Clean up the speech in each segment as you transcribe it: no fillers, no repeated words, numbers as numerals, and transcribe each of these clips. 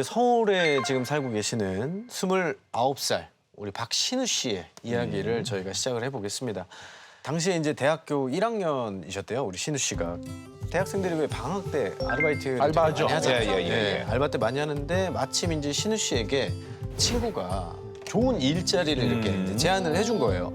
서울에 지금 살고 계시는 29살 우리 박신우 씨의 이야기를 저희가 시작을 해보겠습니다. 당시에 이제 대학교 1학년이셨대요, 우리 신우 씨가. 대학생들이 왜 방학 때 아르바이트를 알바하죠. 많이 하잖아요. 예. 알바 때 많이 하는데 마침 이제 신우 씨에게 친구가 좋은 일자리를 이렇게 이제 제안을 해준 거예요.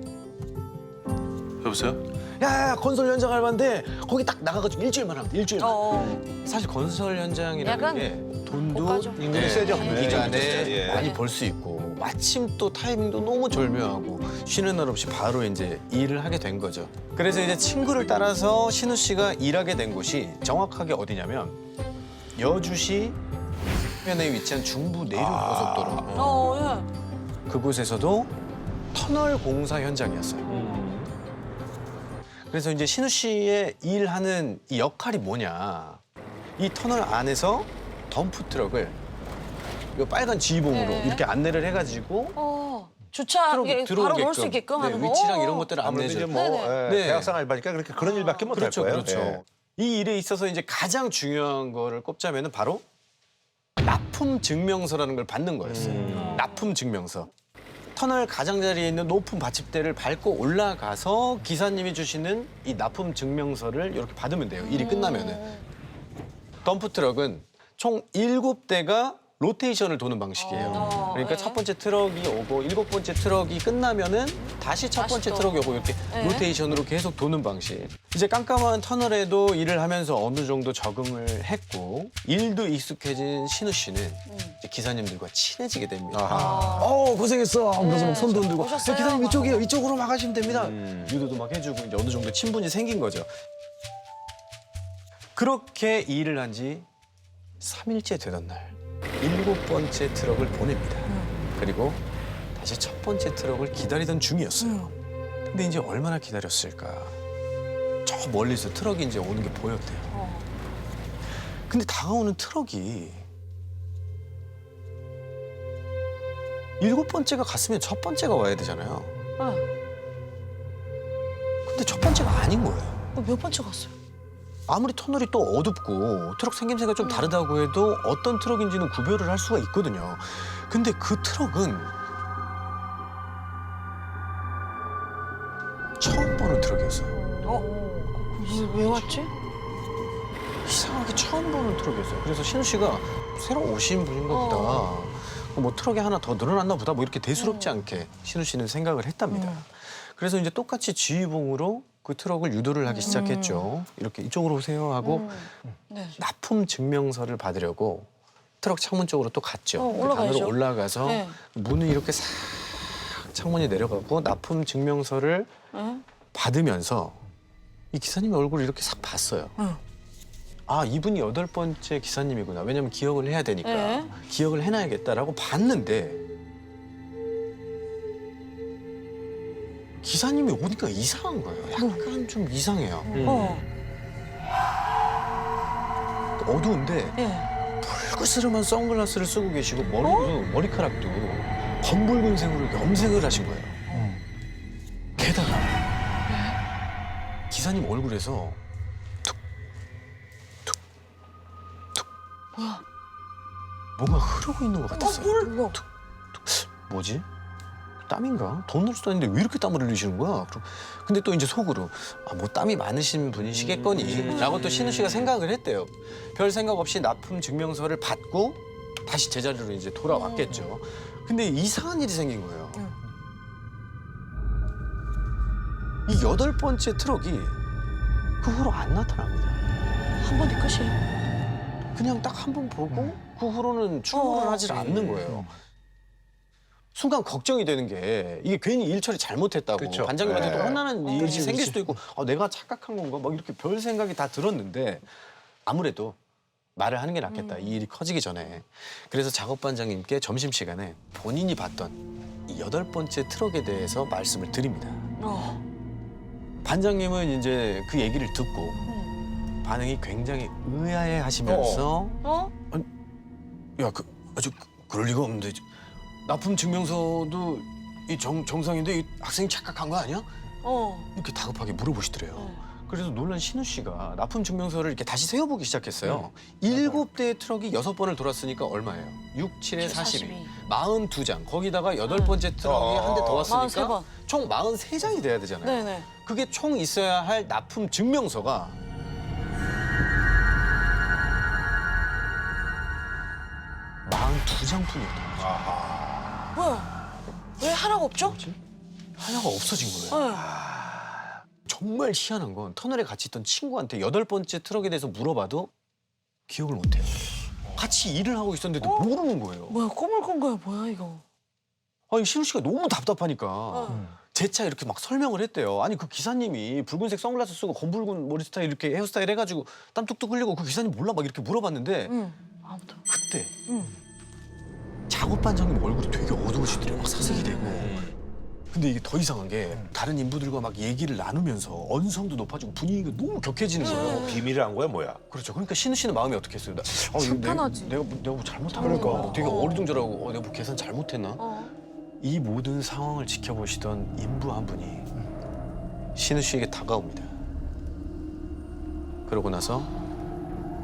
여보세요? 야, 건설 현장 알바인데 거기 딱 나가가지고 일주일만 하면 돼, 일주일만. 사실 건설 현장이라는 약간 게 돈도 고가죠. 임금이 세죠. 단기간에 예. 많이 벌 수 있고 마침 또 타이밍도 너무 절묘하고 쉬는 날 없이 바로 이제 일을 하게 된 거죠. 그래서 이제 친구를 따라서 신우 씨가 일하게 된 곳이 정확하게 어디냐면 여주시 해변에 위치한 중부 내륙고속도로 그곳에서도 터널 공사 현장이었어요. 그래서 이제 신우 씨의 일하는 이 역할이 뭐냐. 이 터널 안에서 덤프 트럭을 이 빨간 지휘봉으로 네. 이렇게 안내를 해가지고 주차 트럭이 바로 들어오게끔. 넣을 수 있게끔 네, 하는 거. 위치랑 이런 것들을 아무래도 이제 안내해줘요. 뭐 네네. 네. 대학생 알바니까 그렇게 그런 일밖에 못 할 그렇죠, 거예요. 그렇죠. 예. 이 일에 있어서 이제 가장 중요한 거를 꼽자면은 바로 납품 증명서라는 걸 받는 거였어요. 납품 증명서. 터널 가장자리에 있는 높은 받침대를 밟고 올라가서 기사님이 주시는 이 납품 증명서를 이렇게 받으면 돼요. 일이 끝나면은. 덤프 트럭은 총 7대가 로테이션을 도는 방식이에요. 그러니까 첫 번째 트럭이 오고 7번째 트럭이 끝나면은 다시 첫 번째 또. 트럭이 오고 이렇게 네. 로테이션으로 계속 도는 방식. 이제 깜깜한 터널에도 일을 하면서 어느 정도 적응을 했고 일도 익숙해진 신우 씨는 이제 기사님들과 친해지게 됩니다. 고생했어. 그래서 막 손도 흔들고 오셨어요? 기사님 이쪽이요. 이쪽으로 막 하시면 됩니다. 유도도 막 해주고 이제 어느 정도 친분이 생긴 거죠. 그렇게 일을 한 지 3일째 되던 날 7번째 트럭을 보냅니다. 그리고 다시 첫 번째 트럭을 기다리던 중이었어요. 근데 이제 얼마나 기다렸을까. 저 멀리서 트럭이 이제 오는 게 보였대요. 근데 다가오는 트럭이 7번째가 갔으면 첫 번째가 와야 되잖아요. 근데 첫 번째가 아닌 거예요. 몇 번째 갔어요? 아무리 터널이 또 어둡고 트럭 생김새가 좀 다르다고 해도 어떤 트럭인지는 구별을 할 수가 있거든요. 근데 그 트럭은 처음 보는 트럭이었어요. 왜 왔지? 이상하게 처음 보는 트럭이었어요. 그래서 신우 씨가 새로 오신 분인가 보다. 뭐 트럭이 하나 더 늘어났나 보다. 뭐 이렇게 대수롭지 않게 신우 씨는 생각을 했답니다. 그래서 이제 똑같이 지휘봉으로 그 트럭을 유도를 하기 시작했죠. 이렇게 이쪽으로 오세요 하고 네. 납품 증명서를 받으려고 트럭 창문 쪽으로 또 갔죠. 올라가야죠. 그 안으로 올라가서 네. 문을 이렇게 싹 창문이 내려가고 납품 증명서를 받으면서 이 기사님의 얼굴을 이렇게 싹 봤어요. 아, 이분이 8번째 기사님이구나. 왜냐면 기억을 해야 되니까. 네. 기억을 해놔야겠다라고 봤는데 기사님이 오니까 이상한 거예요. 약간 좀 이상해요. 어두운데 예. 붉으스름한 선글라스를 쓰고 계시고 머리카락도 검붉은 색으로 염색을 하신 거예요. 게다가 기사님 얼굴에서 뭐가 흐르고 있는 것 같았어요. 뭐지? 땀인가? 돈 넣을 수도 있는데 왜 이렇게 땀을 흘리시는 거야? 근데 또 이제 속으로 뭐 땀이 많으신 분이시겠거니 라고 또 신우 씨가 생각을 했대요. 별 생각 없이 납품 증명서를 받고 다시 제자리로 이제 돌아왔겠죠. 근데 이상한 일이 생긴 거예요. 이 8번째 트럭이 그 후로 안 나타납니다. 한 번에 끝이에요. 그냥 딱 한 번 보고 그 후로는 출근을 하질 않는 거예요. 순간 걱정이 되는 게 이게 괜히 일 처리 잘못했다고 그쵸. 반장님한테 또 네. 혼나는 일이 그치, 생길 그치. 수도 있고 내가 착각한 건가 막 이렇게 별 생각이 다 들었는데 아무래도 말을 하는 게 낫겠다. 이 일이 커지기 전에. 그래서 작업 반장님께 점심시간에 본인이 봤던 이 8번째 트럭에 대해서 말씀을 드립니다. 반장님은 이제 그 얘기를 듣고 반응이 굉장히 의아해 하시면서 야, 그럴 리가 없는데 납품 증명서도 이 정상인데 이 학생이 착각한 거 아니야? 이렇게 다급하게 물어보시더래요. 그래서 놀란 신우 씨가 납품 증명서를 이렇게 다시 세어보기 시작했어요. 7대의 트럭이 6번을 돌았으니까 얼마예요? 6, 7에 42. 42장. 거기다가 8번째 트럭이 한 대 더 왔으니까 43번. 총 43장이 돼야 되잖아요. 네네. 그게 총 있어야 할 납품 증명서가 42장뿐이었다. 뭐야? 왜 하나가 없죠? 하나가 없어진 거예요. 네. 정말 희한한 건 터널에 같이 있던 친구한테 8번째 트럭에 대해서 물어봐도 기억을 못해요. 같이 일을 하고 있었는데도 모르는 거예요. 뭐야 꿈을 꾼 거야 뭐야 이거? 아니 신우 씨가 너무 답답하니까 제 차 이렇게 막 설명을 했대요. 아니 그 기사님이 붉은색 선글라스 쓰고 검붉은 머리 스타일 이렇게 헤어스타일 해가지고 땀 뚝뚝 흘리고 그 기사님 몰라 막 이렇게 물어봤는데 응. 아무도. 그때 응. 작업 반장님 얼굴이 되게 어두우시더래요. 막 사색이 되고. 근데 이게 더 이상한 게 다른 인부들과 막 얘기를 나누면서 언성도 높아지고 분위기가 너무 격해지는 거예요. 비밀을 한 거야 뭐야? 그렇죠. 그러니까 신우 씨는 마음이 어떻겠어요? 이거 불편하지. 내가 뭐 잘못한 걸까? 되게 어리둥절하고 내가 뭐 계산 잘못했나? 이 모든 상황을 지켜보시던 인부 한 분이 신우 씨에게 다가옵니다. 그러고 나서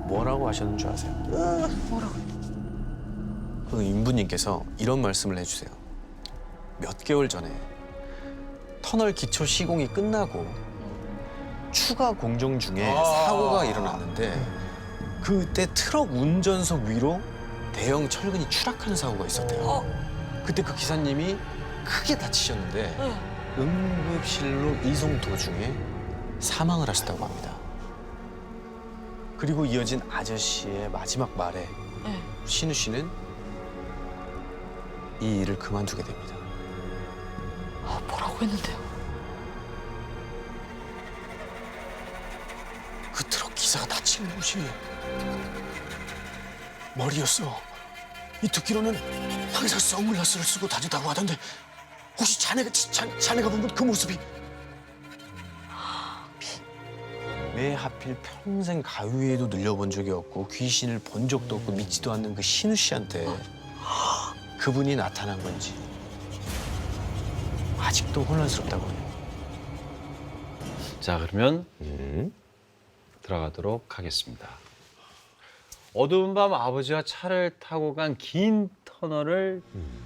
뭐라고 하셨는 줄 아세요? 뭐라고? 그 인부님께서 이런 말씀을 해주세요. 몇 개월 전에 터널 기초 시공이 끝나고 추가 공정 중에 사고가 일어났는데 그때 트럭 운전석 위로 대형 철근이 추락하는 사고가 있었대요. 그때 그 기사님이 크게 다치셨는데 네. 응급실로 이송 도중에 사망을 하셨다고 합니다. 그리고 이어진 아저씨의 마지막 말에 네. 신우 씨는 이 일을 그만두게 됩니다. 뭐라고 했는데요? 그 트럭 기사가 다친 곳이 머리였어. 이 듣기로는 항상 선글라스를 쓰고 다녔다고 하던데 혹시 자네가 본 그 모습이 왜 하필 평생 가위에도 늘려본 적이 없고 귀신을 본 적도 없고 믿지도 않는 그 신우 씨한테 그분이 나타난 건지 아직도 혼란스럽다고 해요. 자, 그러면 들어가도록 하겠습니다. 어두운 밤 아버지와 차를 타고 간 긴 터널을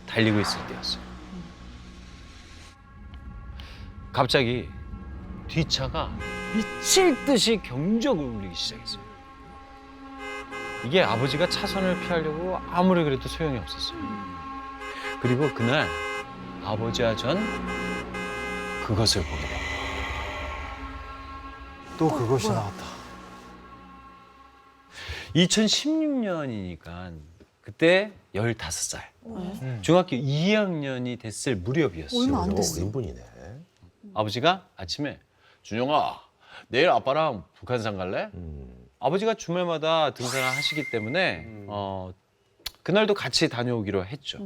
달리고 있을 때였어요. 갑자기 뒷차가 미칠 듯이 경적을 울리기 시작했어요. 이게 아버지가 차선을 피하려고 아무리 그래도 소용이 없었어요. 그리고 그날 아버지와 전 그것을 보게 됩니다. 또 그것이 나왔다. 2016년이니까 그때 15살. 중학교 2학년이 됐을 무렵이었어요. 얼마 안 됐어. 인분이네. 아버지가 아침에 준영아, 내일 아빠랑 북한산 갈래? 아버지가 주말마다 등산을 하시기 때문에 그날도 같이 다녀오기로 했죠.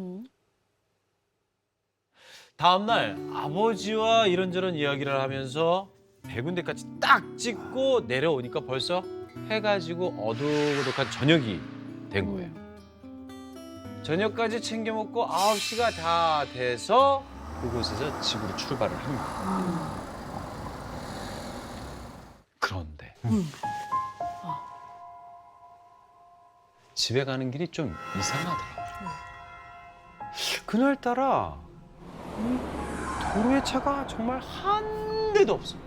다음 날 아버지와 이런저런 이야기를 하면서 100군데까지 딱 찍고 내려오니까 벌써 해가 지고 어둑어둑한 저녁이 된 거예요. 저녁까지 챙겨 먹고 9시가 다 돼서 그곳에서 집으로 출발을 합니다. 그런데 집에 가는 길이 좀 이상하더라고요. 그날따라 도로에 차가 정말 한 대도 없어요.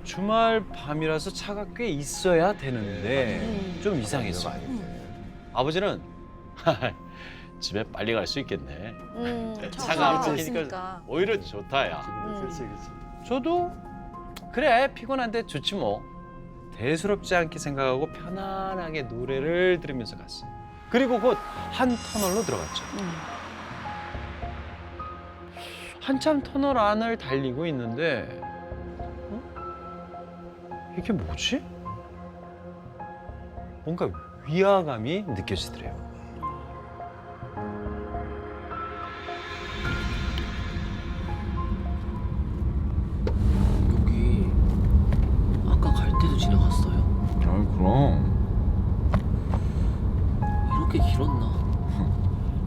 주말 밤이라서 차가 꽤 있어야 되는데 좀 이상했어요. 아버지는 집에 빨리 갈 수 있겠네. 차가 안 막히니까 오히려 좋다, 야. 그렇지. 저도 그래, 피곤한데 좋지 뭐. 대수롭지 않게 생각하고 편안하게 노래를 들으면서 갔어요. 그리고 곧 한 터널로 들어갔죠. 한참 터널 안을 달리고 있는데 이게 뭐지? 뭔가 위화감이 느껴지더래요. 여기 아까 갈 때도 지나갔어요? 아이 그럼 이렇게 길었나?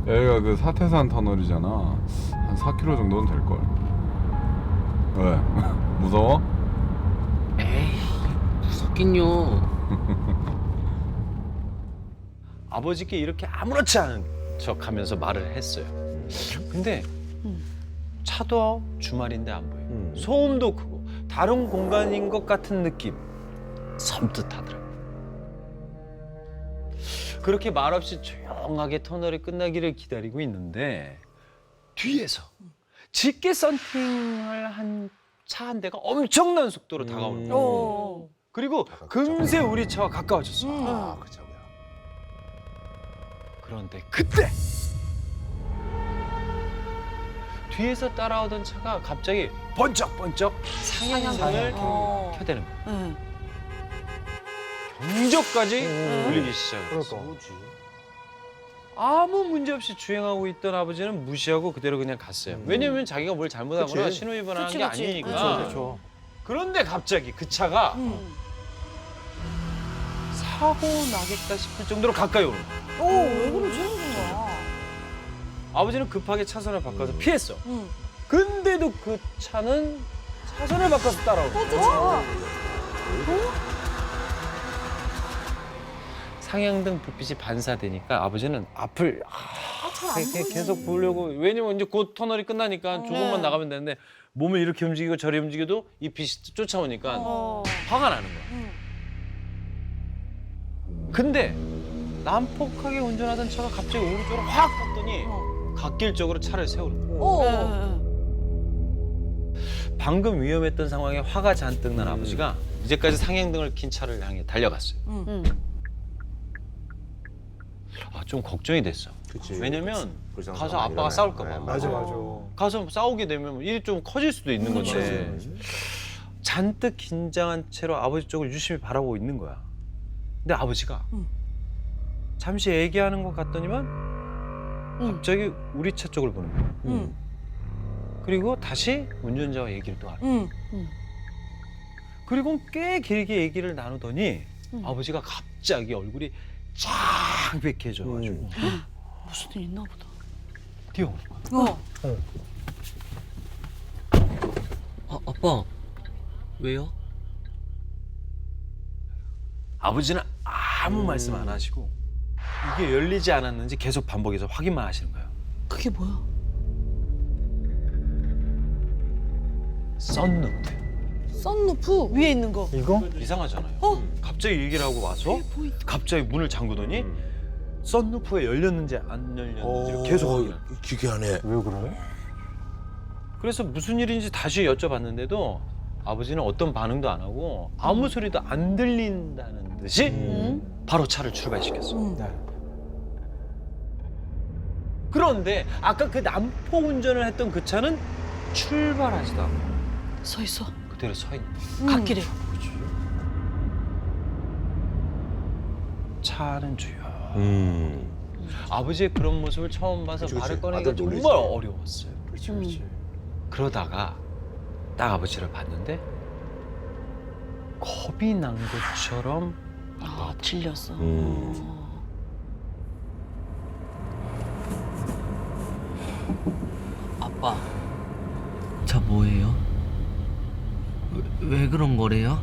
여기가 그 사태산 터널이잖아. 한 4km 정도는 될걸. 왜? 무서워? 없긴요. 아버지께 이렇게 아무렇지 않은 척하면서 말을 했어요. 근데 차도 주말인데 안 보여요. 소음도 크고 다른 공간인 것 같은 느낌 섬뜩하더라고요. 그렇게 말없이 조용하게 터널이 끝나기를 기다리고 있는데 뒤에서 짙게 썬팅을 한 차 한 대가 엄청난 속도로 다가오는 거예요. 어. 그리고 금세 우리 차와 가까워졌어요. 아, 그렇죠. 그런데 그때 뒤에서 따라오던 차가 갑자기 번쩍번쩍 상향등을 어. 켜대는 거예요. 응. 경적까지 울리기 시작했어요. 그러니까. 아무 문제 없이 주행하고 있던 아버지는 무시하고 그대로 그냥 갔어요. 왜냐면 자기가 뭘 잘못하거나 그치. 신호 위반을 한 그치, 게 그치. 아니니까. 그렇죠. 그런데 갑자기 그 차가 응. 사고 나겠다 싶을 정도로 가까이 오는 거예요. 오, 왜 그러지? 거야? 아버지는 급하게 차선을 바꿔서 피했어. 응. 근데도 그 차는 차선을 바꿔서 따라오는 거예요. 또 차. 상향등 불빛이 반사되니까 아버지는 앞을 계속 보려고, 왜냐면 이제 곧 터널이 끝나니까 조금만 나가면 되는데 몸을 이렇게 움직이고 저리 움직여도 이 빛이 쫓아오니까 어. 화가 나는 거야. 응. 근데 난폭하게 운전하던 차가 갑자기 오른쪽으로 확 갔더니 갓길 쪽으로 차를 세우는 거야. 어. 방금 위험했던 상황에 화가 잔뜩 난 아버지가 이제까지 상향등을 킨 차를 향해 달려갔어요. 응. 아, 좀 걱정이 됐어. 그치. 왜냐면 불상사가 가서 많이 아빠가 일어나요. 싸울까 봐. 네, 맞아 맞아. 가서 싸우게 되면 일이 좀 커질 수도 있는 건데 잔뜩 긴장한 채로 아버지 쪽을 유심히 바라보고 있는 거야. 근데 아버지가 잠시 얘기하는 것 같더니만 갑자기 우리 차 쪽을 보는 거야. 응. 그리고 다시 운전자와 얘기를 또 하는 거야. 응. 그리고 꽤 길게 얘기를 나누더니 아버지가 갑자기 얼굴이 창백해져가지고 무슨 일 있나 보다. 뛰어오는 거야. 어. 아빠 왜요? 아버지는 아무 말씀 안 하시고 이게 열리지 않았는지 계속 반복해서 확인만 하시는 거예요. 그게 뭐야? 썬루프. 썬루프 위에 있는 거. 이상하잖아요. 갑자기 얘기를 하고 와서 갑자기 문을 잠그더니 썬루프가 열렸는지 안 열렸는지를 계속 확인해요. 기괴하네. 그래서 무슨 일인지 다시 여쭤봤는데도 아버지는 어떤 반응도 안 하고 아무 소리도 안 들린다는 듯이 바로 차를 출발시켰어요. 그런데 아까 그 난폭 운전을 했던 그 차는 출발하지도 않고 서 있어. 그대로 서 있는 거예요. 갓길에. 차는 조용히. 아버지의 그런 모습을 처음 봐서 그치, 그치. 말을 꺼내기가 아들도 정말 놀라지. 어려웠어요. 그렇지. 그러다가 딱 아버지를 봤는데 겁이 난 것처럼 아, 질렸어. 아빠 저 뭐예요? 왜 그런 거래요?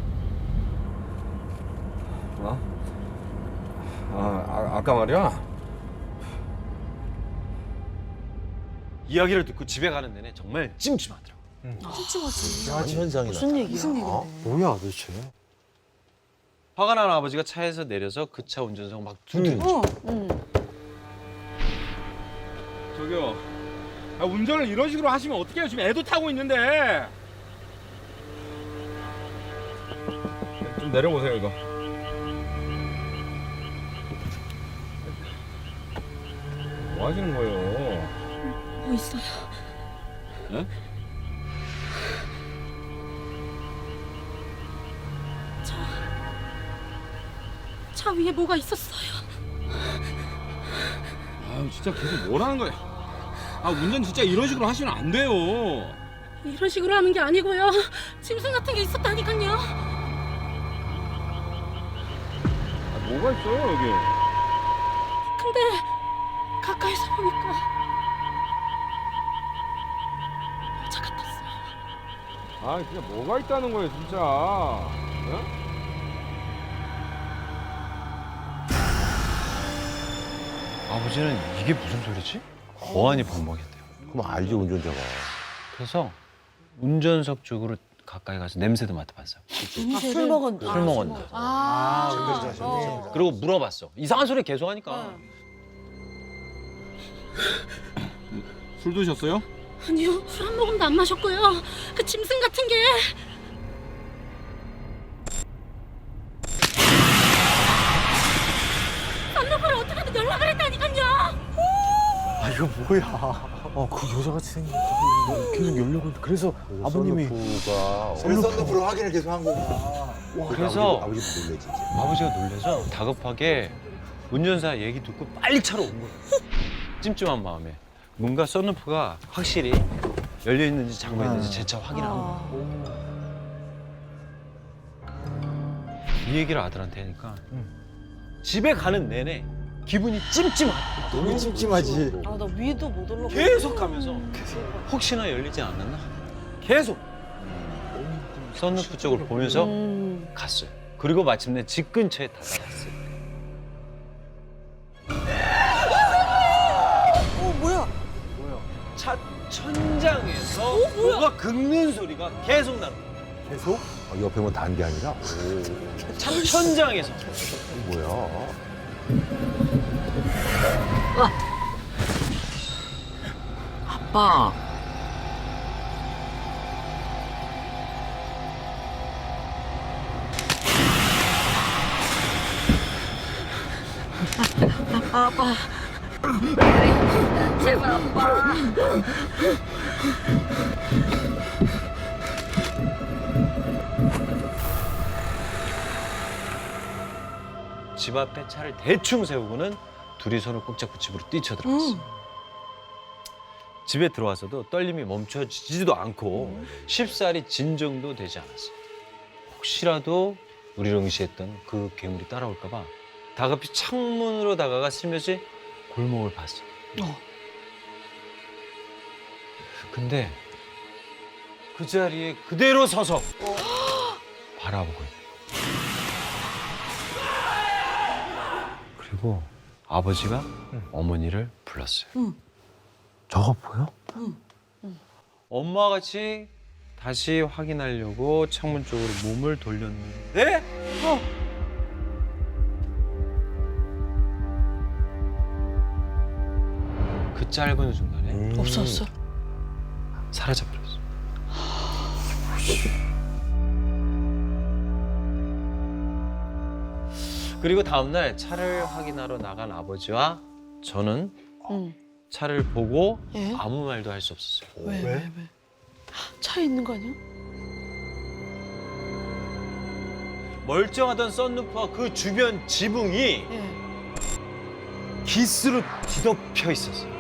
아까 말이야. 이야기를 듣고 집에 가는 내내 정말 찜찜하더라고요. 찜찜하지. 현상이다. 무슨 얘기야? 무슨 얘기인데? 뭐야 도대체? 화가 난 아버지가 차에서 내려서 그 차 운전석 막 두드려. 응. 저기요. 운전을 이런 식으로 하시면 어떡해요? 지금 애도 타고 있는데. 좀 내려보세요 이거. 뭐 하시는 거예요? 뭐 있어요? 네? 차 위에 뭐가 있었어요. 아유 진짜 계속 뭐라는 거야? 운전 진짜 이런 식으로 하시면 안 돼요. 이런 식으로 하는 게 아니고요. 짐승 같은 게 있었다니까요. 뭐가 있어요 여기? 근데 가까이서 보니까 여자 같았어요. 진짜 뭐가 있다는 거예요 진짜. 아버지는 이게 무슨 소리지? 거한이 번복했대요. 그럼 알지 운전자가. 그래서 운전석 쪽으로 가까이 가서 냄새도 맡아봤어요. 술 먹었는데. 술 먹었나? 그리고 물어봤어. 이상한 소리 계속 하니까. 술 드셨어요? 아니요, 술 한 모금도 안 마셨고요. 그 짐승 같은 게 썬루프를 어떻게든 연락을 했다니까요. 아 이거 뭐야? 그 여자같이 생긴 계속 열려고 했는데 그래서 아버님이 썬루프로 확인을 계속 한 거구나. 그래서 아버지 놀래 진짜. 아버지가 놀라서 다급하게 운전사 얘기 듣고 빨리 차로 온 거예요. 찜찜한 마음에. 뭔가 썬루프가 확실히 열려 있는지 잠겨 있는지 재차 확인한 거예요. 이 얘기를 아들한테 하니까 집에 가는 내내 기분이 찜찜하다. 너무 찜찜하지. 아, 나 위도 못 올라. 계속 가면서 혹시나 열리지 않았나? 계속 썬루프 쪽을 보면서 갔어요. 그리고 마침내 집 근처에 다다랐어요. 뭐야? 차 천장에서 뭐가 긁는 소리가 계속 나는 거예요. 계속? 옆에 뭐 단 게 아니라. 차 천장에서. 뭐야? 아빠. 집 앞에 차를 대충 세우고는 둘이 손을 꼭 잡고 집으로 뛰쳐들어갔어. 집에 들어와서도 떨림이 멈춰지지도 않고 쉽사리 진정도 되지 않았어. 혹시라도 우리를 응시했던 그 괴물이 따라올까 봐 다급히 창문으로 다가가 슬며시 골목을 봤어. 근데 그 자리에 그대로 서서 바라보고 있는. 그리고 아버지가 어머니를 불렀어요. 저거 보여? 엄마와 같이 다시 확인하려고 창문 쪽으로 몸을 돌렸는데 그 짧은 순간에 없었어. 사라져버렸어. 그리고 다음날 차를 확인하러 나간 아버지와 저는 차를 보고 예? 아무 말도 할 수 없었어요. 왜? 차에 있는 거 아니야? 멀쩡하던 썬루프와 그 주변 지붕이 예. 기스로 뒤덮여 있었어요.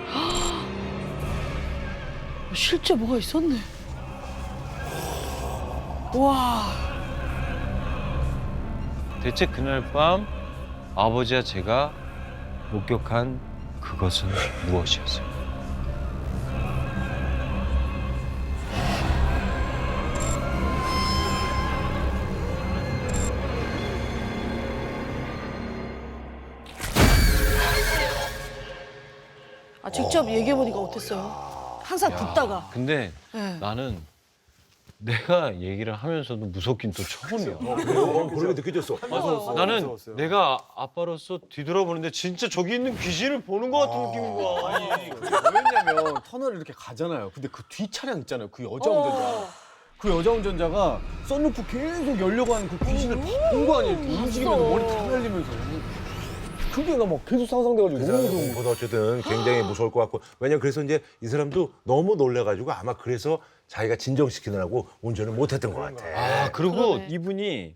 실제 뭐가 있었네. 와. 대체 그날 밤 아버지와 제가 목격한 그것은 무엇이었어요? 아, 직접 얘기해 보니까 어땠어요? 항상 듣다가. 근데 예. 나는 내가 얘기를 하면서도 무섭긴 또 처음이야. 그렇게 느껴졌어. 나는 내가 아빠로서 뒤돌아보는데 진짜 저기 있는 귀신을 보는 것 같은 느낌인 거야. 뭐였냐면 터널을 이렇게 가잖아요. 근데 그 뒤 차량 있잖아요. 그 여자 운전자. 그 여자 운전자가 썬루프 계속 열려고 하는 그 귀신을 다 본 거 아니에요? 움직이면서 머리 다 날리면서. 그게 나 막 계속 상상돼가지고 너무 무서운 거야. 보다 어쨌든 굉장히 무서울 것 같고. 왜냐면 그래서 이제 이 사람도 너무 놀래가지고 아마 그래서 자기가 진정시키느라고 운전을 못했던 것 같아. 아, 그리고 그러네. 이분이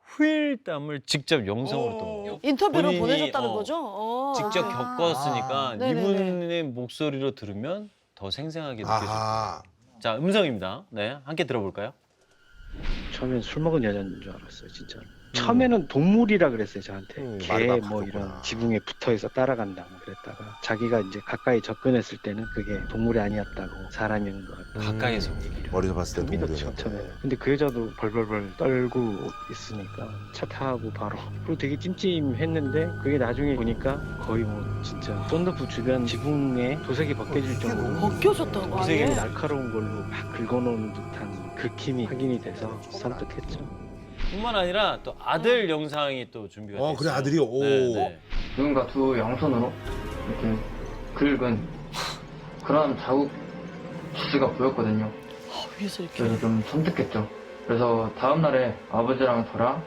후일담을 직접 영상으로 또 인터뷰로 본인이, 보내줬다는 거죠? 직접 아. 겪었으니까 네네네. 이분의 목소리로 들으면 더 생생하게 느껴져요. 아하. 자, 음성입니다. 네, 함께 들어볼까요? 처음엔 술 먹은 여자인 줄 알았어요, 진짜. 처음에는 동물이라 그랬어요 저한테. 말이 개 막 뭐 바뀌었구나. 이런 지붕에 붙어있어 따라간다 뭐 그랬다가 자기가 이제 가까이 접근했을 때는 그게 동물이 아니었다고 사람인 것 같다. 가까이서. 머리서 봤을 때 믿었죠 동물이었는데. 처음에. 근데 그 여자도 벌벌벌 떨고 있으니까 차 타고 바로. 그리고 되게 찜찜했는데 그게 나중에 보니까 거의 뭐 진짜 썬루프 주변 지붕에 도색이 벗겨질 정도로 벗겨졌다고 도색이 아예? 날카로운 걸로 막 긁어놓은 듯한 긁힘이 확인이 돼서 섬뜩했죠. 뿐만 아니라 또 아들 영상이 또 준비가 돼 있어요. 그래 아들이 오. 네. 누군가 두 양손으로 이렇게 긁은 그런 자국 기스가 보였거든요. 위에서 이렇게. 그래서 좀 섬뜩했죠. 그래서 다음 날에 아버지랑 저랑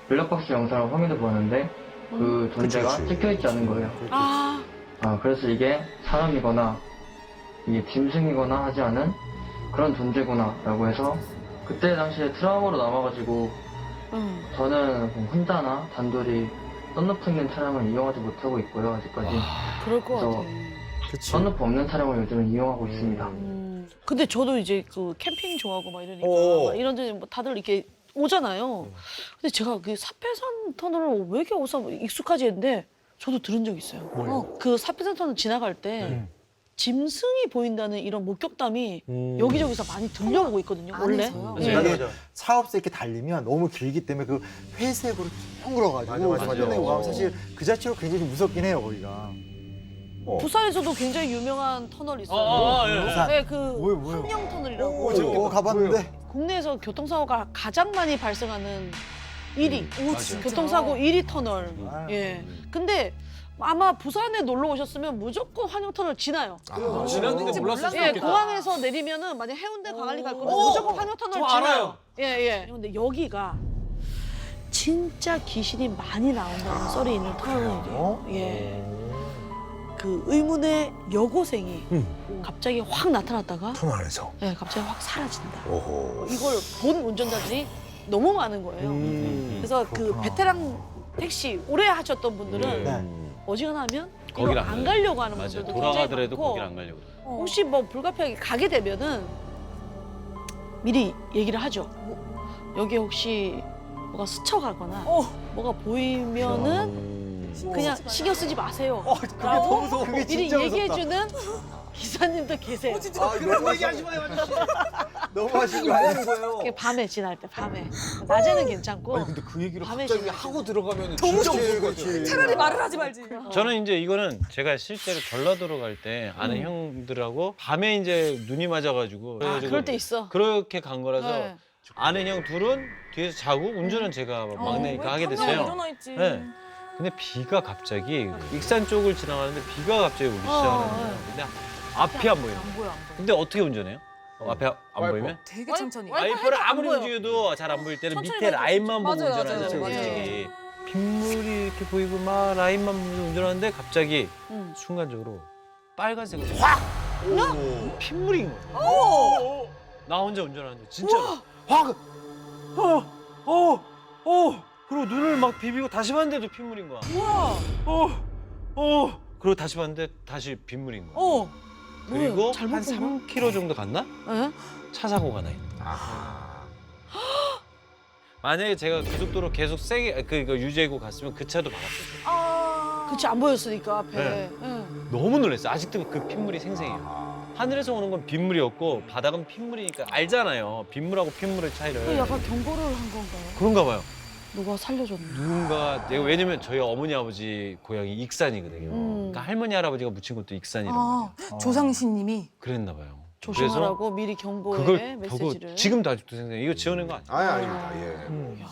블랙박스 영상을 확인해 보았는데 그 존재가 그치. 찍혀 있지 않은 거예요. 아, 그래서 이게 사람이거나 이게 짐승이거나 하지 않은 그런 존재구나라고 해서 그때 당시에 트라우마로 남아가지고 저는 혼자나 단둘이 썬루프 있는 차량을 이용하지 못하고 있고요 아직까지. 그럴 것 그래서 같아. 그치. 썬루프 없는 차량을 요즘은 이용하고 있습니다. 근데 저도 이제 그 캠핑 좋아하고 막 이러니까 오. 막 이런저런 뭐 다들 이렇게 오잖아요. 근데 제가 그 사패산 터널을 왜 이렇게 오서 익숙하지 했는데 저도 들은 적 있어요. 그 사패산 터널 지나갈 때 짐승이 보인다는 이런 목격담이 여기저기서 많이 들려오고 있거든요. 원래. 안에서요? 예. 맞아. 사업소 이렇게 달리면 너무 길기 때문에 그 회색으로 둥글어가지고 맞아. 끝내고 가면 사실 그 자체로 굉장히 좀 무섭긴 해요 거기가. 부산에서도 굉장히 유명한 터널이 있어요. 부산. 네, 그 뭐예요? 함령 터널이라고. 오, 가봤는데. 국내에서 교통사고가 가장 많이 발생하는 1위. 교통사고 1위 터널. 예. 근데 아마 부산에 놀러 오셨으면 무조건 환영터널 지나요. 지났는데 몰랐을 수도 예, 있겠다. 공항에서 내리면은 만약 해운대 광안리 갈 거면 무조건 환영터널 저 지나요. 알아요. 예, 예. 근데 여기가 진짜 귀신이 많이 나온다는 썰이 있는 터널이에요. 예. 그 의문의 여고생이 갑자기 확 나타났다가 터널 안에서. 예, 갑자기 확 사라진다. 오호. 이걸 본 운전자들이 너무 많은 거예요. 그래서 그 베테랑 택시 오래 하셨던 분들은 네. 어지간하면 거기를 이걸 안 안 가요. 가려고 하는 맞아요. 분들도 돌아가더라도 굉장히 많고 거기를 안 가려고. 혹시 뭐 불가피하게 가게 되면은 미리 얘기를 하죠. 여기 혹시 뭐가 스쳐가거나 뭐가 보이면은 그냥 신경 쓰지 마세요. 라고 그게 미리 진짜 얘기해주는 기사님도 계세요. 그런 얘기하지 마요. 너무 하신 거 아니에요? 그게 밤에 지날 때 밤에. 낮에는 괜찮고. 아니 근데 그 얘기를 밤에 갑자기 지날 하고 들어가면 너무 진짜 좋지, 무서울 것 같아요. 그렇지. 차라리 말을 하지 말지. 저는 이제 이거는 제가 실제로 전라도로 갈 때 아는 형들하고 밤에 이제 눈이 맞아가지고 아, 그래가지고 그럴 때 있어. 그렇게 간 거라서 네. 아는 형 둘은 뒤에서 자고 운전은 제가 막내니까 하게 됐어요. 일어나 있지. 네. 근데 비가 갑자기 익산 쪽을 지나가는데 비가 갑자기 오기 시작하는 거예요. 근데 앞이 안 보여요. 안 보여. 근데 어떻게 운전해요? 앞에 안 보이면? 되게 천천히. 와이퍼를 아무리 보여. 움직여도 잘 안 보일 때는 천천히 밑에 가야지. 라인만 보고 맞아요, 운전하잖아요. 맞아요. 솔직히. 빗물이 이렇게 보이고 막 라인만 보고 운전하는데 갑자기 순간적으로 빨간색으로 확! 핏물인 거예요. 나 혼자 운전하는데 진짜로 확! 그리고 눈을 막 비비고 다시 봤는데도 핏물인 거야. 그리고 다시 봤는데 다시 빗물인 거야. 그리고 뭐예요? 잘못 한 본 3km 정도 갔나? 예? 차 사고가 나 있는 거야. 만약에 제가 고속도로 계속 세게 그거 유지하고 갔으면 그 차도 막았어요. 그치 안 보였으니까 앞에. 네. 예. 너무 놀랐어요. 아직도 그 핏물이 생생해요. 하늘에서 오는 건 빗물이었고 바닥은 핏물이니까 알잖아요. 빗물하고 핏물의 그 차이를. 약간 경고를 한 건가요? 그런가 봐요. 누가 살려줬나? 누군가 내가 왜냐면 저희 어머니 아버지 고향이 익산이거든요. 그러니까 할머니 할아버지가 묻힌 것도 익산이란 말이에요. 조상신님이 그랬나 봐요. 조심하라고 미리 경고의 그걸 메시지를. 보고 지금도 아직도 생생해. 이거 지어낸 거 아니에요? 아닙니다. 예.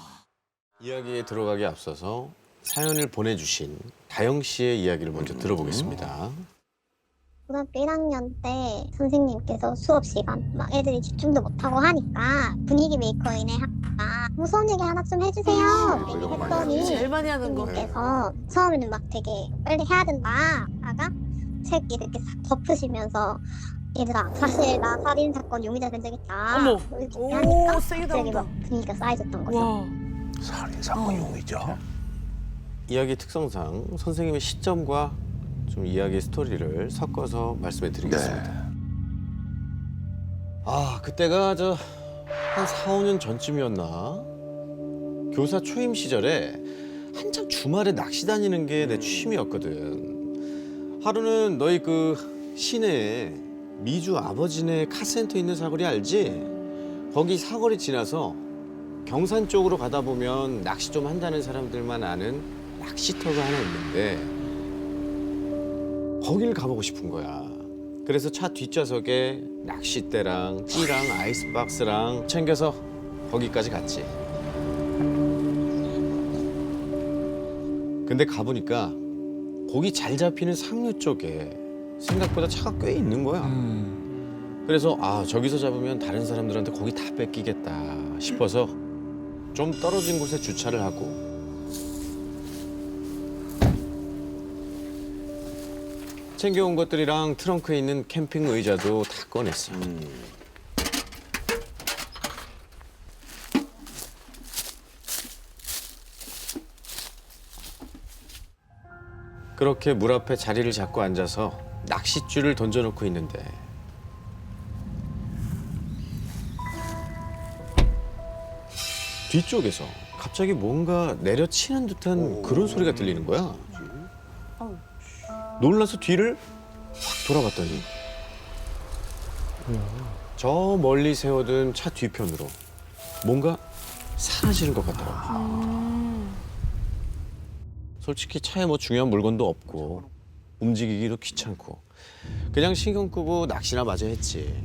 이야기에 들어가기 앞서서 사연을 보내주신 다영 씨의 이야기를 먼저 들어보겠습니다. 고등학교 1학년 때 선생님께서 수업 시간 막 애들이 집중도 못하고 하니까 분위기 메이커인의 학교가 무서운 얘기 하나 좀 해주세요 이런 거 많이 했더니 제일 많이 하는 거. 선생님께서 처음에는 막 되게 빨리 해야 된다 하다가 책 이렇게 싹 덮으시면서 얘들아 사실 나 살인 사건 용의자 된 적 있다 어머. 이렇게 오, 하니까 세게 갑자기 나온다. 막 분위기가 쌓여졌던 거죠. 와. 살인 사건 용의자. 이야기 특성상 선생님의 시점과 좀 이야기 스토리를 섞어서 말씀해 드리겠습니다. 아, 그때가 한 4, 5년 전쯤이었나? 교사 초임 시절에 한참 주말에 낚시 다니는 게 내 취미였거든. 하루는 너희 그 시내에 미주 아버지네 카센터 있는 사거리 알지? 거기 사거리 지나서 경산 쪽으로 가다 보면 낚시 좀 한다는 사람들만 아는 낚시터가 하나 있는데 거길 가보고 싶은 거야. 그래서 차 뒷좌석에 낚싯대랑 찌랑 아이스박스랑 챙겨서 거기까지 갔지. 근데 가보니까 고기 잘 잡히는 상류 쪽에 생각보다 차가 꽤 있는 거야. 그래서 아 저기서 잡으면 다른 사람들한테 고기 다 뺏기겠다 싶어서 좀 떨어진 곳에 주차를 하고 챙겨온 것들이랑 트렁크에 있는 캠핑 의자도 다 꺼냈어. 그렇게 물 앞에 자리를 잡고 앉아서 낚싯줄을 던져놓고 있는데 뒤쪽에서 갑자기 뭔가 내려치는 듯한 그런 소리가 들리는 거야. 놀라서 뒤를 확 돌아봤더니 저 멀리 세워둔 차 뒤편으로 뭔가 사라지는 것 같더라고. 솔직히 차에 뭐 중요한 물건도 없고 움직이기도 귀찮고 그냥 신경 끄고 낚시나 마저 했지.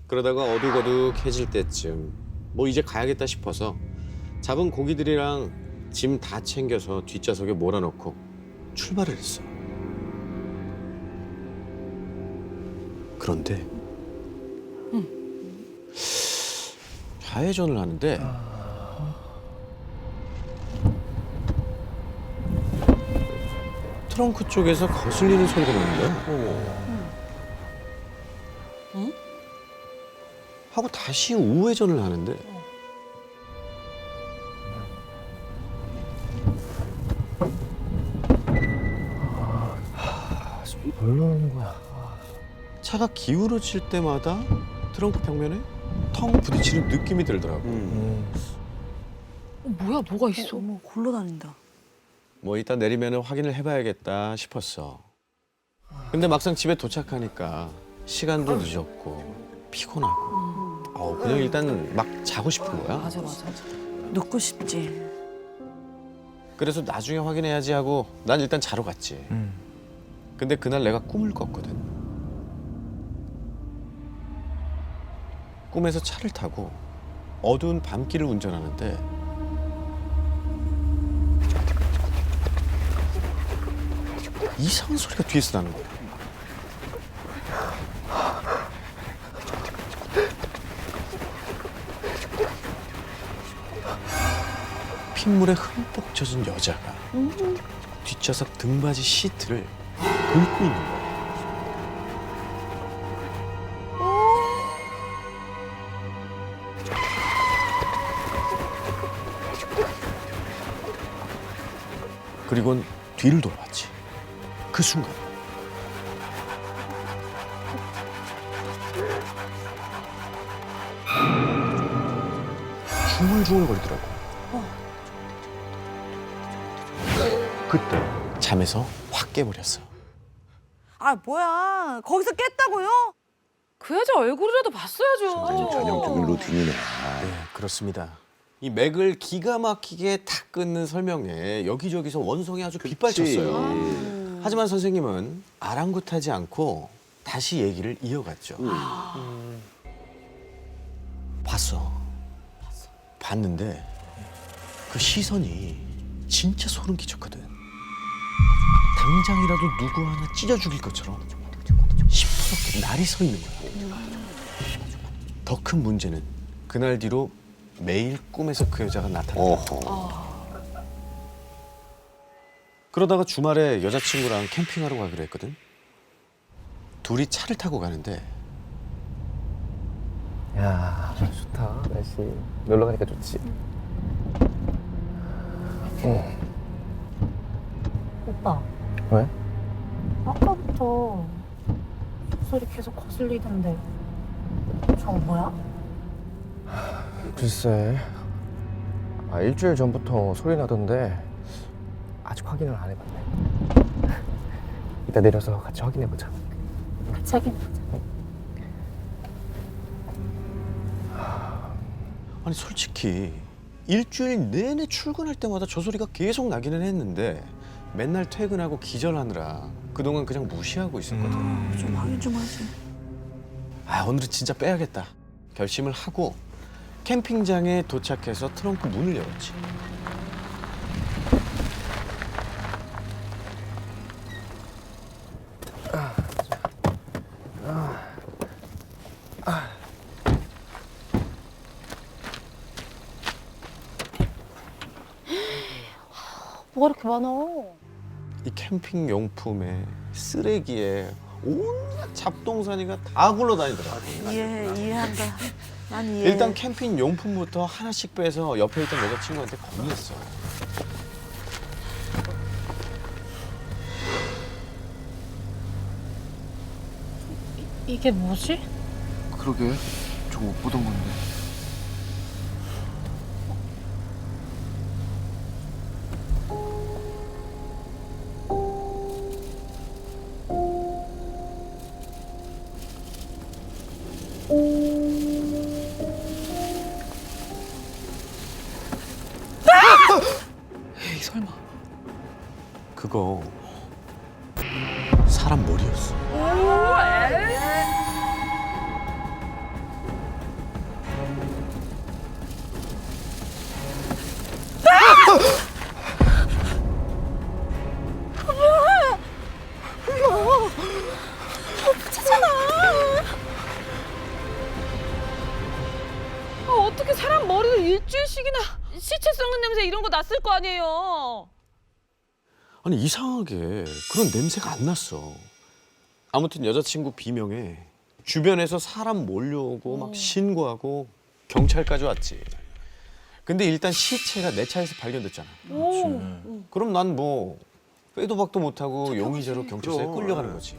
그러다가 어둑어둑해질 때쯤 뭐 이제 가야겠다 싶어서 잡은 고기들이랑 짐 다 챙겨서 뒷좌석에 몰아넣고 출발을 했어. 그런데 좌회전을 하는데 트렁크 쪽에서 거슬리는 소리가 나는 거야. 하고 다시 우회전을 하는데 뭘로 하는 거야? 차가 기울어질 때마다 트렁크 벽면에 텅 부딪히는 느낌이 들더라고. 뭐야 뭐가 있어? 어머 굴러다닌다. 뭐 이따 내리면 확인을 해봐야겠다 싶었어. 근데 막상 집에 도착하니까 시간도 늦었고 피곤하고 그냥 일단 막 자고 싶은 거야. 맞아. 눕고 싶지. 그래서 나중에 확인해야지 하고 난 일단 자러 갔지. 근데 그날 내가 꿈을 꿨거든. 꿈에서 차를 타고 어두운 밤길을 운전하는데 이상한 소리가 뒤에서 나는 거야. 핏물에 흠뻑 젖은 여자가 뒷좌석 등받이 시트를 긁고 있는 거야. 그리고는 뒤를 돌아봤지. 그 순간 중얼중얼거리더라고. 그때 잠에서 확 깨버렸어. 아 뭐야 거기서 깼다고요? 그 여자 얼굴이라도 봤어야죠. 전형적인 루틴이네. 네, 그렇습니다. 이 맥을 기가 막히게 탁 끊는 설명에 여기저기서 원성이 아주 빗발쳤어요. 하지만 선생님은 아랑곳하지 않고 다시 얘기를 이어갔죠. 봤어. 봤는데 그 시선이 진짜 소름 끼쳤거든. 당장이라도 누구 하나 찢어 죽일 것처럼 시퍼렇게 날이 서 있는 거야. 더 큰 문제는 그날 뒤로 매일 꿈에서 그 여자가 나타났다. 그러다가 주말에 여자친구랑 캠핑하러 가기로 했거든. 둘이 차를 타고 가는데 야, 좋다. 날씨 놀러 가니까 좋지. 오빠, 왜? 아까부터 소리 계속 거슬리던데 저거 뭐야? 글쎄, 일주일 전부터 소리 나던데 아직 확인을 안 해봤네. 이따 내려서 같이 확인해보자. 같이 확인해보자. 아니 솔직히 일주일 내내 출근할 때마다 저 소리가 계속 나기는 했는데 맨날 퇴근하고 기절하느라 그동안 그냥 무시하고 있었거든. 좀 확인 좀 하지. 아 오늘은 진짜 빼야겠다 결심을 하고 캠핑장에 도착해서 트렁크 문을 열었지. 뭐가 이렇게 많아? 이 캠핑 용품에 쓰레기에 온갖 잡동사니가 다 굴러다니더라고. 이해한다. 난 이해. 일단 캠핑 용품부터 하나씩 빼서 옆에 있던 여자친구한테 건넸어. 이게 뭐지? 그러게, 저 못 보던 건데. 에이 설마. 그거 사람 머리였어. 어떻게 사람 머리를 일주일씩이나 시체 썩는 냄새 이런 거 났을 거 아니에요. 아니 이상하게 그런 냄새가 안 났어. 아무튼 여자친구 비명에 주변에서 사람 몰려오고 막 신고하고 경찰까지 왔지. 근데 일단 시체가 내 차에서 발견됐잖아. 그럼 난 뭐 빼도 박도 못하고 용의자로 경찰서에 끌려가는 거지.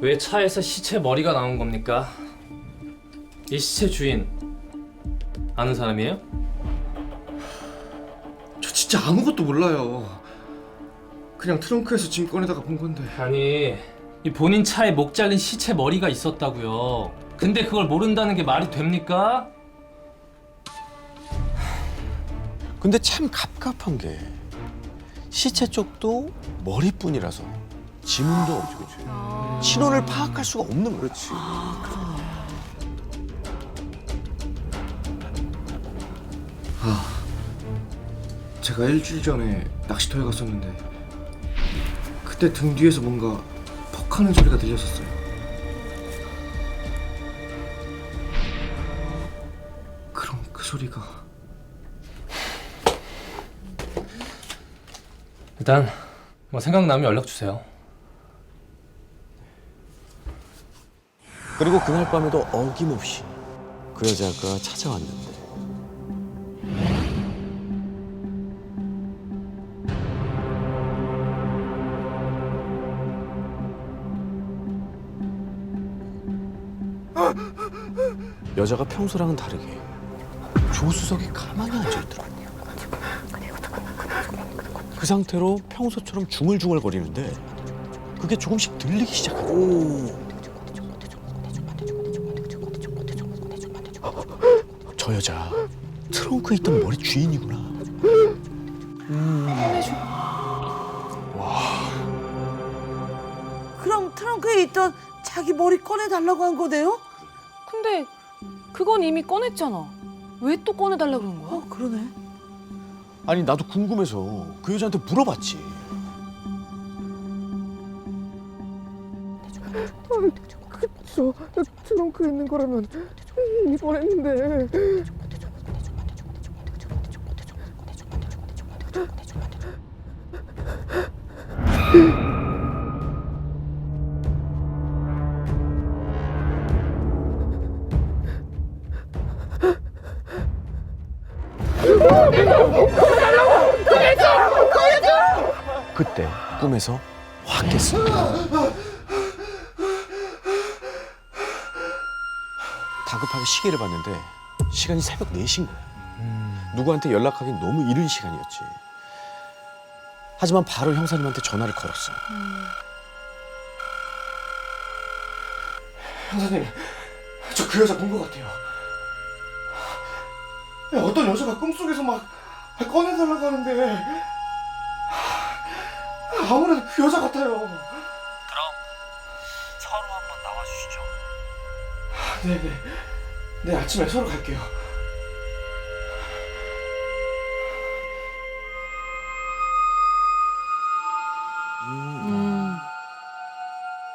왜 차에서 시체 머리가 나온 겁니까? 이 시체 주인 아는 사람이에요? 저 진짜 아무것도 몰라요. 그냥 트렁크에서 짐 꺼내다가 본 건데. 아니, 이 본인 차에 목 잘린 시체 머리가 있었다고요. 근데 그걸 모른다는 게 말이 됩니까? 근데 참 갑갑한 게 시체 쪽도 머리뿐이라서 지문도 없고 신원을 파악할 수가 없는 거야. 그렇지. 제가 일주일 전에 낚시터에 갔었는데 그때 등 뒤에서 뭔가 퍽 하는 소리가 들렸었어요. 그럼 그 소리가 일단 뭐 생각나면 연락 주세요. 그리고 그날 밤에도 어김없이 그 여자가 찾아왔는데 여자가 평소랑은 다르게 조수석에 가만히 앉아있더라고. 그 상태로 평소처럼 중얼중얼거리는데 그게 조금씩 들리기 시작하더라고. 저 여자 트렁크에 있던 머리 주인이구나. 그럼 트렁크에 있던 자기 머리 꺼내달라고 한 거네요? 근데 그건 이미 꺼냈잖아. 왜 또 꺼내달라 그런 거야? 그러네. 아니 나도 궁금해서 그 여자한테 물어봤지. 그쵸. 트렁크에 있는 거라면 이미 보냈는데. 그때 꿈에서 확 깼습니다. 다급하게 시계를 봤는데 시간이 새벽 4시인 거야. 누구한테 연락하기 너무 이른 시간이었지. 하지만 바로 형사님한테 전화를 걸었어. 형사님, 저 그 여자 본 것 같아요. 어떤 여자가 꿈속에서 막 꺼내달라고 하는데 아무래도 그 여자 같아요. 그럼 서로 한번 나와주시죠. 네네. 네, 아침에 서로 갈게요.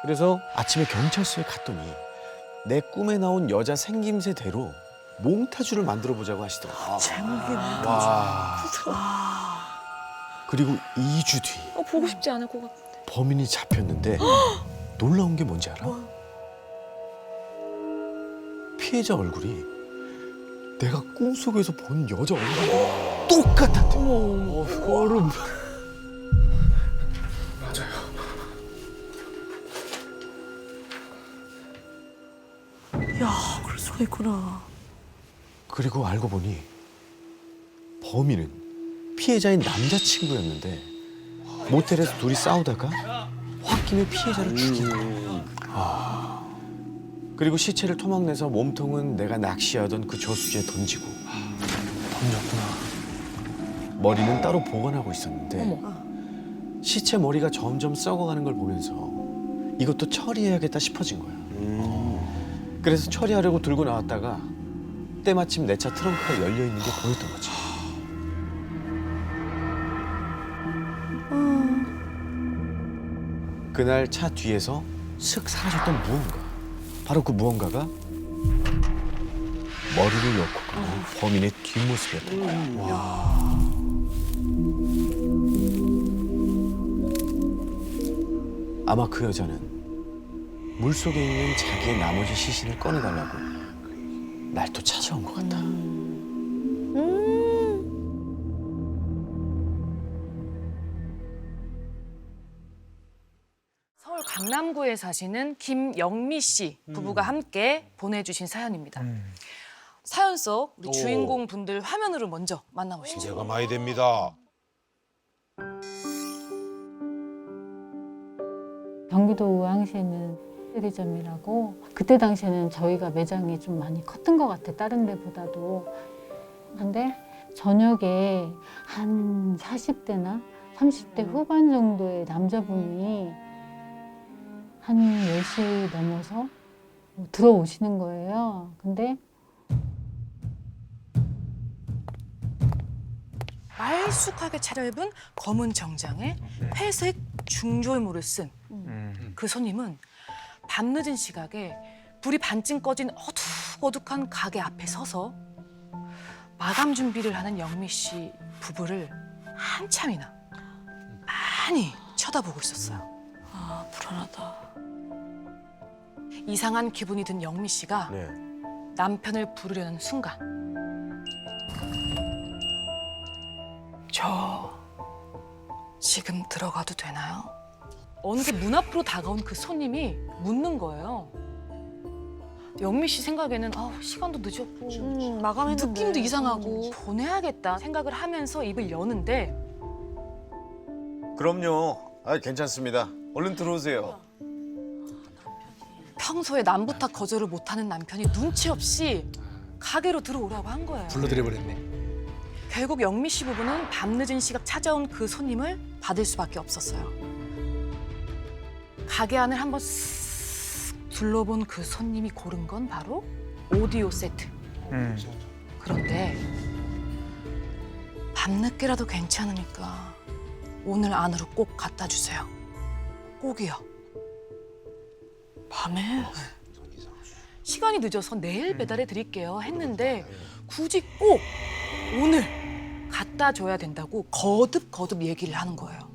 그래서 아침에 경찰서에 갔더니 내 꿈에 나온 여자 생김새대로 몽타주를 만들어 보자고 하시더라고요. 제목이 와. 그리고 2주 뒤 보고 싶지 않을 것 같아. 범인이 잡혔는데 놀라운 게 뭔지 알아? 피해자 얼굴이 내가 꿈속에서 본 여자 얼굴이랑 똑같았대. 소름. 맞아요. 야, 그럴 수가 있구나. 그리고 알고 보니 범인은 피해자인 남자친구였는데 모텔에서 둘이 싸우다가 홧김에 피해자를 죽인 거야. 그리고 시체를 토막내서 몸통은 내가 낚시하던 그 저수지에 던지고 던졌구나. 머리는 따로 보관하고 있었는데 시체 머리가 점점 썩어가는 걸 보면서 이것도 처리해야겠다 싶어진 거야. 그래서 처리하려고 들고 나왔다가 때마침 내 차 트렁크가 열려 있는 게 보였던 거지. 그날 차 뒤에서 슥 사라졌던 무언가. 바로 그 무언가가 머리를 넣고 가는 범인의 뒷모습이었던 거야. 아마 그 여자는 물속에 있는 자기의 나머지 시신을 꺼내달라고 날 또 찾아온 것 같다. 서울 강남구에 사시는 김영미 씨 부부가 함께 보내주신 사연입니다. 사연 속 우리 주인공 분들 화면으로 먼저 만나보시죠. 기대가 많이 됩니다. 경기도 의왕시에 있는 대리점이라고 그때 당시에는 저희가 매장이 좀 많이 컸던 것 같아, 다른 데보다도. 근데 저녁에 한 40대나 30대 후반 정도의 남자분이 한 10시 넘어서 들어오시는 거예요. 근데 말쑥하게 차려입은 검은 정장에 회색 중절모를 쓴 그 손님은 밤늦은 시각에 불이 반쯤 꺼진 어둑어둑한 가게 앞에 서서 마감 준비를 하는 영미 씨 부부를 한참이나 많이 쳐다보고 있었어요. 아, 불안하다. 이상한 기분이 든 영미 씨가 남편을 부르려는 순간 저 지금 들어가도 되나요? 어느새 문 앞으로 다가온 그 손님이 묻는 거예요. 영미 씨 생각에는 시간도 늦었고 마감했는데. 느낌도 이상하고 보내야겠다 생각을 하면서 입을 여는데 그럼요. 괜찮습니다. 얼른 들어오세요. 평소에 남부터 거절을 못하는 남편이 눈치 없이 가게로 들어오라고 한 거예요. 불러드려버렸네. 결국 영미 씨 부부는 밤늦은 시각 찾아온 그 손님을 받을 수밖에 없었어요. 가게 안을 한번 쓱 둘러본 그 손님이 고른 건 바로 오디오 세트. 그런데 밤늦게라도 괜찮으니까 오늘 안으로 꼭 갖다 주세요. 꼭이요. 밤에? 시간이 늦어서 내일 배달해 드릴게요 했는데 굳이 꼭 오늘 갖다 줘야 된다고 거듭 얘기를 하는 거예요.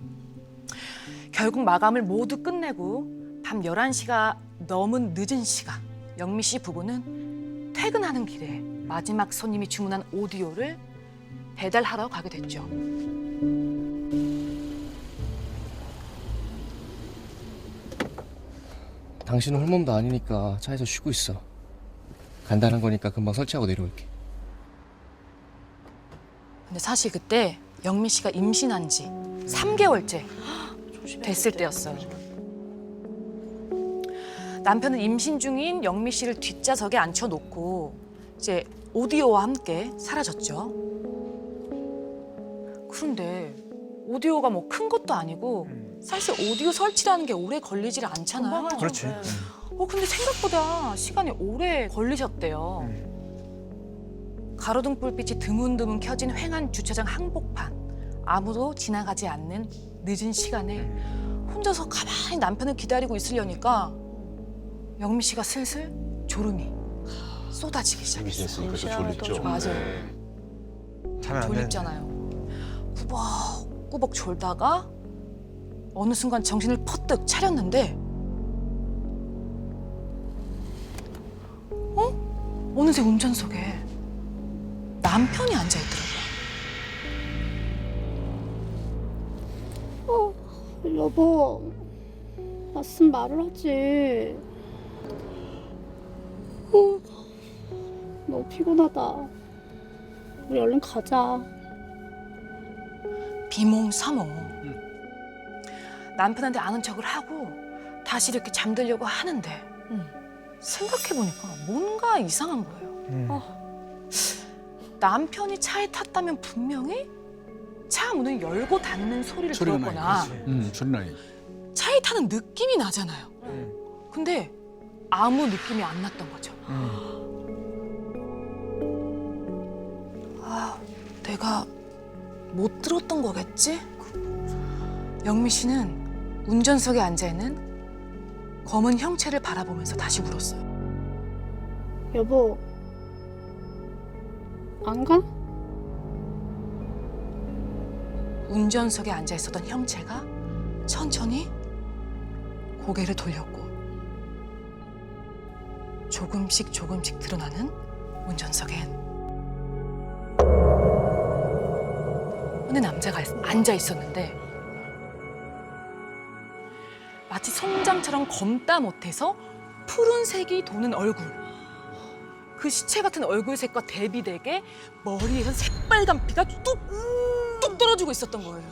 결국 마감을 모두 끝내고 밤 11시가 넘은 늦은 시각 영미 씨 부부는 퇴근하는 길에 마지막 손님이 주문한 오디오를 배달하러 가게 됐죠. 당신은 홀몸도 아니니까 차에서 쉬고 있어. 간단한 거니까 금방 설치하고 내려올게. 근데 사실 그때 영미 씨가 임신한 지 3개월째 됐을 때였어요. 남편은 임신 중인 영미 씨를 뒷좌석에 앉혀놓고 이제 오디오와 함께 사라졌죠. 그런데 오디오가 뭐 큰 것도 아니고 사실 오디오 설치라는 게 오래 걸리질 않잖아요. 그렇지. 근데 생각보다 시간이 오래 걸리셨대요. 가로등 불빛이 드문드문 켜진 횡한 주차장 한복판. 아무도 지나가지 않는 늦은 시간에 혼자서 가만히 남편을 기다리고 있으려니까 영미 씨가 슬슬 졸음이 쏟아지기 시작했어요. 임신했으니까 또 졸립죠. 맞아요. 졸립잖아요. 꾸벅꾸벅 졸다가 어느 순간 정신을 퍼뜩 차렸는데 어느새 운전석에 남편이 앉아있더라고요. 여보, 맞으면 말을 하지. 너무 피곤하다. 우리 얼른 가자. 비몽사몽. 남편한테 아는 척을 하고 다시 이렇게 잠들려고 하는데 생각해보니까 뭔가 이상한 거예요. 남편이 차에 탔다면 분명히 차 문을 열고 닫는 소리를 들었거나 소리 나요. 차에 타는 느낌이 나잖아요. 근데 아무 느낌이 안 났던 거죠. 내가 못 들었던 거겠지? 영미 씨는 운전석에 앉아있는 검은 형체를 바라보면서 다시 물었어요. 여보, 안 가? 운전석에 앉아있었던 형체가 천천히 고개를 돌렸고 조금씩 드러나는 운전석엔 어느 남자가 앉아 있었는데 마치 송장처럼 검다 못해서 푸른색이 도는 얼굴. 그 시체 같은 얼굴색과 대비되게 머리에선 새빨간 피가 뚝뚝 떨어지고 있었던 거예요.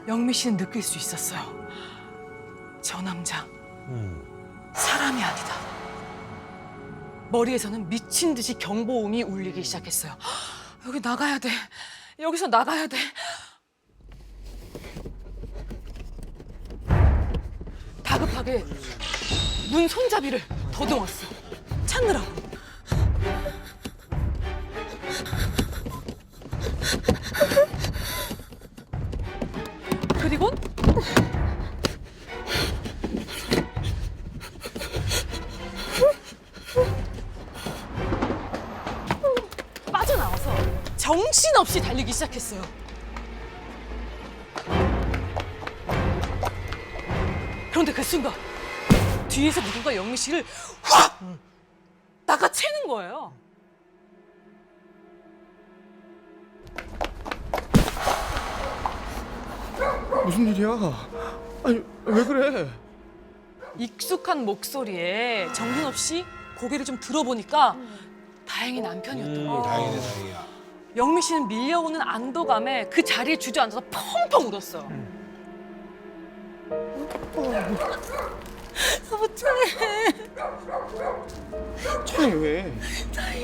영미 씨는 느낄 수 있었어요. 저 남자 사람이 아니다. 머리에서는 미친 듯이 경보음이 울리기 시작했어요. 여기 나가야 돼. 여기서 나가야 돼. 다급하게 문 손잡이를 더듬었어. 찾느라고. 그리고 빠져나와서 정신없이 달리기 시작했어요. 그런데 그 순간 뒤에서 누군가 영미 씨를 확 낚아채는 거예요. 무슨 일이야? 아니 왜 그래? 익숙한 목소리에 정신없이 고개를 좀 들어보니까 다행히 남편이었던 거예요. 다행이야. 영미 씨는 밀려오는 안도감에 그 자리에 주저앉아서 펑펑 울었어요. 여보 차에. 차에 왜? 차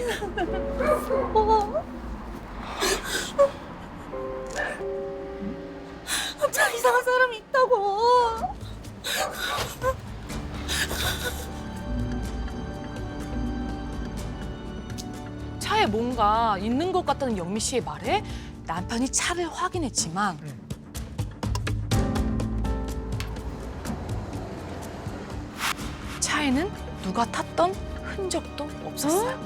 이상한 사람이 있다고. 차에 뭔가 있는 것 같다는 영미 씨의 말에 남편이 차를 확인했지만 차에는 누가 탔던 흔적도 없었어요.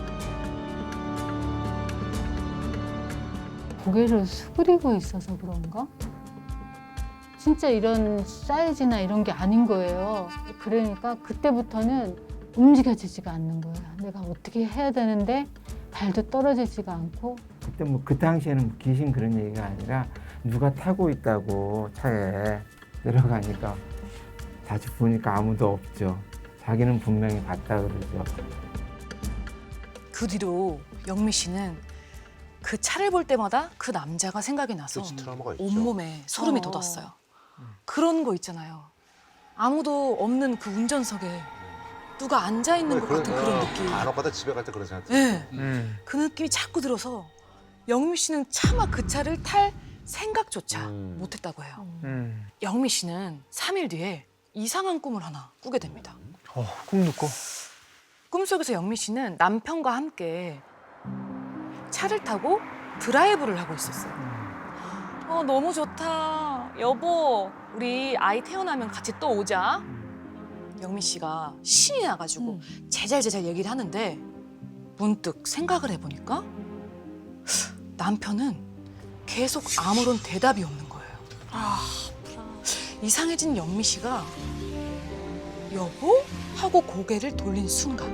고개를 숙이고 있어서 그런가? 진짜 이런 사이즈나 이런 게 아닌 거예요. 그러니까 그때부터는 움직여지지가 않는 거예요. 내가 어떻게 해야 되는데 발도 떨어지지가 않고. 그때 뭐 그 당시에는 뭐 귀신 그런 얘기가 아니라 누가 타고 있다고 차에 내려가니까 다시 보니까 아무도 없죠. 자기는 분명히 봤다 그러죠. 그 뒤로 영미 씨는 그 차를 볼 때마다 그 남자가 생각이 나서 그렇지, 트라우마가 있죠. 온몸에 소름이 돋았어요. 그런 거 있잖아요. 아무도 없는 그 운전석에 누가 앉아 있는 것 같은 그런 느낌. 간혹가다 집에 갈 때 그런 생각 네. 들어요. 그 느낌이 자꾸 들어서 영미 씨는 차마 그 차를 탈 생각조차 못했다고 해요. 영미 씨는 3일 뒤에 이상한 꿈을 하나 꾸게 됩니다. 꿈도 꿔? 꿈속에서 영미 씨는 남편과 함께 차를 타고 드라이브를 하고 있었어요. 너무 좋다. 여보, 우리 아이 태어나면 같이 또 오자. 영미 씨가 신이 나가지고 제잘제잘 얘기를 하는데 문득 생각을 해보니까 남편은 계속 아무런 대답이 없는 거예요. 이상해진 영미 씨가 여보? 하고 고개를 돌린 순간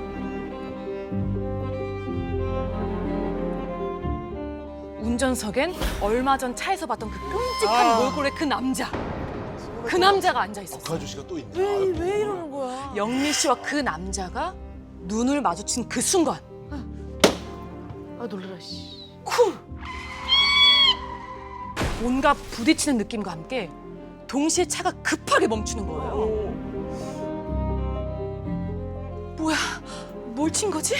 운전석엔 얼마 전 차에서 봤던 그 끔찍한 몰골의 그 남자. 그 남자가 앉아 있었어요. 그 아저씨가 또 있네. 왜 이러는 거야? 영미 씨와 그 남자가 눈을 마주친 그 순간 놀라라 씨. 쿵! 온갖 부딪히는 느낌과 함께 동시에 차가 급하게 멈추는 거예요. 뭐야, 뭘 친 거지?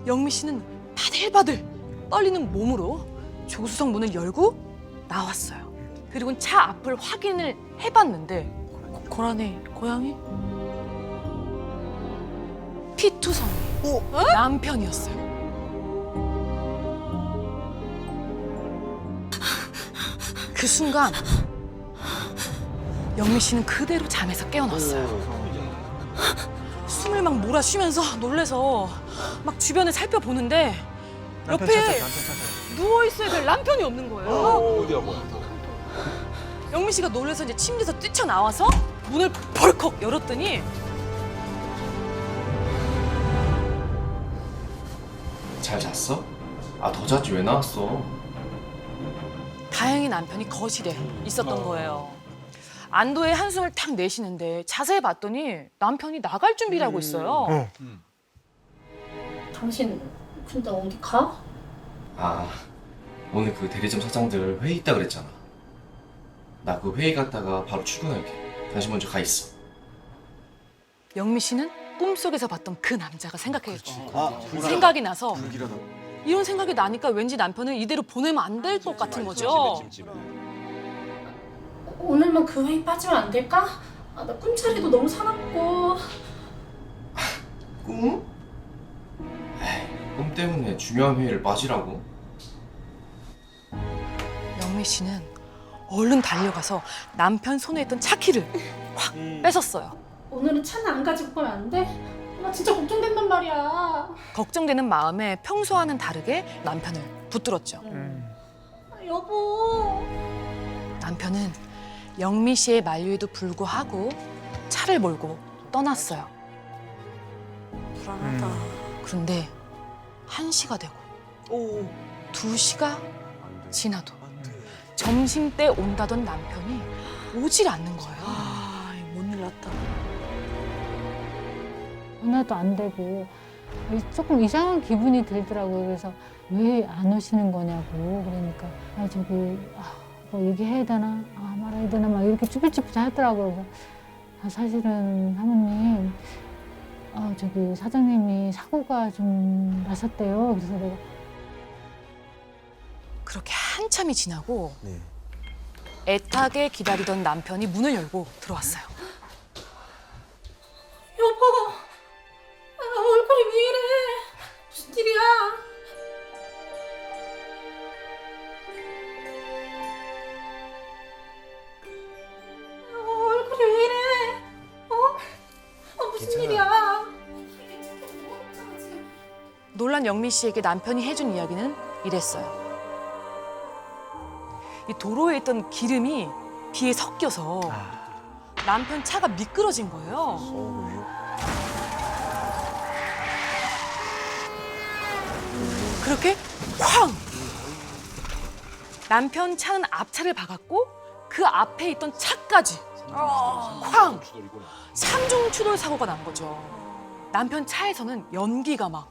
영미 씨는 바들바들 떨리는 몸으로 조수석 문을 열고 나왔어요. 그리고 차 앞을 확인을 해봤는데 고라니, 고양이? 피투성이 남편이었어요. 그 순간 영미 씨는 그대로 잠에서 깨어났어요. 숨을 막 몰아쉬면서 놀래서 막 주변을 살펴보는데 옆에 누워있어야 될 남편이 없는 거예요. 어디야 뭐야? 영미 씨가 놀라서 이제 침대에서 뛰쳐나와서 문을 벌컥 열었더니 잘 잤어? 아, 더 잤지 왜 나왔어? 다행히 남편이 거실에 있었던 거예요. 안도의 한숨을 탁 내쉬는데 자세히 봤더니 남편이 나갈 준비를 하고 있어요. 당신 근데 어디 가? 아, 오늘 그 대리점 사장들 회의 있다 그랬잖아. 나 그 회의 갔다가 바로 출근할게. 당신 먼저 가 있어. 영미 씨는 꿈속에서 봤던 그 남자가 생각이 나서 이런 생각이 나니까 왠지 남편을 이대로 보내면 안 될 것 같은 거죠. 오늘만 그 회의 빠지면 안 될까? 나 꿈자리도 너무 사납고. 꿈? 에이, 꿈 때문에 중요한 회의를 빠지라고? 영미 씨는 얼른 달려가서 남편 손에 있던 차키를 확 뺏었어요. 오늘은 차는 안 가지고 가면 안 돼? 나 진짜 걱정된단 말이야. 걱정되는 마음에 평소와는 다르게 남편을 붙들었죠. 여보. 남편은 영미 씨의 만류에도 불구하고 차를 몰고 떠났어요. 불안하다. 그런데 1시가 되고 2시가 지나도 점심때 온다던 남편이 오질 않는 거예요. 뭔 일 났다. 전화도 안 되고 조금 이상한 기분이 들더라고요. 그래서 왜 안 오시는 거냐고. 그러니까 뭐 얘기해야 되나 말아야 되나 막 이렇게 쭈뼛쭈뼛 하더라고요. 그래서 사실은 사모님 사장님이 사고가 좀 나셨대요. 그래서 내가 그렇게 한참이 지나고 애타게 기다리던 남편이 문을 열고 들어왔어요. 여보. 얼굴이 왜 이래? 무슨 일이야? 얼굴이 왜 이래? 무슨 일이야? 놀란 영미 씨에게 남편이 해준 이야기는 이랬어요. 이 도로에 있던 기름이 비에 섞여서 남편 차가 미끄러진 거예요. 그렇게 쾅! 남편 차는 앞차를 박았고 그 앞에 있던 차까지 쾅! 삼중 추돌 사고가 난 거죠. 남편 차에서는 연기가 막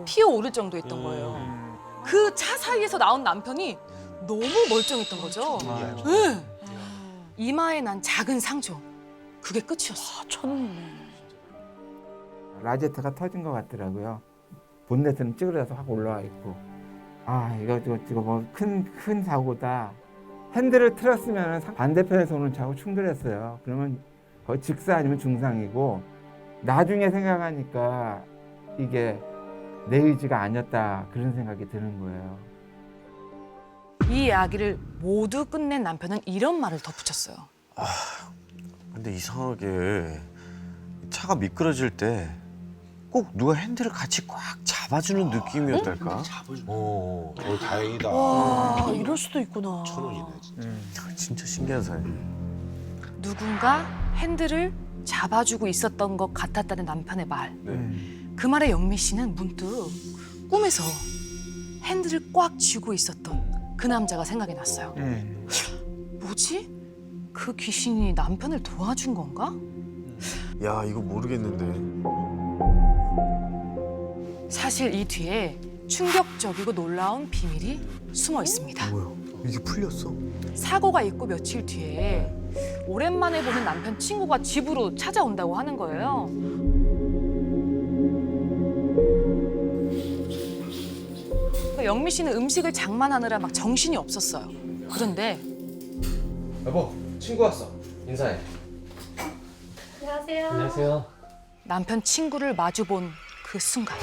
피어오를 정도였던 거예요. 그 차 사이에서 나온 남편이 너무 멀쩡했던 거죠. 네. 이마에 난 작은 상처. 그게 끝이었어. 라제트가 터진 것 같더라고요. 본넷은 찌그러져서 확 올라와 있고, 아 이거 뭐 큰 사고다. 핸들을 틀었으면 반대편에서 오는 차하고 충돌했어요. 그러면 거의 직사 아니면 중상이고, 나중에 생각하니까 이게 내 의지가 아니었다 그런 생각이 드는 거예요. 이 이야기를 모두 끝낸 남편은 이런 말을 덧붙였어요. 근데 이상하게 차가 미끄러질 때 꼭 누가 핸들을 같이 꽉 잡아주는 느낌이었달까? 다행이다. 와, 이럴 수도 있구나. 진짜 신기한 사연. 누군가 핸들을 잡아주고 있었던 것 같았다는 남편의 말. 그 말에 영미 씨는 문득 꿈에서 핸들을 꽉 쥐고 있었던 그 남자가 생각이 났어요. 뭐지? 그 귀신이 남편을 도와준 건가? 야, 이거 모르겠는데. 사실 이 뒤에 충격적이고 놀라운 비밀이 숨어 있습니다. 뭐야? 이게 풀렸어? 사고가 있고 며칠 뒤에 오랜만에 보는 남편 친구가 집으로 찾아온다고 하는 거예요. 영미 씨는 음식을 장만하느라 막 정신이 없었어요. 그런데 여보, 친구 왔어. 인사해. 안녕하세요. 안녕하세요. 남편 친구를 마주본 그 순간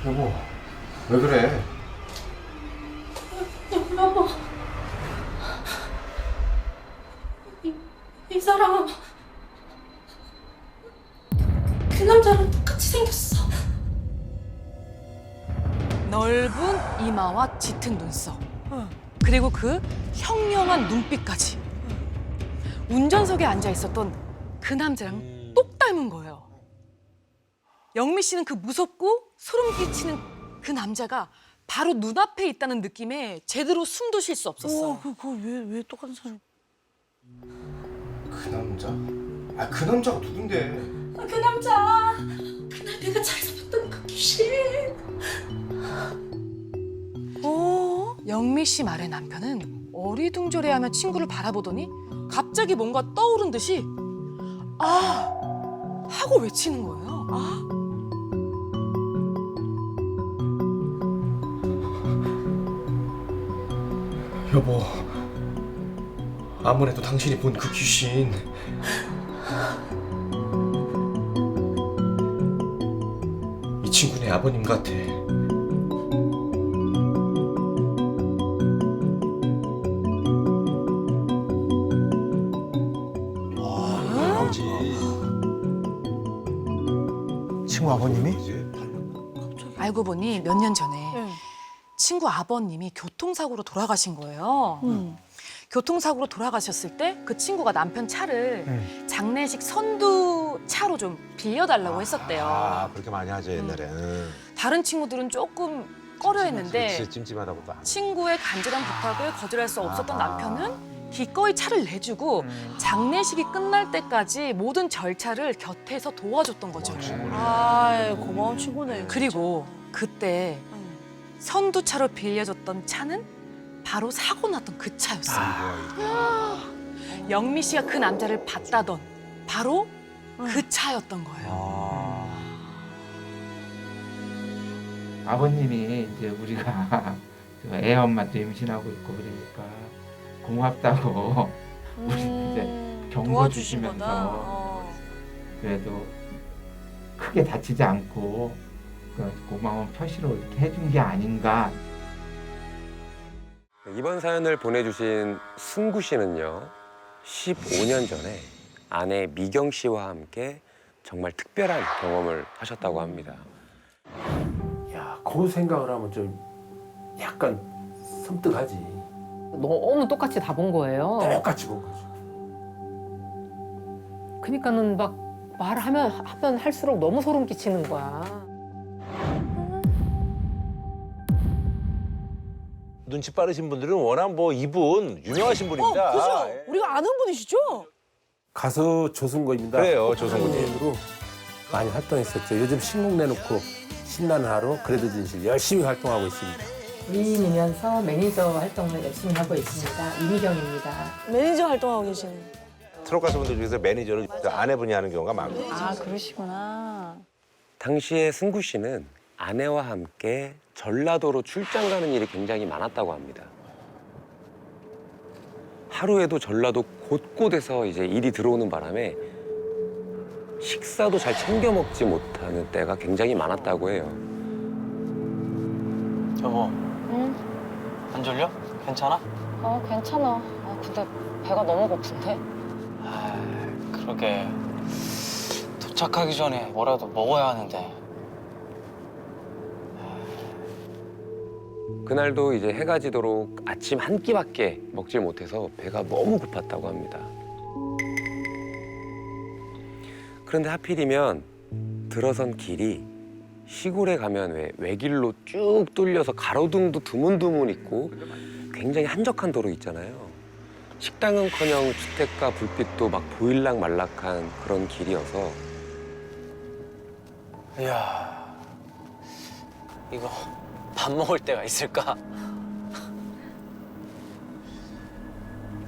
여보, 왜 그래? 여보. 이 사람 그 남자랑 똑같이 생겼어. 넓은 이마와 짙은 눈썹, 그리고 그 형령한 눈빛까지. 운전석에 앉아 있었던 그 남자랑 똑 닮은 거예요. 영미 씨는 그 무섭고 소름 끼치는 그 남자가 바로 눈앞에 있다는 느낌에 제대로 숨도 쉴 수 없었어요. 왜 똑같은 사람? 그 남자? 아, 그 남자가 누군데? 그 남자. 그날 내가 차에서 봤던 그 귀신. 영미 씨 말에 남편은 어리둥절해하며 친구를 바라보더니 갑자기 뭔가 떠오른 듯이 아! 하고 외치는 거예요. 아! 여보, 아무래도 당신이 본 그 귀신. 이 친구네 아버님 같아. 친구 아버님이? 알고 보니 몇 년 전에 친구 아버님이 교통사고로 돌아가신 거예요. 교통사고로 돌아가셨을 때 그 친구가 남편 차를 장례식 선두차로 좀 빌려달라고 했었대요. 아, 그렇게 많이 하죠, 옛날에. 다른 친구들은 조금 꺼려했는데 그치, 찜찜하다고 또. 친구의 간절한 부탁을 거절할 수 없었던 남편은 기꺼이 차를 내주고 장례식이 끝날 때까지 모든 절차를 곁에서 도와줬던 거죠. 아, 고마운 친구네. 그리고 그때 선두차로 빌려줬던 차는 바로 사고 났던 그 차였어요. 영미 씨가 그 남자를 봤다던 바로 그 차였던 거예요. 아버님이 이제 우리가 애 엄마도 임신하고 있고 그러니까 고맙다고 우리 이제 경고 도와주신 주시면서 거다. 그래도 크게 다치지 않고 그 고마운 표시로 이렇게 해준 게 아닌가. 이번 사연을 보내주신 승구 씨는요, 15년 전에 아내 미경 씨와 함께 정말 특별한 경험을 하셨다고 합니다. 야, 그 생각을 하면 좀 약간 섬뜩하지. 너무 똑같이 다 본 거예요. 똑같이 본 거지. 그러니까는 막 말하면 할수록 너무 소름 끼치는 거야. 눈치 빠르신 분들은 워낙 뭐 이분 유명하신 분입니다. 그죠? 예. 우리가 아는 분이시죠? 가수 조승구입니다. 그래요, 조승구님. 으로 많이 활동했었죠. 요즘 신곡 내놓고 신나는 하루 그래도 진실 열심히 활동하고 있습니다. 위인이면서 매니저 활동을 열심히 하고 있습니다. 이미경입니다. 매니저 활동하고 계시는. 트롯 가수분들 중에서 매니저를 아내분이 하는 경우가 많거든요. 아, 그러시구나. 당시에 승구 씨는 아내와 함께 전라도로 출장 가는 일이 굉장히 많았다고 합니다. 하루에도 전라도 곳곳에서 이제 일이 들어오는 바람에 식사도 잘 챙겨 먹지 못하는 때가 굉장히 많았다고 해요. 여보, 응? 안 졸려? 괜찮아? 괜찮아. 근데 배가 너무 고픈데? 그러게. 도착하기 전에 뭐라도 먹어야 하는데. 그날도 이제 해가 지도록 아침 한 끼밖에 먹질 못해서 배가 너무 고팠다고 합니다. 그런데 하필이면 들어선 길이 시골에 가면 왜 외길로 쭉 뚫려서 가로등도 드문드문 있고 굉장히 한적한 도로 있잖아요. 식당은커녕 주택가 불빛도 막 보일락 말락한 그런 길이어서 이야, 이거 밥 먹을 데가 있을까?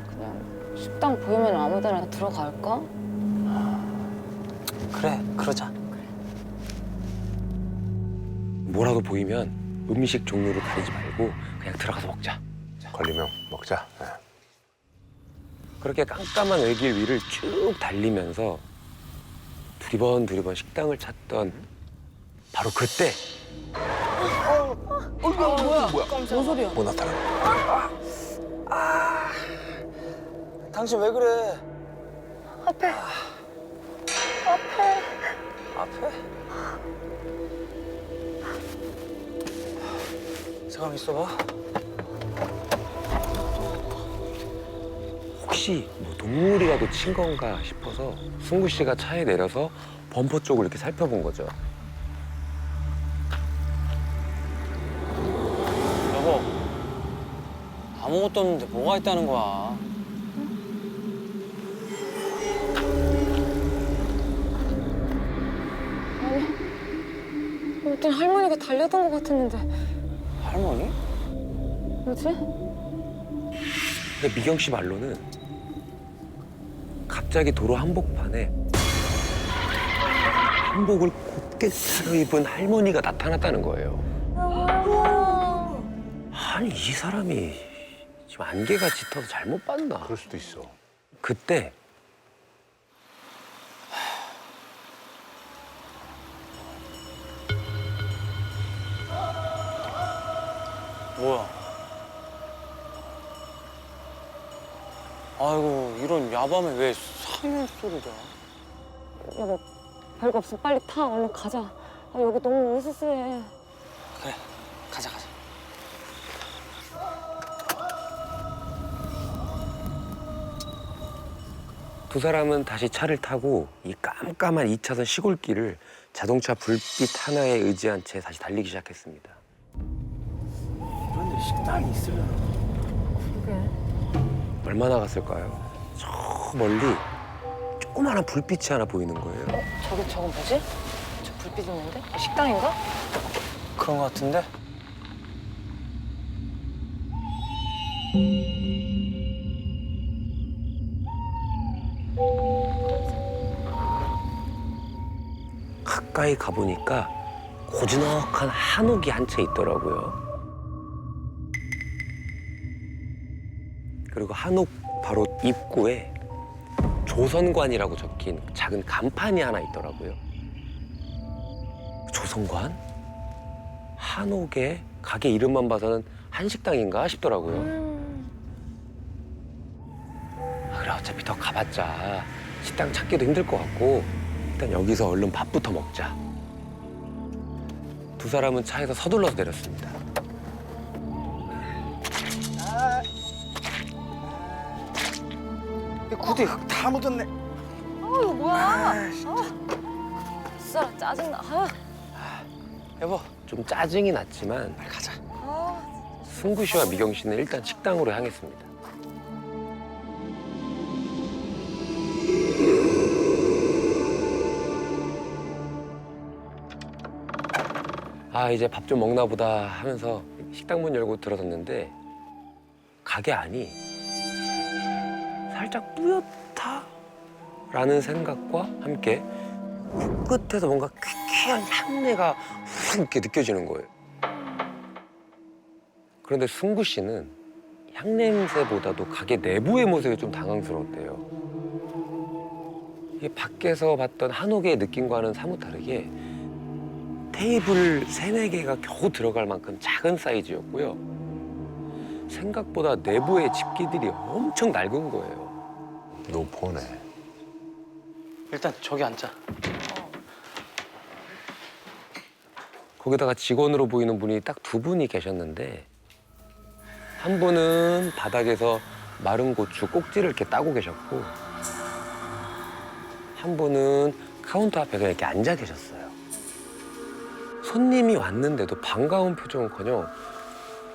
그냥 식당 보이면 아무 데나 들어갈까? 그래, 그러자. 뭐라도 보이면 음식 종류를 가리지 말고 그냥 들어가서 먹자. 걸리면 먹자. 네. 그렇게 깜깜한 외길 위를 쭉 달리면서 두리번 식당을 찾던 바로 그때 뭐야? 뭔 소리야? 뭐 나타나? 당신 왜 그래? 앞에. 앞에? 잠깐 있어봐. 혹시 뭐 동물이라도 친 건가 싶어서 승구 씨가 차에 내려서 범퍼 쪽을 이렇게 살펴본 거죠. 여보, 아무것도 없는데 뭐가 있다는 거야? 일단 할머니가 달려던 것 같았는데. 할머니? 뭐지? 근데 미경 씨 말로는 갑자기 도로 한복판에 한복을 곱게 차려입은 할머니가 나타났다는 거예요. 아니 이 사람이 지금 안개가 짙어서 잘못 봤나? 그럴 수도 있어. 그때 뭐야? 아이고, 이런 야밤에 왜 상인 소리가? 여보, 별거 없어. 빨리 타. 얼른 가자. 여기 너무 으스스해. 그래, 가자. 두 사람은 다시 차를 타고 이 깜깜한 2차선 시골길을 자동차 불빛 하나에 의지한 채 다시 달리기 시작했습니다. 그런데 식당이 있으면 얼마나 갔을까요? 저 멀리 조그마한 불빛이 하나 보이는 거예요. 저거 뭐지? 저 불빛 있는데? 식당인가? 그런 거 같은데? 가까이 가보니까 고즈넉한 한옥이 한 채 있더라고요. 그리고 한옥 바로 입구에 조선관이라고 적힌 작은 간판이 하나 있더라고요. 조선관? 한옥에 가게 이름만 봐서는 한식당인가 싶더라고요. 그래 어차피 더 가봤자 식당 찾기도 힘들 것 같고 일단 여기서 얼른 밥부터 먹자. 두 사람은 차에서 서둘러서 내렸습니다. 구두에 흙 다 묻었네. 이거 뭐야? 진짜 짜증나. 여보 좀 짜증이 났지만 가자. 승구 씨와 미경 씨는 일단 식당으로 향했습니다. 아, 이제 밥 좀 먹나 보다 하면서 식당 문 열고 들어섰는데 가게 안이 살짝 뿌옇다라는 생각과 함께 끝에서 뭔가 쾌쾌한 향내가 훅 이렇게 느껴지는 거예요. 그런데 승구 씨는 향냄새보다도 가게 내부의 모습이 좀 당황스러웠대요. 이게 밖에서 봤던 한옥의 느낌과는 사뭇 다르게 테이블 3-4개가 겨우 들어갈 만큼 작은 사이즈였고요. 생각보다 내부의 집기들이 엄청 낡은 거예요. 노포네. 일단 저기 앉자. 거기다가 직원으로 보이는 분이 딱 2분이 계셨는데 한 분은 바닥에서 마른 고추 꼭지를 이렇게 따고 계셨고 한 분은 카운터 앞에 그냥 이렇게 앉아 계셨어요. 손님이 왔는데도 반가운 표정은커녕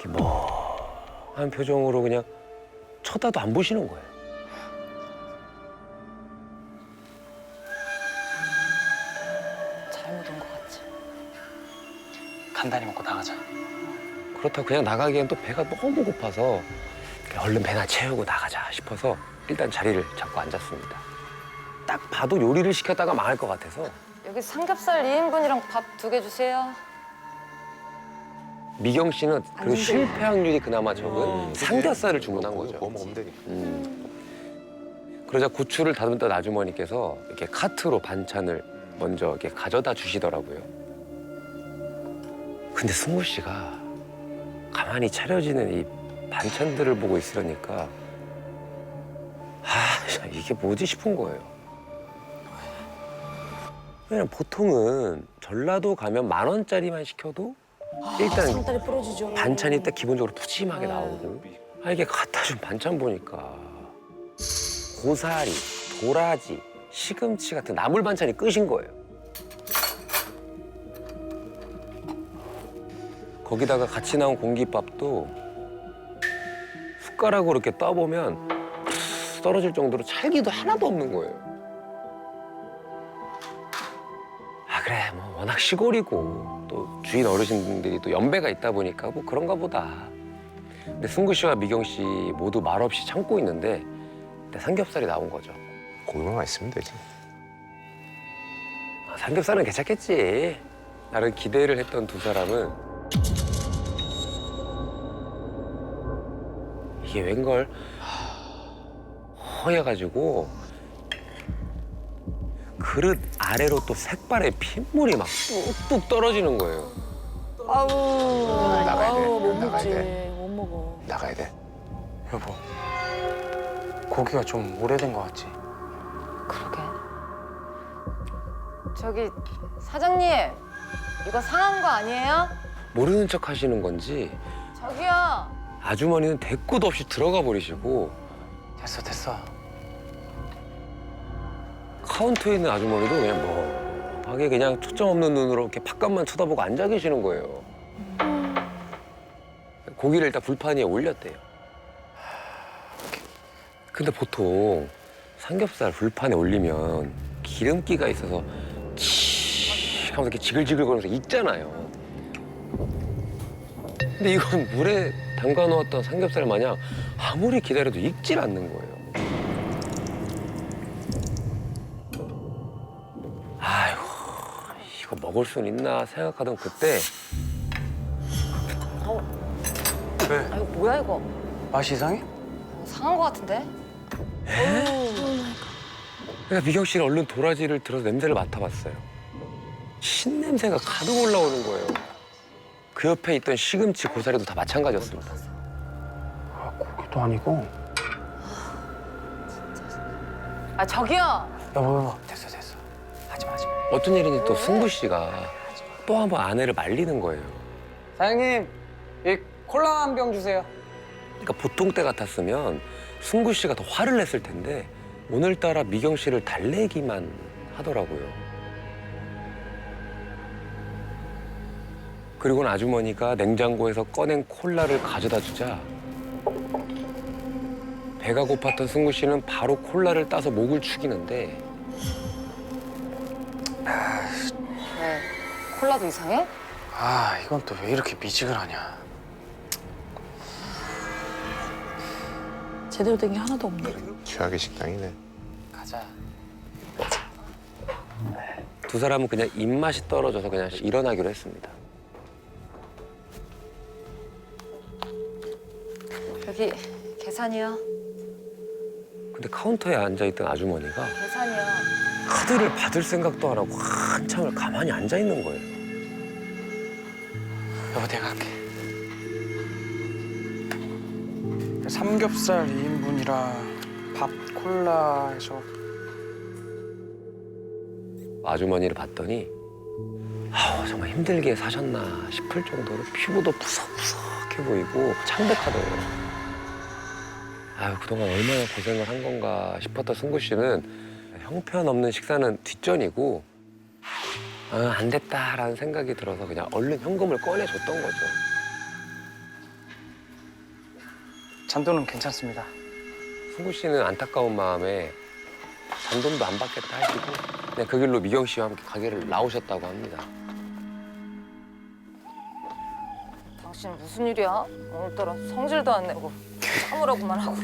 이렇게 멍한 표정으로 그냥 쳐다도 안 보시는 거예요. 잘못 온 것 같지? 간단히 먹고 나가자. 그렇다고 그냥 나가기엔 또 배가 너무 고파서 얼른 배나 채우고 나가자 싶어서 일단 자리를 잡고 앉았습니다. 딱 봐도 요리를 시켰다가 망할 것 같아서 여기 삼겹살 2인분이랑 밥 2개 주세요. 미경 씨는 그 실패 확률이 그나마 적은 삼겹살을 주문한 거죠. 구워 먹으면 되니까. 그러자 고추를 다듬던 아주머니께서 이렇게 카트로 반찬을 먼저 이렇게 가져다 주시더라고요. 근데 승우 씨가 가만히 차려지는 이 반찬들을 보고 있으려니까 이게 뭐지 싶은 거예요. 왜냐면 보통은 전라도 가면 10,000원짜리만 시켜도 일단 상다리 부러지죠. 반찬이 딱 기본적으로 푸짐하게 나오고 이게 갖다 준 반찬 보니까 고사리, 도라지, 시금치 같은 나물 반찬이 끝인 거예요. 거기다가 같이 나온 공깃밥도 숟가락으로 이렇게 떠보면 떨어질 정도로 찰기도 하나도 없는 거예요. 아 그래 뭐 워낙 시골이고 또 주인 어르신들이 또 연배가 있다 보니까 뭐 그런가 보다. 근데 승구 씨와 미경 씨 모두 말없이 참고 있는데 삼겹살이 나온 거죠. 고기만 맛있으면 되지. 삼겹살은 괜찮겠지. 나를 기대를 했던 두 사람은 이게 웬걸 허해가지고 그릇 아래로 또 색깔의 핏물이 막 뚝뚝 떨어지는 거예요. 아우, 나가야 돼. 아우, 못 나가야 먹지. 돼. 못 먹어. 나가야 돼. 여보, 고기가 좀 오래된 것 같지? 그러게. 저기 사장님, 이거 상한 거 아니에요? 모르는 척 하시는 건지 저기요. 아주머니는 대꾸도 없이 들어가 버리시고 됐어. 카운터에 있는 아주머니도 그냥 멍하게 그냥 초점 없는 눈으로 이렇게 바깥만 쳐다보고 앉아 계시는 거예요. 고기를 일단 불판 위에 올렸대요. 근데 보통 삼겹살 불판에 올리면 기름기가 있어서 치 하면서 이렇게 지글지글거리면서 익잖아요. 근데 이건 물에 담가 놓았던 삼겹살 마냥 아무리 기다려도 익질 않는 거예요. 아이고 이거 먹을 순 있나 생각하던 그때 왜? 아, 이거 뭐야 이거? 맛이 이상해? 상한 거 같은데? 그러니까 미경 씨는 얼른 도라지를 들어서 냄새를 맡아봤어요. 신냄새가 가득 올라오는 거예요. 그 옆에 있던 시금치, 고사리도 다 마찬가지였습니다. 고기도 아니고. 아 저기요. 여보, 됐어. 하지 마. 어떤 일인지 또 승부 씨가 또 한 번 아내를 말리는 거예요. 사장님, 이 콜라 한 병 주세요. 그러니까 보통 때 같았으면 승구 씨가 더 화를 냈을 텐데 오늘따라 미경 씨를 달래기만 하더라고요. 그리고는 아주머니가 냉장고에서 꺼낸 콜라를 가져다 주자 배가 고팠던 승구 씨는 바로 콜라를 따서 목을 축이는데 왜? 콜라도 이상해? 아, 이건 또 왜 이렇게 미지근하냐. 제대로 된 게 하나도 없네. 최악의 식당이네. 가자. 두 사람은 그냥 입맛이 떨어져서 그냥 일어나기로 했습니다. 여기 계산이요. 근데 카운터에 앉아있던 아주머니가 계산이요. 카드를 받을 생각도 안 하고 한참을 가만히 앉아 있는 거예요. 여보, 내가 할게. 삼겹살 2인분이랑 밥, 콜라 해서. 아주머니를 봤더니 정말 힘들게 사셨나 싶을 정도로 피부도 푸석푸석해 보이고 창백하더라고요. 그동안 얼마나 고생을 한 건가 싶었던 승구 씨는 형편없는 식사는 뒷전이고 안 됐다라는 생각이 들어서 그냥 얼른 현금을 꺼내줬던 거죠. 잔돈은 괜찮습니다. 승구 씨는 안타까운 마음에 잔돈도 안 받겠다 하시고 그냥 그 길로 미경 씨와 함께 가게를 나오셨다고 합니다. 당신 무슨 일이야? 오늘따라 성질도 안 내고 참으라고만 하고.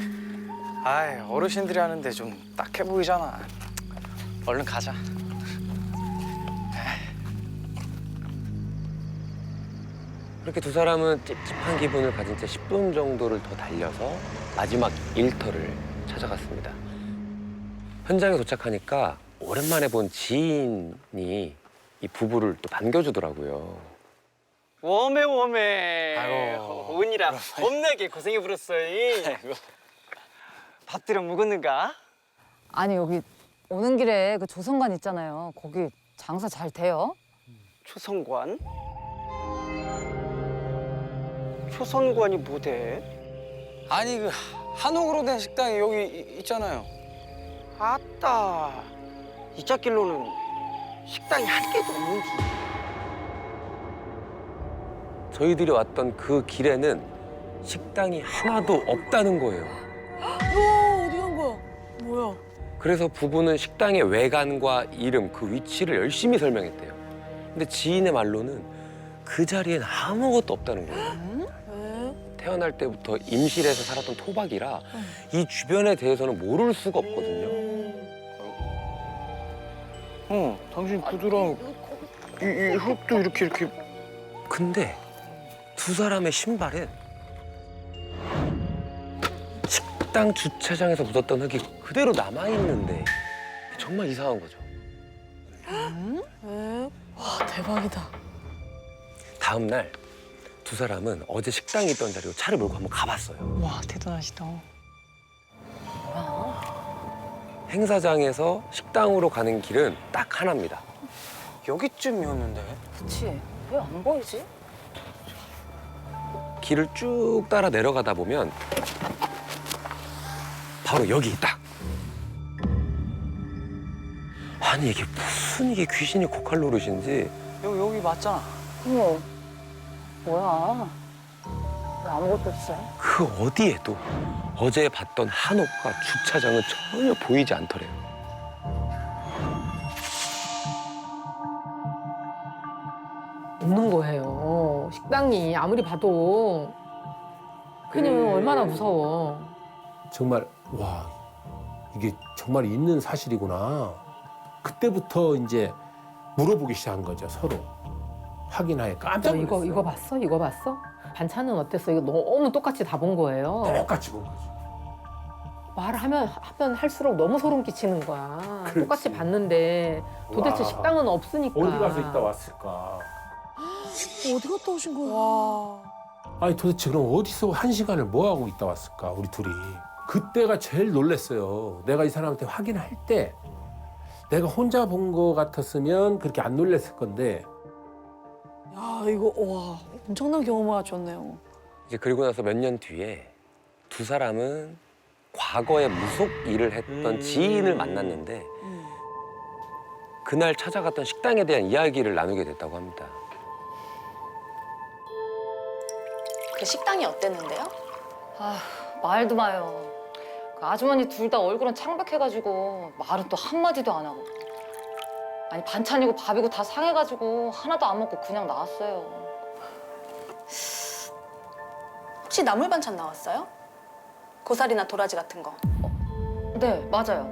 아이, 어르신들이 하는데 좀 딱해 보이잖아. 얼른 가자. 그렇게 두 사람은 찝찝한 기분을 가진 채 10분 정도를 더 달려서 마지막 일터를 찾아갔습니다. 현장에 도착하니까 오랜만에 본 지인이 이 부부를 또 반겨주더라고요. 웜에 아이고. 오느라 겁나게 고생해 버렸어요. 밥들은 먹었는가? 아니 여기 오는 길에 그 조성관 있잖아요. 거기 장사 잘 돼요? 초선관? 초선관이 뭐대? 아니, 그 한옥으로 된 식당이 여기 있잖아요. 아따, 이 짝길로는 식당이 한 개도 없는지. 저희들이 왔던 그 길에는 식당이 하나도 없다는 거예요. 와, 어디 간 거야? 뭐야? 그래서 부부는 식당의 외관과 이름, 그 위치를 열심히 설명했대요. 근데 지인의 말로는 그 자리엔 아무것도 없다는 거예요. 태어날 때부터 임실에서 살았던 토박이라 이 주변에 대해서는 모를 수가 없거든요. 당신 구두랑 이 흙도 이렇게. 근데 두 사람의 신발은 식당 주차장에서 묻었던 흙이 그대로 남아있는데 정말 이상한 거죠. 와, 대박이다. 다음 날 두 사람은 어제 식당에 있던 자리로 차를 몰고 한번 가봤어요. 와, 대단하시다. 행사장에서 식당으로 가는 길은 딱 하나입니다. 여기쯤이었는데. 그치. 왜 안 보이지? 길을 쭉 따라 내려가다 보면 바로 여기 딱. 아니 이게 무슨 이게 귀신이 고칼 노릇인지. 여기 맞잖아. 어머, 뭐야? 왜 아무것도 없어요? 그 어디에도 어제 봤던 한옥과 주차장은 전혀 보이지 않더래요. 없는 거예요. 식당이 아무리 봐도 그냥 얼마나 무서워. 정말 와 이게 정말 있는 사실이구나. 그때부터 이제 물어보기 시작한 거죠 서로. 확인하에 깜짝 놀랐어요. 이거 봤어? 이거 봤어? 반찬은 어땠어? 이거 너무 똑같이 다 본 거예요. 똑같이 본 거지. 말하면 할수록 너무 소름 끼치는 거야. 그렇지. 똑같이 봤는데 도대체 와. 식당은 없으니까. 어디 가서 있다 왔을까? 어디 갔다 오신 거야? 아니 도대체 그럼 어디서 한 시간을 뭐 하고 있다 왔을까 우리 둘이. 그때가 제일 놀랬어요. 내가 이 사람한테 확인할 때 내가 혼자 본 거 같았으면 그렇게 안 놀랬을 건데. 야, 이거 와, 엄청난 경험을 하셨네요. 이제 그리고 나서 몇 년 뒤에 두 사람은 과거에 무속 일을 했던 지인을 만났는데 그날 찾아갔던 식당에 대한 이야기를 나누게 됐다고 합니다. 그 식당이 어땠는데요? 아, 말도 마요. 그 아주머니 둘 다 얼굴은 창백해가지고 말은 또 한마디도 안 하고. 아니 반찬이고 밥이고 다 상해가지고 하나도 안 먹고 그냥 나왔어요. 혹시 나물 반찬 나왔어요? 고사리나 도라지 같은 거. 네, 맞아요.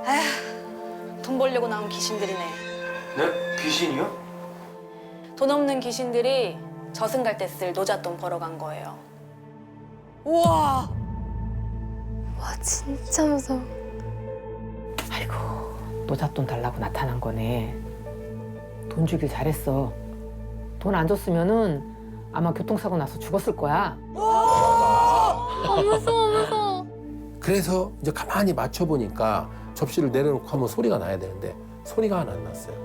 아휴, 돈 벌려고 나온 귀신들이네. 네? 귀신이요? 돈 없는 귀신들이 저승 갈 때 쓸 노잣돈 벌어간 거예요. 우와! 와 진짜 무서워. 아이고, 노잣돈 달라고 나타난 거네. 돈 주길 잘했어. 돈 안 줬으면은 아마 교통사고 나서 죽었을 거야. 무서워. 그래서 이제 가만히 맞춰보니까 접시를 내려놓고 하면 소리가 나야 되는데 소리가 하나 안 났어요.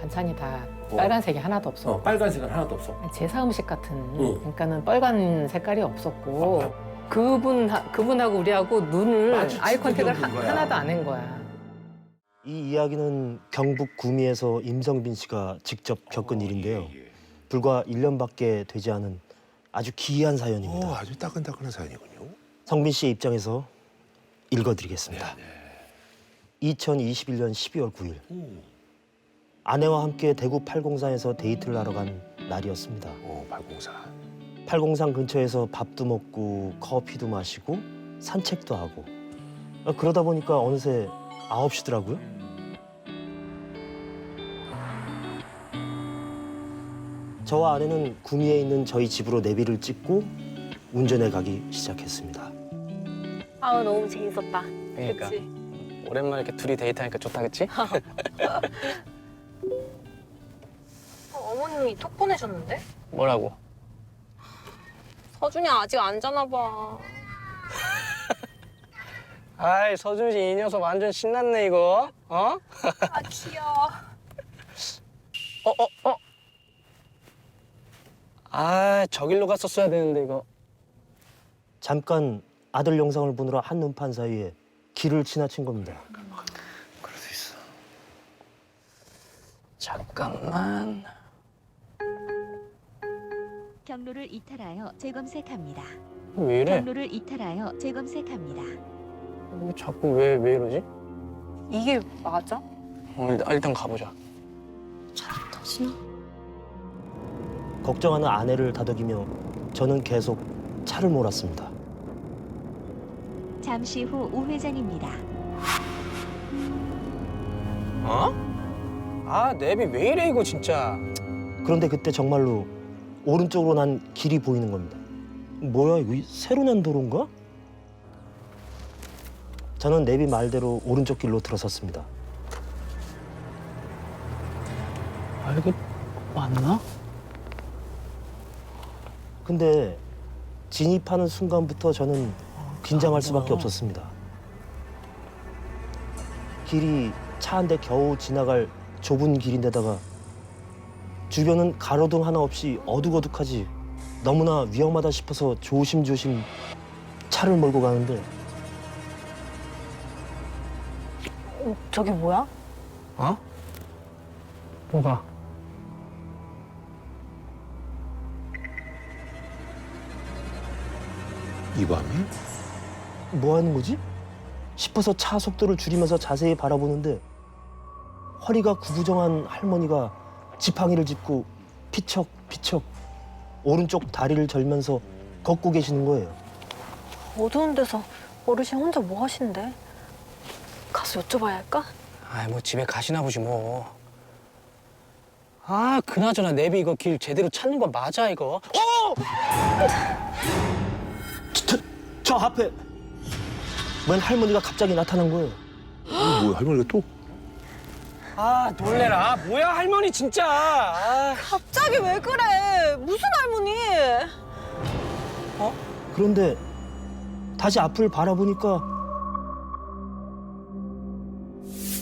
반찬이 다 빨간색이 하나도 없어. 빨간색은 하나도 없어. 제사 음식 같은. 응. 그러니까는 빨간 색깔이 없었고 그분하고 우리하고 눈을 아이 컨택을 하나도 안 한 거야. 이 이야기는 경북 구미에서 임성빈 씨가 직접 겪은 일인데요. 불과 1년밖에 되지 않은 아주 기이한 사연입니다. 아주 따끈따끈한 사연이군요. 성빈 씨의 입장에서 읽어드리겠습니다. 2021년 12월 9일 아내와 함께 대구 팔공산에서 데이트를 하러 간 날이었습니다. 팔공산. 팔공산 근처에서 밥도 먹고 커피도 마시고 산책도 하고 그러다 보니까 어느새 9시더라고요. 저와 아내는 구미에 있는 저희 집으로 내비를 찍고 운전해 가기 시작했습니다. 아우 너무 재밌었다. 그러니까. 그치? 오랜만에 이렇게 둘이 데이트하니까 좋다, 그치? 어머님이 톡 보내셨는데? 뭐라고? 서준이 아직 안 자나 봐. 아이, 서준 씨 이 녀석 완전 신났네, 이거. 어? 아 귀여워. 아, 저길로 갔었어야 되는데, 이거. 잠깐 아들 영상을 보느라 한눈판 사이에 길을 지나친 겁니다. 그럴 수 있어. 잠깐만. 경로를 이탈하여 재검색합니다. 왜 이래? 경로를 이탈하여 재검색합니다. 자꾸 왜 이러지? 이게 맞아? 일단 가보자. 터지나? 걱정하는 아내를 다독이며 저는 계속 차를 몰았습니다. 잠시 후 우회전입니다. 어? 아, 내비 왜 이래, 이거 진짜. 그런데 그때 정말로 오른쪽으로 난 길이 보이는 겁니다. 뭐야 이거 새로 난 도로인가? 저는 내비 말대로 오른쪽 길로 들어섰습니다. 아, 이거 맞나? 근데 진입하는 순간부터 저는 긴장할 수밖에 없었습니다. 길이 차 한 대 겨우 지나갈 좁은 길인데다가 주변은 가로등 하나 없이 어둑어둑하지 너무나 위험하다 싶어서 조심조심 차를 몰고 가는데 저기 뭐야? 어? 뭐가? 이 밤에? 뭐 하는 거지? 싶어서 차 속도를 줄이면서 자세히 바라보는데 허리가 구부정한 할머니가 지팡이를 짚고 피척피척 오른쪽 다리를 절면서 걷고 계시는 거예요. 어두운 데서 어르신 혼자 뭐 하신대? 가서 여쭤봐야 할까? 아, 뭐 집에 가시나 보지 뭐. 아, 그나저나 내비 이거 길 제대로 찾는 거 맞아, 이거? 저 앞에 웬 할머니가 갑자기 나타난 거예요. 뭐야, 할머니가 또? 아, 놀래라. 뭐야, 할머니 진짜. 아. 갑자기 왜 그래? 무슨 할머니? 그런데 다시 앞을 바라보니까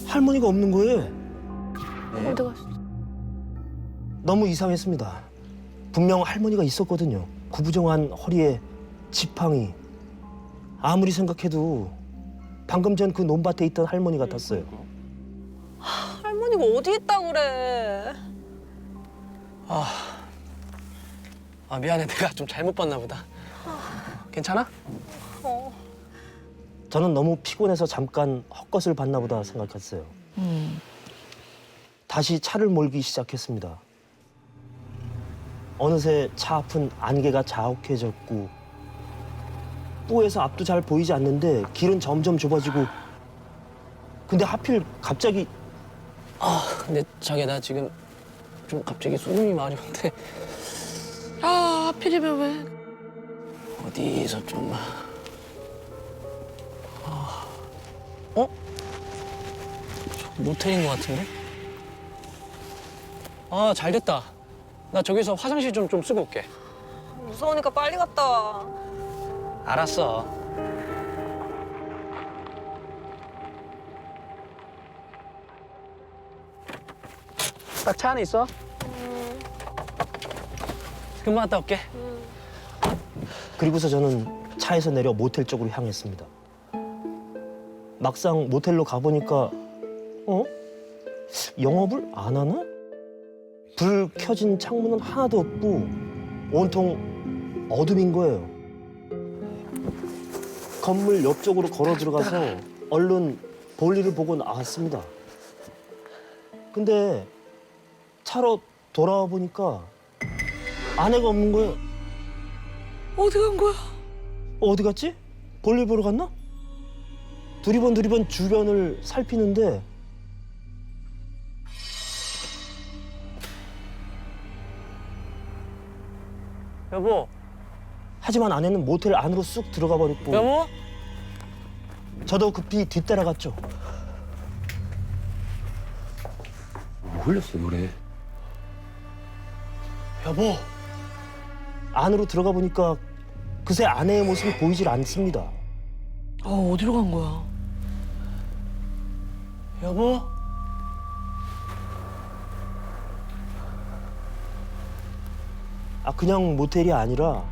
할머니가 없는 거예요. 어디 갔어? 너무 이상했습니다. 분명 할머니가 있었거든요. 구부정한 허리에 지팡이. 아무리 생각해도 방금 전 그 논밭에 있던 할머니 같았어요. 할머니가 어디 있다고 그래? 아 미안해, 내가 좀 잘못 봤나 보다. 괜찮아? 저는 너무 피곤해서 잠깐 헛것을 봤나 보다 생각했어요. 다시 차를 몰기 시작했습니다. 어느새 차 앞은 안개가 자욱해졌고 뿌에서 앞도 잘 보이지 않는데 길은 점점 좁아지고 근데 하필 갑자기 근데 자기야, 나 지금 좀 갑자기 소름이 많이 오는데 아, 하필이면 왜? 어디서 좀... 저 모텔인 것 같은데? 아, 잘 됐다. 나 저기서 화장실 좀 쓰고 올게. 무서우니까 빨리 갔다 와. 알았어. 딱 차 안에 있어. 금방 갔다 올게. 그리고서 저는 차에서 내려 모텔 쪽으로 향했습니다. 막상 모텔로 가보니까 영업을 안 하나? 불 켜진 창문은 하나도 없고 온통 어둠인 거예요. 건물 옆쪽으로 걸어 들어가서 얼른 볼일을 보고 나왔습니다. 근데 차로 돌아와 보니까 아내가 없는 거예요. 어디 간 거야? 어디 갔지? 볼일 보러 갔나? 두리번 주변을 살피는데 여보. 하지만 아내는 모텔 안으로 쑥 들어가 버렸고 여보? 저도 급히 뒤따라갔죠. 뭐 흘렸어 노래. 여보. 안으로 들어가 보니까 그새 아내의 모습이 보이질 않습니다. 어디로 간 거야? 여보? 그냥 모텔이 아니라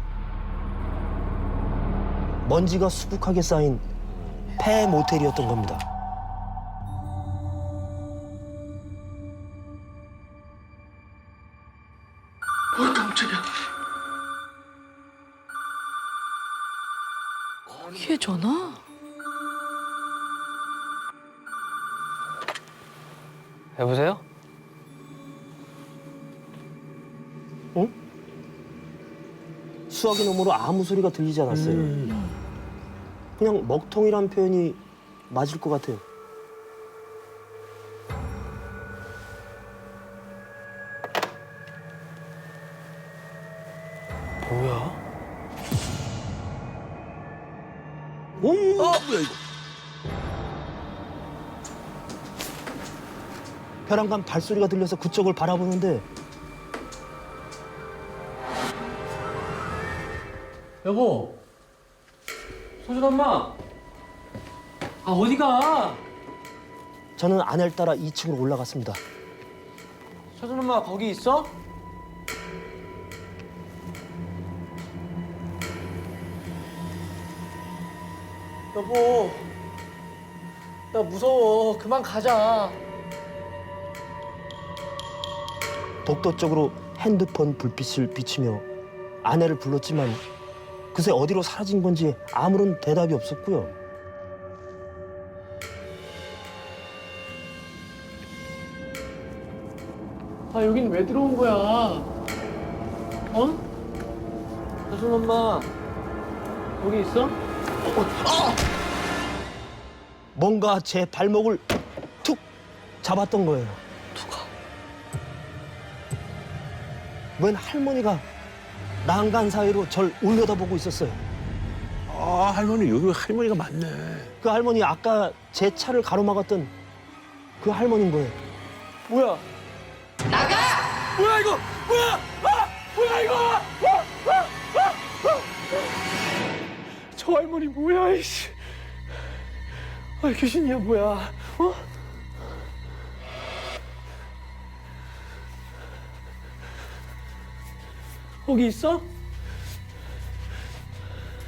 먼지가 수북하게 쌓인 폐 모텔이었던 겁니다. 깜짝이야. 거기에 전화? 여보세요? 수화기 너머로 아무 소리가 들리지 않았어요. 그냥 먹통이란 표현이 맞을 것 같아요. 뭐야? 뭐야 이거? 벼랑간 발소리가 들려서 그쪽을 바라보는데 여보, 소준 엄마. 어디가? 저는 아내를 따라 2층으로 올라갔습니다. 소준 엄마 거기 있어? 여보, 나 무서워. 그만 가자. 복도 쪽으로 핸드폰 불빛을 비추며 아내를 불렀지만 그새 어디로 사라진 건지 아무런 대답이 없었고요. 여긴 왜 들어온 거야? 소준 엄마, 거기 있어? 뭔가 제 발목을 툭 잡았던 거예요. 누가? 웬 할머니가 난간 사이로 절 올려다보고 있었어요. 할머니 여기 할머니가 맞네. 그 할머니 아까 제 차를 가로막았던 그 할머니인 거예요. 뭐야? 나가! 뭐야 이거? 뭐야? 뭐야 이거? 저 할머니 뭐야 이씨? 귀신이야 뭐야? 거기 있어?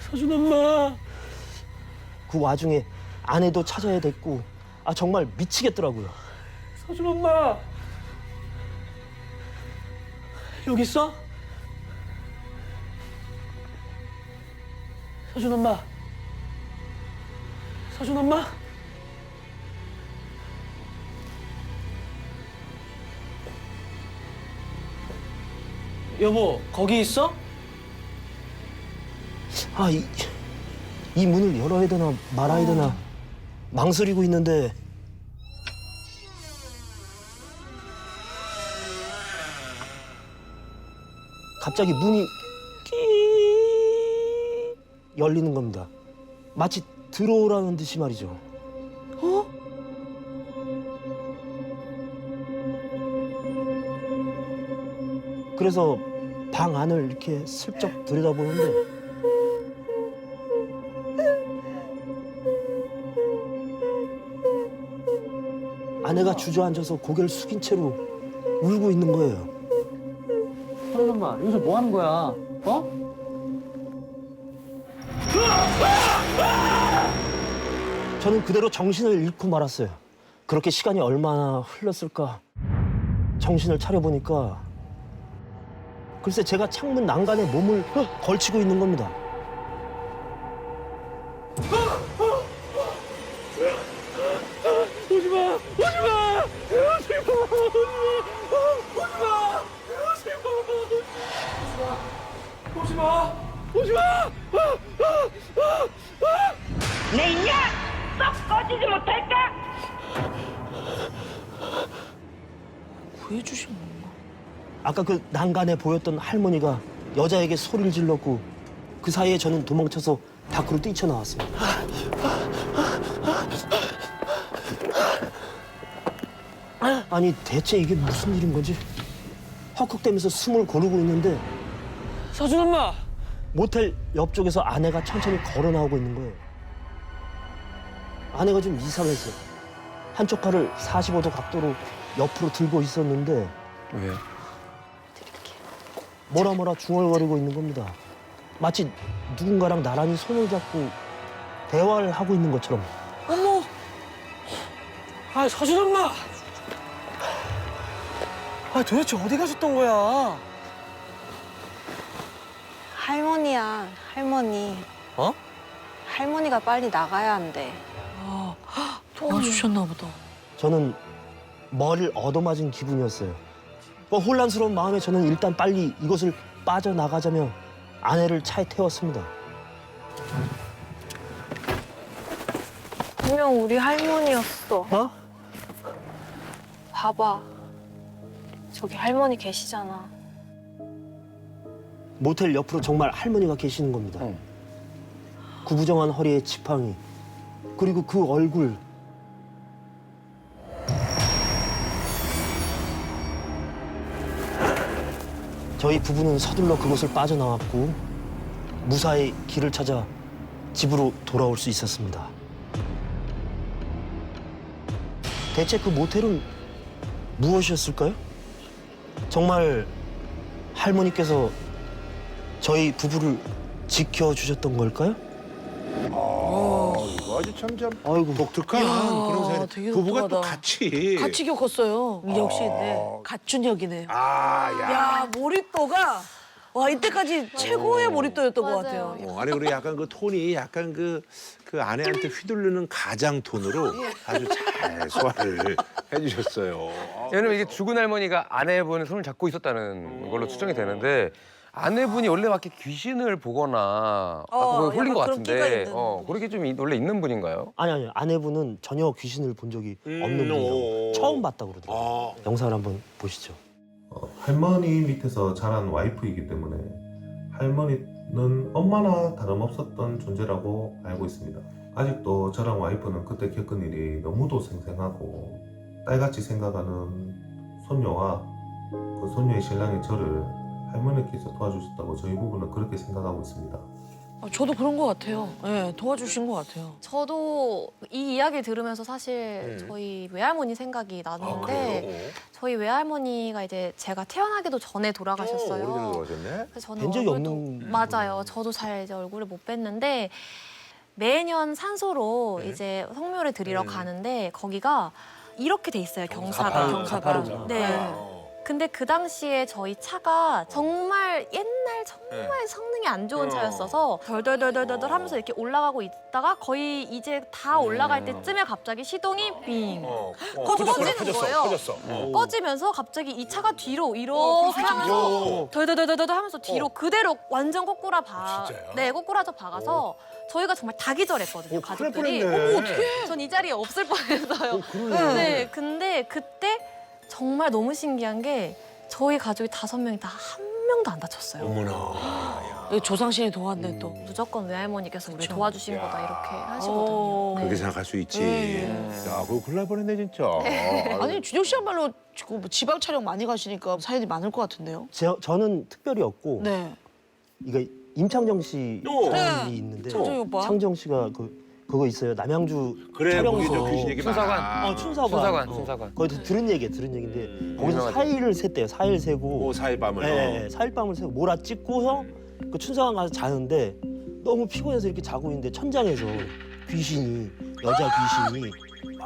서준 엄마. 그 와중에 아내도 찾아야 됐고 정말 미치겠더라고요. 서준 엄마. 여기 있어? 서준 엄마. 서준 엄마. 여보, 거기 있어? 아, 이 문을 열어야 되나 말아야 되나 망설이고 있는데 갑자기 문이 열리는 겁니다. 마치 들어오라는 듯이 말이죠. 어? 그래서 방 안을 이렇게 슬쩍 들여다보는데 아내가 주저앉아서 고개를 숙인 채로 울고 있는 거예요. 서준 엄마, 여기서 뭐 하는 거야? 어? 저는 그대로 정신을 잃고 말았어요. 그렇게 시간이 얼마나 흘렀을까. 정신을 차려보니까 글쎄 제가 창문 난간에 몸을 걸치고 있는 겁니다. 오지 마! 오지 마! 오지 마! 오지 마! 오지 마! 오지 마! 내 인야! 썩 꺼지지 못할까? 구해주신 건가? 아까 그 난간에 보였던 할머니가 여자에게 소리를 질렀고 그 사이에 저는 도망쳐서 밖으로 뛰쳐나왔습니다. 아니 대체 이게 무슨 일인 거지? 헉헉대면서 숨을 고르고 있는데 서준 엄마! 모텔 옆쪽에서 아내가 천천히 걸어 나오고 있는 거예요. 아내가 좀 이상했어요. 한쪽 팔을 45도 각도로 옆으로 들고 있었는데 왜? 뭐라 중얼거리고 있는 겁니다. 마치 누군가랑 나란히 손을 잡고 대화를 하고 있는 것처럼. 어머! 아, 서준 엄마! 아, 도대체 어디 가셨던 거야? 할머니야, 할머니. 어? 할머니가 빨리 나가야 한대. 도와주셨나 보다. 저는 머리를 얻어맞은 기분이었어요. 혼란스러운 마음에 저는 일단 빨리 이곳을 빠져나가자며 아내를 차에 태웠습니다. 분명 우리 할머니였어. 어? 봐봐. 저기 할머니 계시잖아. 모텔 옆으로 정말 할머니가 계시는 겁니다. 구부정한 허리에 지팡이, 그리고 그 얼굴. 저희 부부는 서둘러 그곳을 빠져나왔고 무사히 길을 찾아 집으로 돌아올 수 있었습니다. 대체 그 모텔은 무엇이었을까요? 정말 할머니께서 저희 부부를 지켜주셨던 걸까요? 이거 아주 참 아이고 독특한 그런 사연. 되게 부부가 또 독특하다. 같이 겪었어요. 역시 네. 갖춘역이네요. 야, 몰입도가 와 이때까지 최고의 몰입도였던 것 같아요. 아니 그리고 약간 그 톤이 약간 그 아내한테 휘둘르는 가장 톤으로 아주 잘 소화를 해주셨어요. 왜냐면 이게 죽은 할머니가 아내분의 손을 잡고 있었다는 걸로 추정이 되는데 아내분이 원래 막 이렇게 귀신을 보거나 홀린 것 약간 그런 끼가 같은데 있는 그렇게 좀 원래 있는 분인가요? 아니요. 아내분은 전혀 귀신을 본 적이 없는 분이라고 처음 봤다고 그러더라고요. 영상을 한번 보시죠. 할머니 밑에서 자란 와이프이기 때문에 할머니는 엄마나 다름없었던 존재라고 알고 있습니다. 아직도 저랑 와이프는 그때 겪은 일이 너무도 생생하고 딸같이 생각하는 손녀와 그 손녀의 신랑인 저를 할머니께서 도와주셨다고 저희 부부는 그렇게 생각하고 있습니다. 저도 그런 것 같아요. 네, 도와주신 것 같아요. 저도 이 이야기 들으면서 사실 저희 외할머니 생각이 났는데 저희 외할머니가 이제 제가 태어나기도 전에 돌아가셨어요. 오래전에 돌아가셨네. 그래서 저는 뵌 적이 얼굴도 없는 맞아요. 저도 잘 이제 얼굴을 못 뵀는데 매년 산소로 이제 성묘를 드리러 가는데 거기가 이렇게 돼 있어요. 경사가. 가파르구나. 네. 근데 그 당시에 저희 차가 정말 옛날 정말 성능이 안 좋은 차였어서 덜덜덜덜덜 하면서 이렇게 올라가고 있다가 거의 이제 다 올라갈 때쯤에 갑자기 시동이 빙 꺼지는 거예요. 꺼지면서 갑자기 이 차가 뒤로 이렇게 하면서 덜덜덜덜 하면서 뒤로 그대로 완전 꼬꾸라져 박아서 저희가 정말 다 기절했거든요, 가족들이. 뻔했네. 전 이 자리에 없을 뻔했어요. 그러네. 네, 근데 그때 정말 너무 신기한 게 저희 가족이 5명이 다 한 명도 안 다쳤어요. 어머나. 조상신이 도왔네 또. 무조건 외할머니께서 우리 도와주신 거다 이렇게 하시거든요. 그렇게 생각할 수 있지. 야, 그거 큰일 날 뻔했네 진짜. 아니 준혁 씨야말로 지금 뭐 지방 촬영 많이 가시니까 사연이 많을 것 같은데요. 저는 특별히 없고 네. 이거 임창정 씨 사연이 있는데 창정이 오빠. 창정 씨가 그거 있어요. 남양주 그래, 촬영소 거기 저 귀신 얘기 많아. 춘사관. 거기서 들은 얘기인데 거기서 4일을 샜대요. 4일 세고 4일 밤을. 네, 4일 밤을 세고 몰아 찍고서 그 춘사관 가서 자는데 너무 피곤해서 이렇게 자고 있는데 천장에서 귀신이 여자 귀신이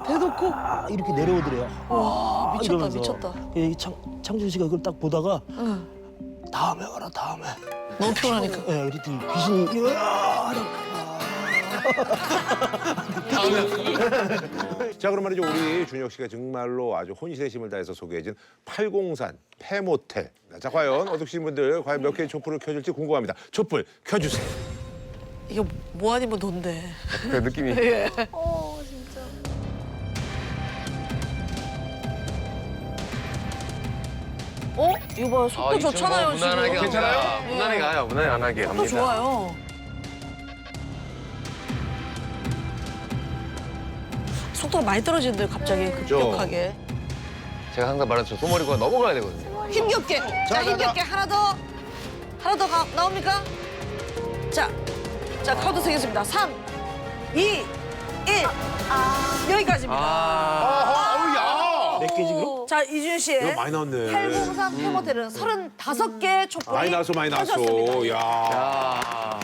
대놓고 이렇게 내려오더래요. 와 미쳤다 이러면서. 미쳤다. 이 창준 씨가 그걸 딱 보다가 응. 다음에 와라 다음에. 너무 피곤하니까. 네, 그랬더니 귀신이 자, 그럼 말이죠. 우리 준혁 씨가 정말로 아주 혼신의 힘을 다해서 소개해준 팔공산 폐모텔. 자, 과연 어둑신 분들 과연 몇 개의 촛불을 켜줄지 궁금합니다. 촛불 켜주세요. 이게 뭐 아니면 돈데. 그 느낌이. 예. 진짜. 이거 봐요. 속도 좋잖아요 무난하게 지금. 괜찮아요? 무난하게 가요. 무난하게 안 하게 속도 갑니다. 좋아요. 속도가 많이 떨어지는데요 갑자기 급격하게. 제가 항상 말하죠. 소머리가 넘어가야 되거든요. 힘겹게. 자 힘겹게 하나 더 나옵니까? 자 카운트 세겠습니다. 3, 2, 1. 여기까지입니다. 몇 개지 그럼? 자 이준 씨. 이거 많이 나왔네. 팔공산 폐모텔은 35개 촛불이 많이 나왔어. 켜졌습니다. 야.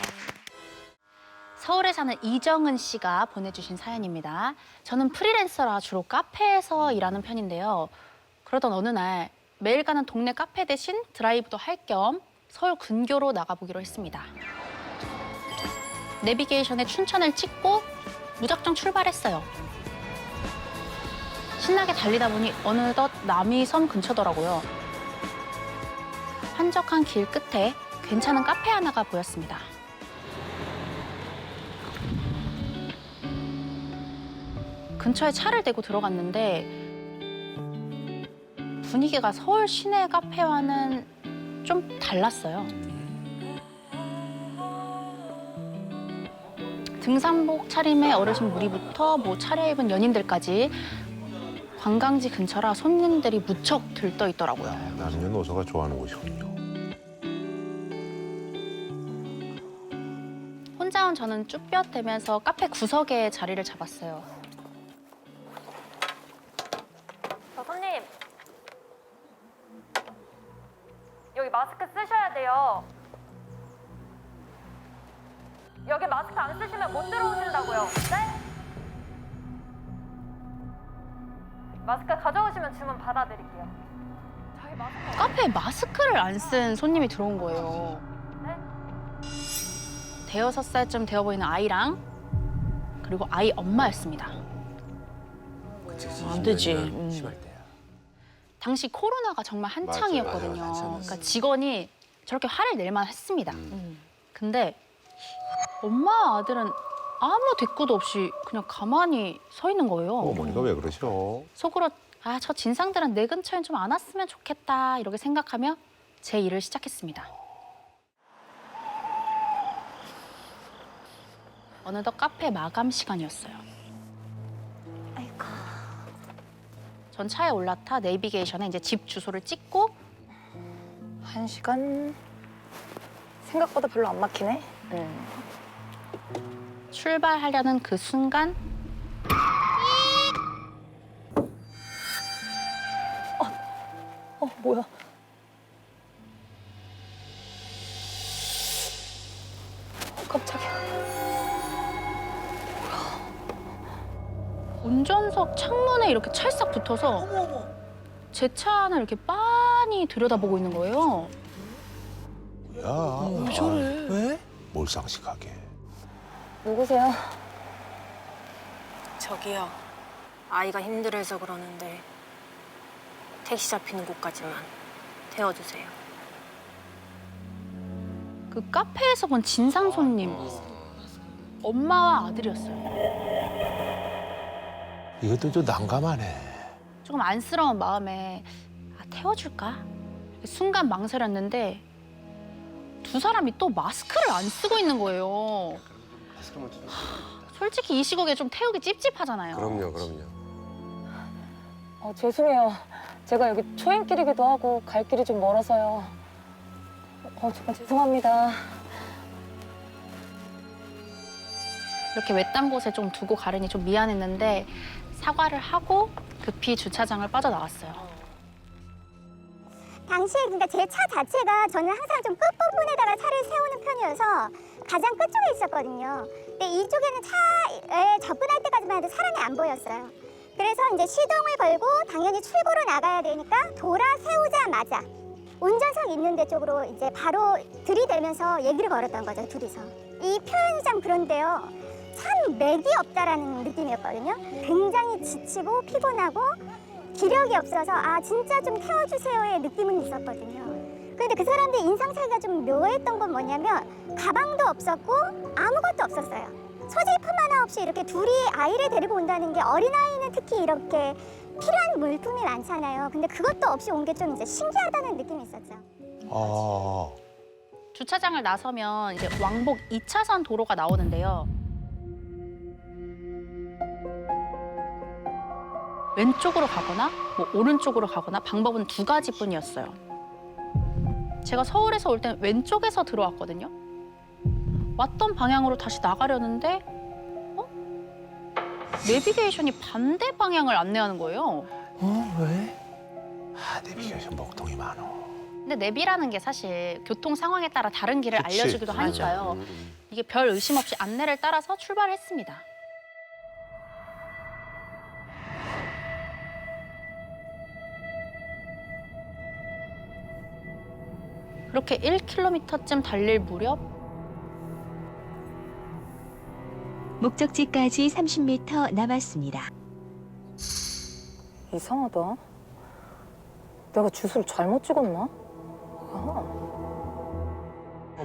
서울에 사는 이정은 씨가 보내주신 사연입니다. 저는 프리랜서라 주로 카페에서 일하는 편인데요. 그러던 어느 날 매일 가는 동네 카페 대신 드라이브도 할 겸 서울 근교로 나가보기로 했습니다. 내비게이션에 춘천을 찍고 무작정 출발했어요. 신나게 달리다 보니 어느덧 남이섬 근처더라고요. 한적한 길 끝에 괜찮은 카페 하나가 보였습니다. 근처에 차를 대고 들어갔는데 분위기가 서울 시내 카페와는 좀 달랐어요. 등산복 차림의 어르신 무리부터 차려입은 연인들까지 관광지 근처라 손님들이 무척 들떠 있더라고요. 나는 노서가 좋아하는 곳이군요. 혼자 온 저는 쭈뼛대면서 카페 구석에 자리를 잡았어요. 손님, 여기 마스크 쓰셔야 돼요. 여기 마스크 안 쓰시면 못 들어오신다고요. 네? 마스크 가져오시면 주문 받아드릴게요. 저희 마스크... 카페에 마스크를 안 쓴 손님이 들어온 거예요. 네? 5살쯤 되어 보이는 아이랑 그리고 아이 엄마였습니다. 안 되지. 당시 코로나가 정말 한창이었거든요. 그러니까 직원이 저렇게 화를 낼만 했습니다. 근데 엄마 아들은 아무 대꾸도 없이 그냥 가만히 서 있는 거예요. 어머니가 왜 그러셔? 속으로 저 진상들은 내 근처엔 좀 안 왔으면 좋겠다 이렇게 생각하며 제 일을 시작했습니다. 어느덧 카페 마감 시간이었어요. 전 차에 올라타 내비게이션에 이제 집 주소를 찍고 1시간 생각보다 별로 안 막히네. 출발하려는 그 순간 뭐야? 깜짝이야. 운전석 창문에 이렇게 찰싹 붙어서 제 차 안을 이렇게 빤히 가만히 들여다보고 있는 거예요. 야, 왜 저래? 왜? 몰상식하게. 누구세요? 저기요. 아이가 힘들어해서 그러는데 택시 잡히는 곳까지만 태워주세요. 그 카페에서 본 진상 손님. 엄마와 아들이었어요. 이것도 좀 난감하네. 조금 안쓰러운 마음에 태워줄까? 순간 망설였는데 두 사람이 또 마스크를 안 쓰고 있는 거예요. 솔직히 이 시국에 좀 태우기 찝찝하잖아요. 그럼요. 죄송해요. 제가 여기 초행길이기도 하고 갈 길이 좀 멀어서요. 정말 죄송합니다. 이렇게 외딴 곳에 좀 두고 가려니 좀 미안했는데 사과를 하고 급히 주차장을 빠져나왔어요. 당시에 그러니까 제 차 자체가 저는 항상 좀 끝부분에다가 차를 세우는 편이어서 가장 끝쪽에 있었거든요. 근데 이쪽에는 차에 접근할 때까지만 해도 사람이 안 보였어요. 그래서 이제 시동을 걸고 당연히 출구로 나가야 되니까 돌아 세우자마자 운전석 있는 데 쪽으로 이제 바로 들이대면서 얘기를 걸었던 거죠, 둘이서. 이 표현이 참 그런데요. 참 맥이 없다라는 느낌이었거든요. 굉장히 지치고 피곤하고 기력이 없어서 아 진짜 좀 태워주세요의 느낌은 있었거든요. 그런데 그 사람들 인상 차이가 좀 묘했던 건 뭐냐면 가방도 없었고 아무것도 없었어요. 소지품 하나 없이 이렇게 둘이 아이를 데리고 온다는 게 어린아이는 특히 이렇게 필요한 물품이 많잖아요. 근데 그것도 없이 온 게 좀 이제 신기하다는 느낌이 있었죠. 주차장을 나서면 이제 왕복 2차선 도로가 나오는데요. 왼쪽으로 가거나 뭐 오른쪽으로 가거나 방법은 두 가지뿐이었어요. 제가 서울에서 올 땐 왼쪽에서 들어왔거든요. 왔던 방향으로 다시 나가려는데 내비게이션이 반대 방향을 안내하는 거예요. 왜? 내비게이션 먹통이 많어. 근데 내비라는 게 사실 교통 상황에 따라 다른 길을 그치, 알려주기도 맞아. 하니까요. 이게 별 의심 없이 안내를 따라서 출발했습니다. 그렇게 1km쯤 달릴 무렵 목적지까지 30m 남았습니다. 이상하다. 내가 주소를 잘못 찍었나?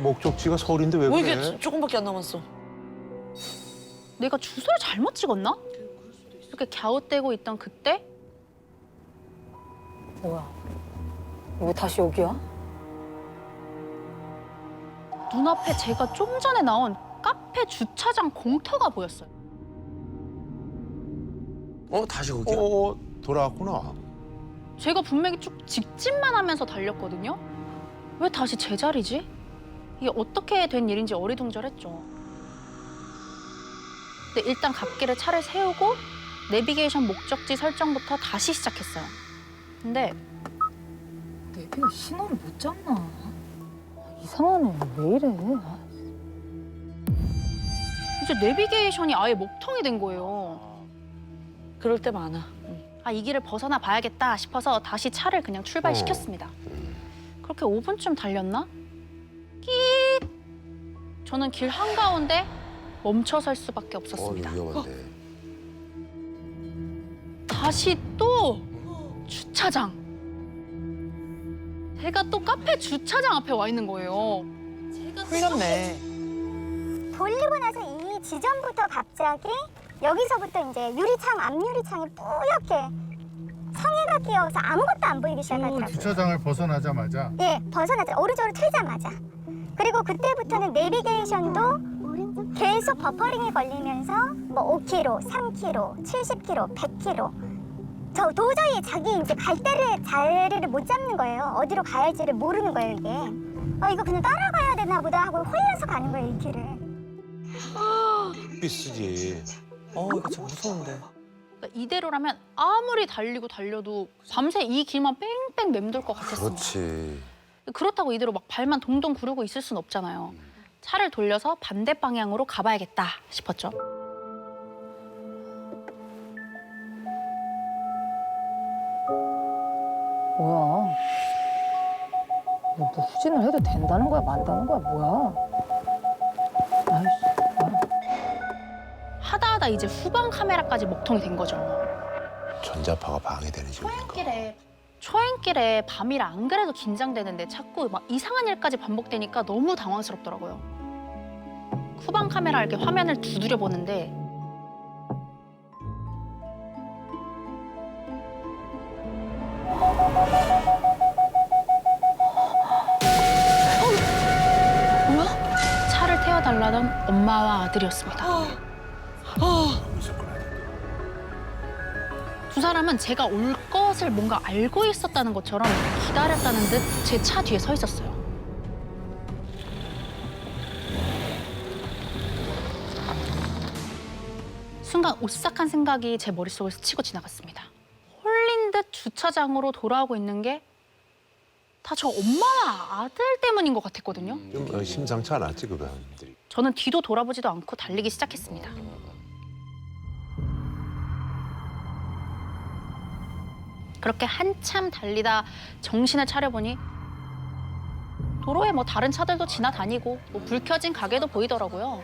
목적지가 서울인데 왜 왜 그래? 이게 조금밖에 안 남았어? 내가 주소를 잘못 찍었나? 이렇게 갸웃대고 있던 그때 뭐야? 왜 다시 여기야? 눈앞에 제가 좀 전에 나온 카페 주차장 공터가 보였어요. 다시 거기야? 돌아왔구나. 제가 분명히 쭉 직진만 하면서 달렸거든요. 왜 다시 제자리지? 이게 어떻게 된 일인지 어리둥절했죠. 근데 일단 갓길에 차를 세우고 내비게이션 목적지 설정부터 다시 시작했어요. 근데 내비가 신호를 못 잡나? 이상하네. 왜 이래? 이제 내비게이션이 아예 목통이 된 거예요. 그럴 때 많아. 이 길을 벗어나 봐야겠다 싶어서 다시 차를 그냥 출발시켰습니다. 그렇게 5분쯤 달렸나? 끼익! 저는 길 한가운데 멈춰설 수밖에 없었습니다. 위험한데. 다시 또 주차장. 제가 또 카페 주차장 앞에 와 있는 거예요. 흘렸네. 돌리고 나서 이 지점부터 갑자기 여기서부터 이제 유리창, 앞유리창이 뿌옇게 성에가 끼어서 아무것도 안 보이기 시작하더라고요. 주차장을 벗어나자마자 예, 벗어나자 오른쪽으로 틀자마자. 그리고 그때부터는 내비게이션도 계속 버퍼링이 걸리면서 뭐 5km, 3km, 70km, 100km. 저 도저히 자기 이제 갈 자리를 못 잡는 거예요. 어디로 가야 할지를 모르는 거예요, 이게. 이거 그냥 따라가야 되나 보다 하고 홀려서 가는 거예요, 이 길을. 비스지. 이거 참 무서운데. 그러니까 이대로라면 아무리 달려도 밤새 이 길만 뺑뺑 맴돌 것 같았습니다. 그렇지. 그렇다고 이대로 막 발만 동동 구르고 있을 순 없잖아요. 차를 돌려서 반대 방향으로 가봐야겠다 싶었죠. 뭐야? 뭐 후진을 해도 된다는 거야, 만다는 거야, 뭐야? 하다 이제 후방 카메라까지 먹통이 된 거죠. 전자파가 방해되는 지역인가. 초행길에 밤이라 안 그래도 긴장되는데 자꾸 막 이상한 일까지 반복되니까 너무 당황스럽더라고요. 후방 카메라 이렇게 화면을 두드려 보는데 뭐야? 차를 태워달라던 엄마와 아들이었습니다. 두 사람은 제가 올 것을 뭔가 알고 있었다는 것처럼 기다렸다는 듯 제 차 뒤에 서 있었어요. 순간 오싹한 생각이 제 머릿속을 스치고 지나갔습니다. 홀린 듯 주차장으로 돌아오고 있는 게 다 저 엄마와 아들 때문인 것 같았거든요. 좀 심상치 않았지 그 사람들이. 저는 뒤도 돌아보지도 않고 달리기 시작했습니다. 그렇게 한참 달리다 정신을 차려보니 도로에 뭐 다른 차들도 지나다니고 뭐 불 켜진 가게도 보이더라고요.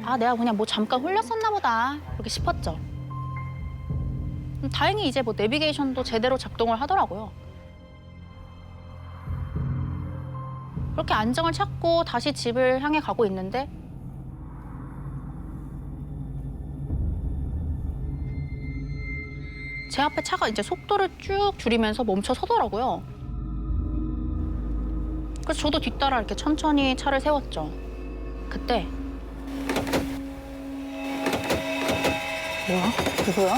아, 내가 그냥 뭐 잠깐 홀렸었나 보다 이렇게 싶었죠. 다행히 이제 뭐 내비게이션도 제대로 작동을 하더라고요. 그렇게 안정을 찾고 다시 집을 향해 가고 있는데 제 앞에 차가 이제 속도를 쭉 줄이면서 멈춰 서더라고요. 그래서 저도 뒤따라 이렇게 천천히 차를 세웠죠. 그때 뭐야? 누구야?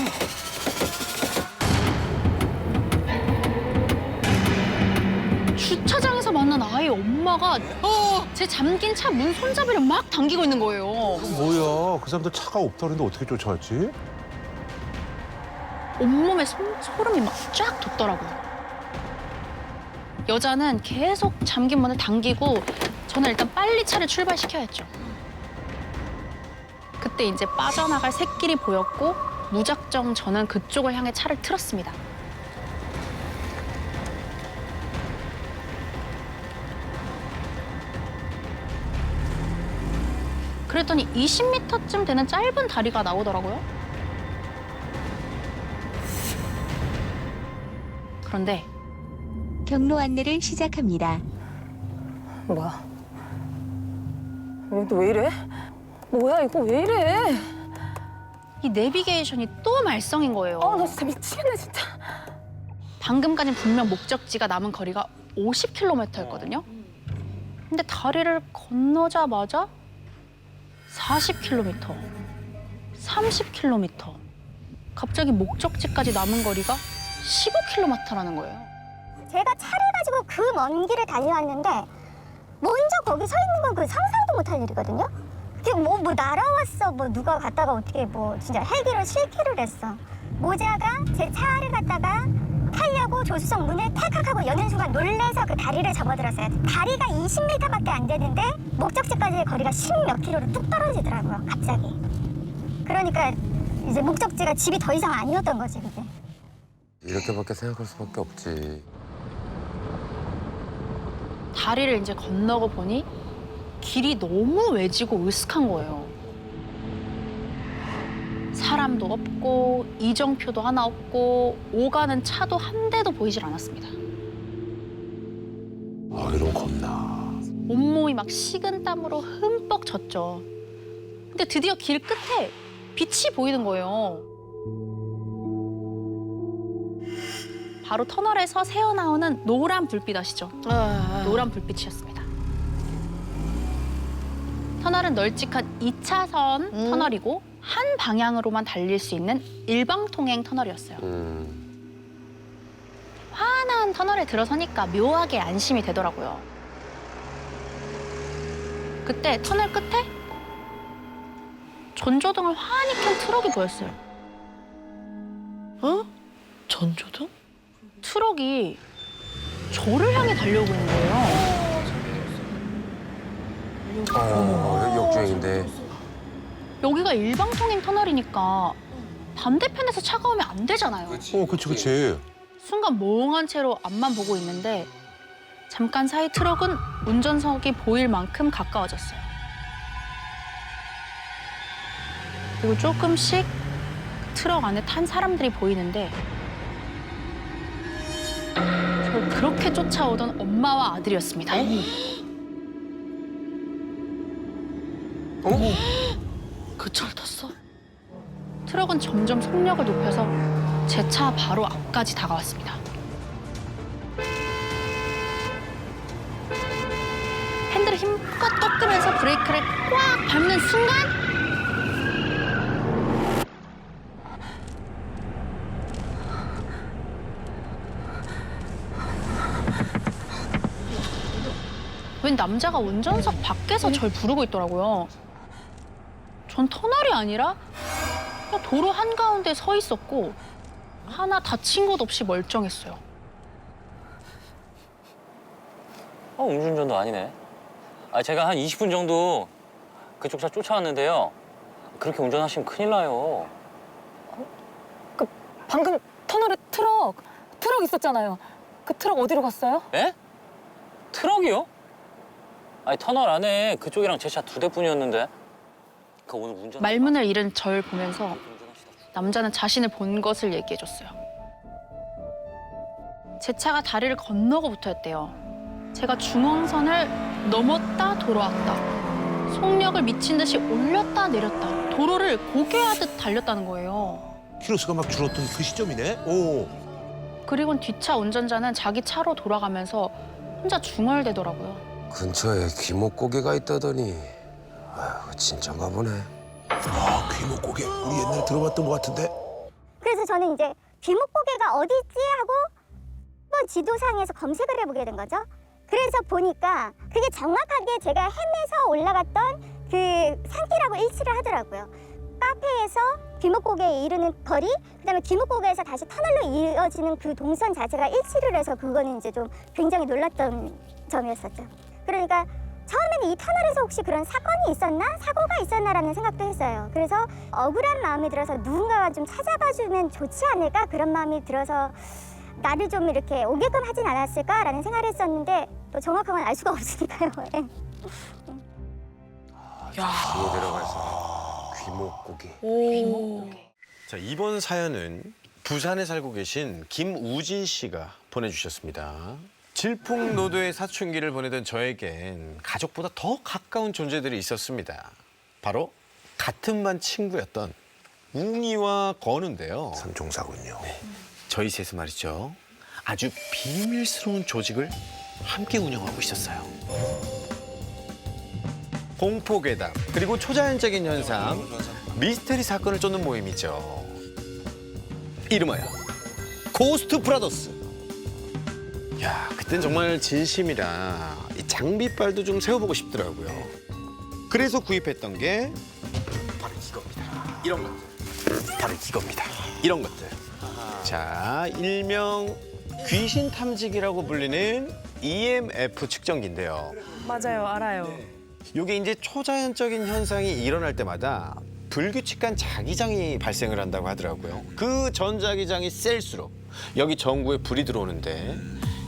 주차장에서 만난 아이의 엄마가 제 잠긴 차 문 손잡이를 막 당기고 있는 거예요. 뭐야? 그 사람들 차가 없다 그러는데 어떻게 쫓아왔지? 온몸에 소름이 막 쫙 돋더라고요. 여자는 계속 잠긴 문을 당기고 저는 일단 빨리 차를 출발시켜야 했죠. 그때 이제 빠져나갈 샛길이 보였고 무작정 저는 그쪽을 향해 차를 틀었습니다. 그랬더니 20m쯤 되는 짧은 다리가 나오더라고요. 그런데 경로 안내를 시작합니다. 뭐야? 너 왜 이래? 뭐야 이거 왜 이래? 이 내비게이션이 또 말썽인 거예요. 나 진짜 미치겠네 진짜. 방금까진 분명 목적지가 남은 거리가 50km였거든요. 근데 다리를 건너자마자 40km, 30km. 갑자기 목적지까지 남은 거리가 15km라는 거예요. 제가 차를 가지고 그 먼 길을 달려왔는데 먼저 거기 서 있는 건 그 상상도 못할 일이거든요. 그게 뭐 날아왔어, 뭐 누가 갔다가 어떻게 뭐 진짜 헬기를 실기를 했어. 모자가 제 차를 갖다가 타려고 조수석 문을 탈칵하고 여는 순간 놀래서 그 다리를 접어들었어요. 다리가 20m밖에 안 되는데 목적지까지의 거리가 10몇 킬로로 뚝 떨어지더라고요, 갑자기. 그러니까 이제 목적지가 집이 더 이상 아니었던 거지, 그게. 이렇게밖에 생각할 수밖에 없지. 다리를 이제 건너고 보니 길이 너무 외지고 으슥한 거예요. 사람도 없고 이정표도 하나 없고 오가는 차도 한 대도 보이질 않았습니다. 이러면 겁나. 온몸이 막 식은 땀으로 흠뻑 젖죠. 근데 드디어 길 끝에 빛이 보이는 거예요. 바로 터널에서 새어나오는 노란 불빛 아시죠? 노란 불빛이었습니다. 터널은 널찍한 2차선 터널이고 한 방향으로만 달릴 수 있는 일방통행 터널이었어요. 환한 터널에 들어서니까 묘하게 안심이 되더라고요. 그때 터널 끝에 전조등을 환히 켠 트럭이 보였어요. 전조등? 트럭이 저를 향해 달려오고 있는 거예요. 역주행인데. 여기가 일방통행 터널이니까 반대편에서 차가 오면 안 되잖아요. 그치. 순간 멍한 채로 앞만 보고 있는데 잠깐 사이 트럭은 운전석이 보일 만큼 가까워졌어요. 그리고 조금씩 트럭 안에 탄 사람들이 보이는데 저를 그렇게 쫓아오던 엄마와 아들이었습니다. 그 차를 탔어? 트럭은 점점 속력을 높여서 제 차 바로 앞까지 다가왔습니다. 핸들을 힘껏 꺾으면서 브레이크를 꽉 밟는 순간 웬 남자가 운전석 밖에서 절 부르고 있더라고요. 전 터널이 아니라 그냥 도로 한가운데 서 있었고 하나 다친 곳 없이 멀쩡했어요. 음주운전도 아니네. 제가 한 20분 정도 그쪽 차 쫓아왔는데요. 그렇게 운전하시면 큰일 나요. 방금 터널에 트럭 있었잖아요. 그 트럭 어디로 갔어요? 예? 트럭이요? 터널 안에 그쪽이랑 제 차 2대뿐이었는데. 그 오늘 운전. 말문을 잃은 절 보면서 남자는 자신을 본 것을 얘기해줬어요. 제 차가 다리를 건너고부터였대요. 제가 중앙선을 넘었다 돌아왔다. 속력을 미친 듯이 올렸다 내렸다. 도로를 고개하듯 달렸다는 거예요. 키로수가 막 줄었던 그 시점이네. 오. 그리고는 뒷차 운전자는 자기 차로 돌아가면서 혼자 중얼대더라고요. 근처에 귀목고개가 있다더니 아휴 진짠가 보네. 아 귀목고개 우리 옛날에 들어봤던 것 같은데. 그래서 저는 이제 귀목고개가 어디 있지 하고 한번 지도상에서 검색을 해보게 된 거죠. 그래서 보니까 그게 정확하게 제가 헤매서 올라갔던 그 산길하고 일치를 하더라고요. 카페에서 귀목고개에 이르는 거리, 그다음에 귀목고개에서 다시 터널로 이어지는 그 동선 자체가 일치를 해서 그거는 이제 좀 굉장히 놀랐던 점이었었죠. 그러니까 처음에는 이 터널에서 혹시 그런 사건이 있었나? 사고가 있었나라는 생각도 했어요. 그래서 억울한 마음이 들어서 누군가가 좀 찾아봐주면 좋지 않을까? 그런 마음이 들어서 나를 좀 이렇게 오게끔 하진 않았을까라는 생각을 했었는데 또 정확한 건 알 수가 없으니까요. 뒤에 들어가서 귀목고개. 자, 이번 사연은 부산에 살고 계신 김우진 씨가 보내주셨습니다. 질풍노도의 사춘기를 보내던 저에겐 가족보다 더 가까운 존재들이 있었습니다. 바로 같은 반 친구였던 웅이와 건우인데요. 삼총사군요. 네, 저희 셋은 말이죠. 아주 비밀스러운 조직을 함께 운영하고 있었어요. 공포괴담, 그리고 초자연적인 현상, 미스테리 사건을 쫓는 모임이죠. 이름하여 고스트 브라더스. 야, 그땐 정말 진심이라 이 장비빨도 좀 세워보고 싶더라고요. 그래서 구입했던 게 바로 이겁니다. 이런 것들. 바로 이겁니다. 이런 것들. 자, 일명 귀신 탐지기라고 불리는 EMF 측정기인데요. 맞아요, 알아요. 이게 이제 초자연적인 현상이 일어날 때마다 불규칙한 자기장이 발생을 한다고 하더라고요. 그 전자기장이 셀수록 여기 전구에 불이 들어오는데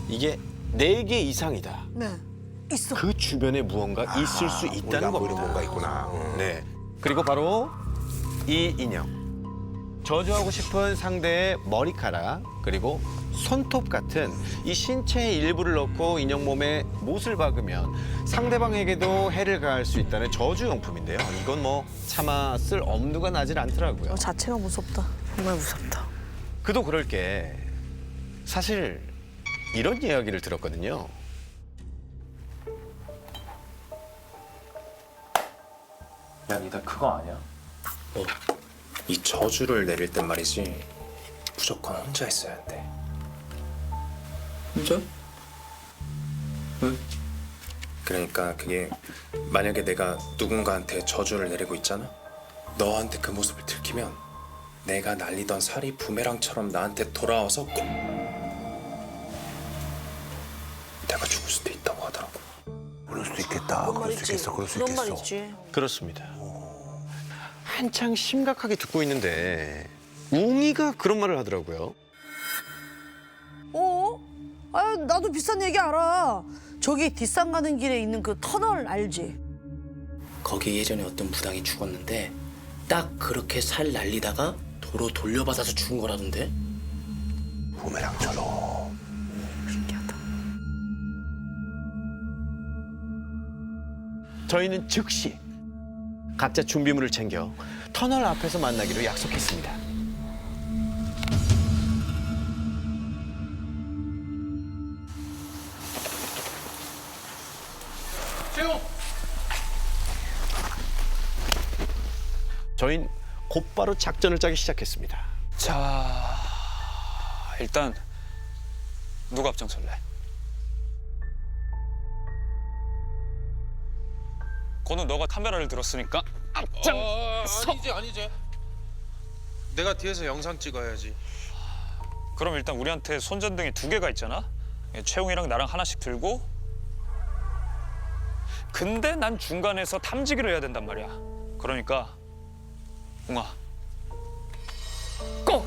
이게 4개 이상이다. 네, 있어. 그 주변에 무언가 있을 수 있다는 겁니다. 뭔가 있구나. 네. 그리고 바로 이 인형. 저주하고 싶은 상대의 머리카락 그리고 손톱 같은 이 신체의 일부를 넣고 인형 몸에 못을 박으면 상대방에게도 해를 가할 수 있다는 저주용품인데요. 이건 뭐 차마 쓸 엄두가 나질 않더라고요. 자체가 무섭다. 정말 무섭다. 그도 그럴 게 사실 이런 이야기를 들었거든요. 야, 니들 그거 아니야? 이 저주를 내릴 땐 말이지 무조건 혼자 있어야 돼. 혼자? 왜? 그러니까 그게 만약에 내가 누군가한테 저주를 내리고 있잖아? 너한테 그 모습을 들키면 내가 날리던 살이 부메랑처럼 나한테 돌아와서 꼭 내가 죽을 수도 있다고 하더라고. 그럴 수도 있겠다. 그럴 수 있겠어. 그럴 수 그런 말 있겠어. 있지. 그렇습니다. 한창 심각하게 듣고 있는데 웅이가 그런 말을 하더라고요. 아유, 나도 비싼 얘기 알아. 저기 뒷산 가는 길에 있는 그 터널 알지? 거기 예전에 어떤 무당이 죽었는데 딱 그렇게 살 날리다가 도로 돌려받아서 죽은 거라던데? 부메랑처럼. 저희는 즉시 각자 준비물을 챙겨 터널 앞에서 만나기로 약속했습니다. 최용! 저희는 곧바로 작전을 짜기 시작했습니다. 자, 일단 누가 앞장설래? 건우 너가 카메라를 들었으니까 앞장서. 아니지. 내가 뒤에서 영상 찍어야지. 그럼 일단 우리한테 손전등이 2개가 있잖아. 채용이랑 나랑 하나씩 들고. 근데 난 중간에서 탐지기를 해야 된단 말이야. 그러니까 웅아, 고!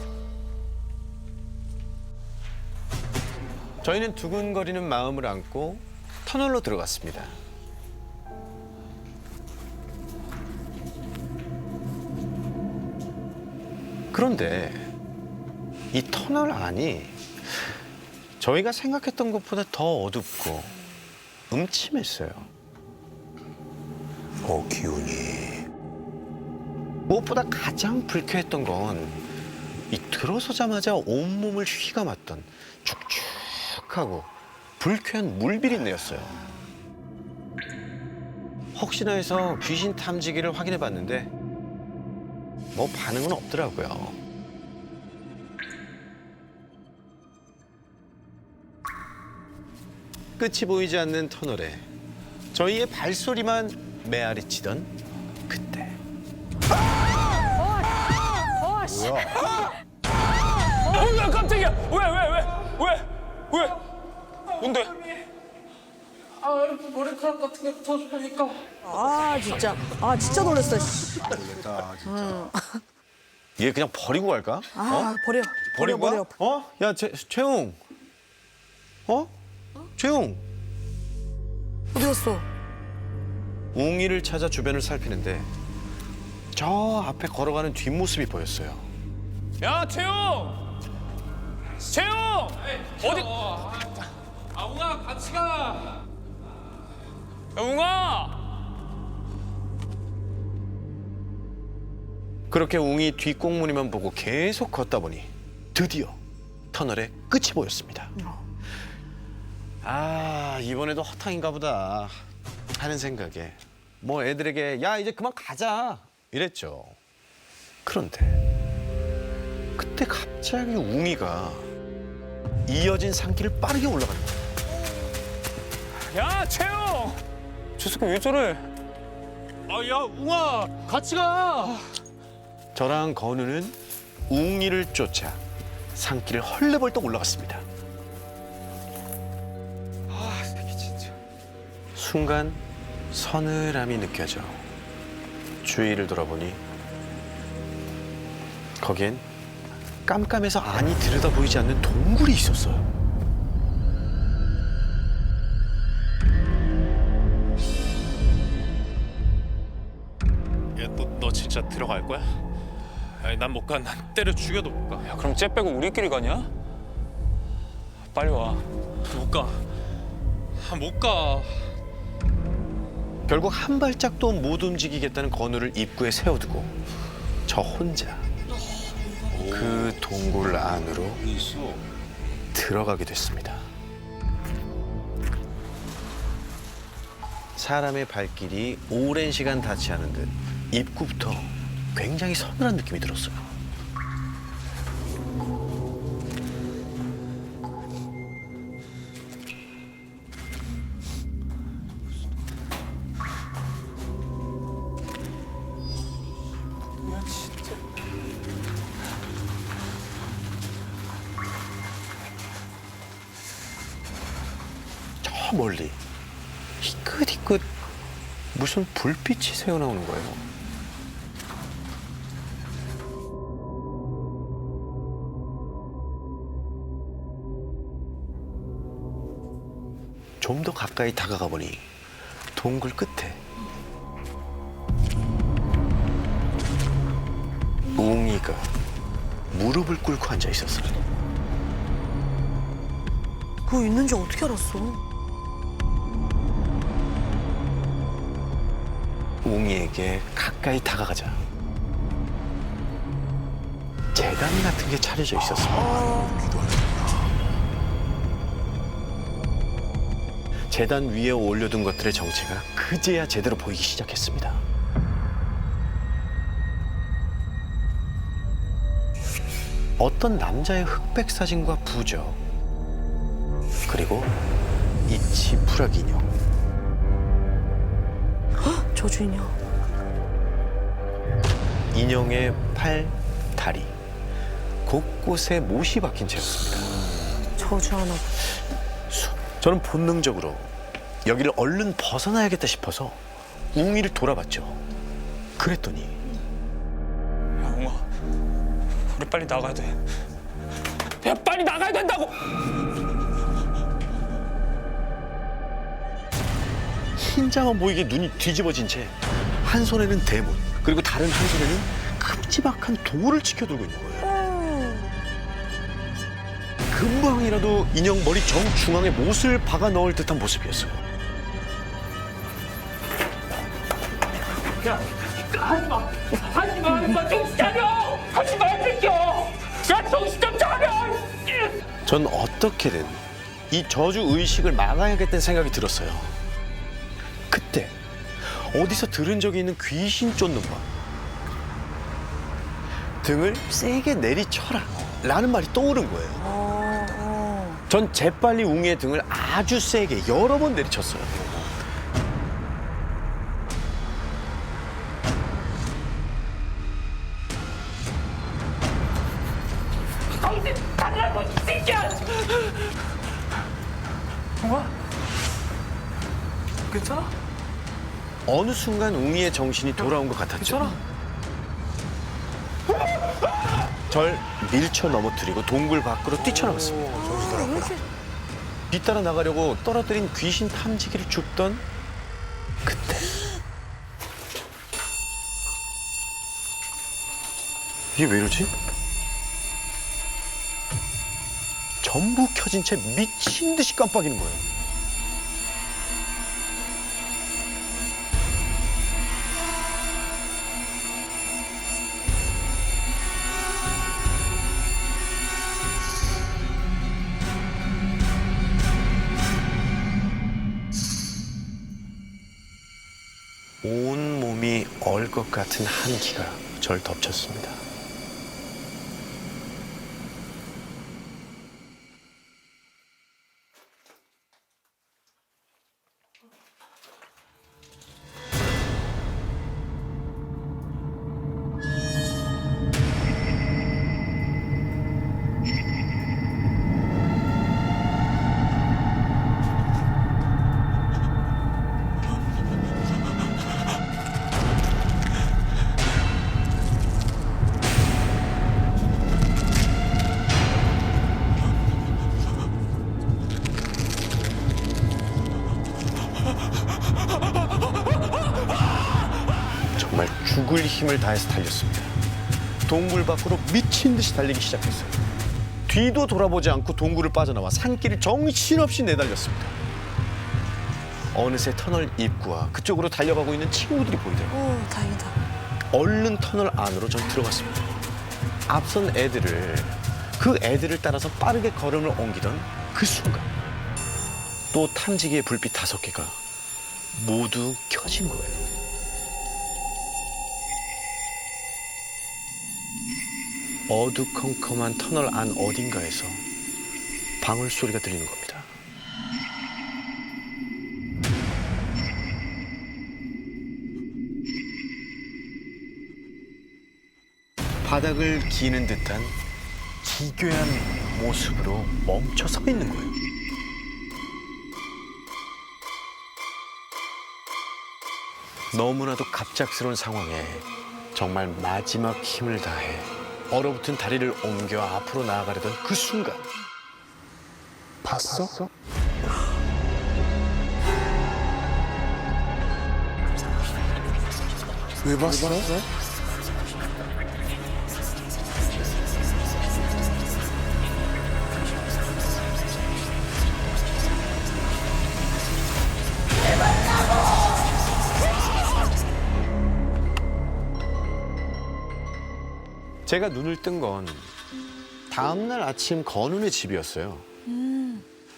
저희는 두근거리는 마음을 안고 터널로 들어갔습니다. 그런데 이 터널 안이 저희가 생각했던 것보다 더 어둡고 음침했어요. 기운이. 무엇보다 가장 불쾌했던 건 이 들어서자마자 온몸을 휘감았던 축축하고 불쾌한 물비린내였어요. 혹시나 해서 귀신 탐지기를 확인해 봤는데 뭐 반응은 없더라고요. 끝이 보이지 않는 터널에 저희의 발소리만 메아리치던 그때. 뭐야 깜짝이야! 왜? 뭔데? 머리카락 같은 게 붙어주니까. 진짜 놀랐어. 놀랬다, 진짜. 얘 그냥 버리고 갈까? 버려. 버리고 가? 야, 최용. 최용. 어디 갔어? 웅이를 찾아 주변을 살피는데 저 앞에 걸어가는 뒷모습이 보였어요. 야 채용! 어디? 웅아 같이 가. 야, 웅아! 그렇게 웅이 뒷꽁무니만 보고 계속 걷다 보니 드디어 터널의 끝이 보였습니다. 이번에도 허탕인가 보다 하는 생각에 뭐 애들에게 야 이제 그만 가자 이랬죠. 그런데 그때 갑자기 웅이가 이어진 산길을 빠르게 올라가는 거예요. 야 채용! 저 새끼 왜 저래? 야 웅아 같이 가. 저랑 건우는 웅이를 쫓아 산길을 헐레벌떡 올라갔습니다. 새끼 진짜. 순간 서늘함이 느껴져 주위를 돌아보니 거기엔 깜깜해서 안이 들여다 보이지 않는 동굴이 있었어요. 야, 너 진짜 들어갈 거야? 난 못 가. 난 때려 죽여도 못 가. 야 그럼 쟤 빼고 우리끼리 가냐? 빨리 와. 못 가. 못 가. 결국 한 발짝도 못 움직이겠다는 건우를 입구에 세워두고 저 혼자 그 동굴 안으로 들어가게 됐습니다. 사람의 발길이 오랜 시간 닿지 않은 듯 입구부터 굉장히 서늘한 느낌이 들었어요. 저 멀리 희끗희끗 무슨 불빛이 새어나오는 거예요. 좀 더 가까이 다가가 보니 동굴 끝에 웅이가 무릎을 꿇고 앉아 있었어요. 그거 있는지 어떻게 알았어? 웅이에게 가까이 다가가자 재단 같은 게 차려져 있었습니다. 재단 위에 올려둔 것들의 정체가 그제야 제대로 보이기 시작했습니다. 어떤 남자의 흑백 사진과 부적, 그리고 이 지푸라기 인형. 저주 인형. 인형의 팔, 다리, 곳곳에 못이 박힌 채였습니다. 저주 하나. 저는 본능적으로 여기를 얼른 벗어나야겠다 싶어서 웅이를 돌아봤죠. 그랬더니 야, 웅아, 우리 빨리 나가야 돼. 야, 빨리 나가야 된다고! 흰자만 보이게 눈이 뒤집어진 채 한 손에는 대문, 그리고 다른 한 손에는 큼지막한 돌을 지켜들고 있는 거예요. 금방이라도 인형 머리 정중앙에 못을 박아 넣을 듯한 모습이었어요. 야, 하지마! 하지마! 정신 차려! 하지마, 새끼야! 야, 정신 좀 차려! 전 어떻게든 이 저주 의식을 막아야겠다는 생각이 들었어요. 그때 어디서 들은 적이 있는 귀신 쫓는 법. 등을 세게 내리쳐라 라는 말이 떠오른 거예요. 전 재빨리 웅이의 등을 아주 세게 여러 번 내리쳤어요. 정신 차리라고, 이 새끼야! 웅아? 괜찮아? 어느 순간 웅이의 정신이 돌아온 것 같았죠. 절 밀쳐 넘어뜨리고 동굴 밖으로 뛰쳐나갔습니다. 뒤따라 나가려고 떨어뜨린 귀신 탐지기를 줍던 그때 이게 왜 이러지? 전부 켜진 채 미친 듯이 깜빡이는 거예요. 온 몸이 얼 것 같은 한기가 절 덮쳤습니다. 정말 죽을 힘을 다해서 달렸습니다. 동굴 밖으로 미친 듯이 달리기 시작했어요. 뒤도 돌아보지 않고 동굴을 빠져나와 산길을 정신없이 내달렸습니다. 어느새 터널 입구와 그쪽으로 달려가고 있는 친구들이 보이더라고요. 다행이다. 얼른 터널 안으로 전 들어갔습니다. 앞선 그 애들을 따라서 빠르게 걸음을 옮기던 그 순간 또 탐지기의 불빛 5개가 모두 켜진 거예요. 어두컴컴한 터널 안 어딘가에서 방울 소리가 들리는 겁니다. 바닥을 기는 듯한 기괴한 모습으로 멈춰 서 있는 거예요. 너무나도 갑작스러운 상황에 정말 마지막 힘을 다해 얼어붙은 다리를 옮겨 앞으로 나아가려던 그 순간 봤어? 왜 봤어? 제가 눈을 뜬 건 다음날 아침 건우네 집이었어요.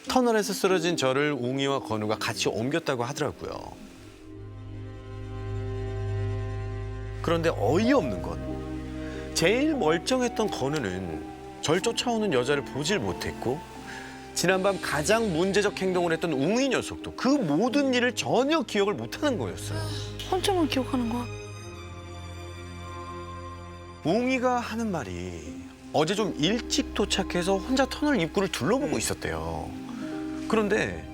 터널에서 쓰러진 저를 웅이와 건우가 같이 옮겼다고 하더라고요. 그런데 어이없는 건 제일 멀쩡했던 건우는 절 쫓아오는 여자를 보질 못했고 지난밤 가장 문제적 행동을 했던 웅이 녀석도 그 모든 일을 전혀 기억을 못하는 거였어요. 혼자만 기억하는 거야? 웅이가 하는 말이 어제 좀 일찍 도착해서 혼자 터널 입구를 둘러보고 있었대요. 그런데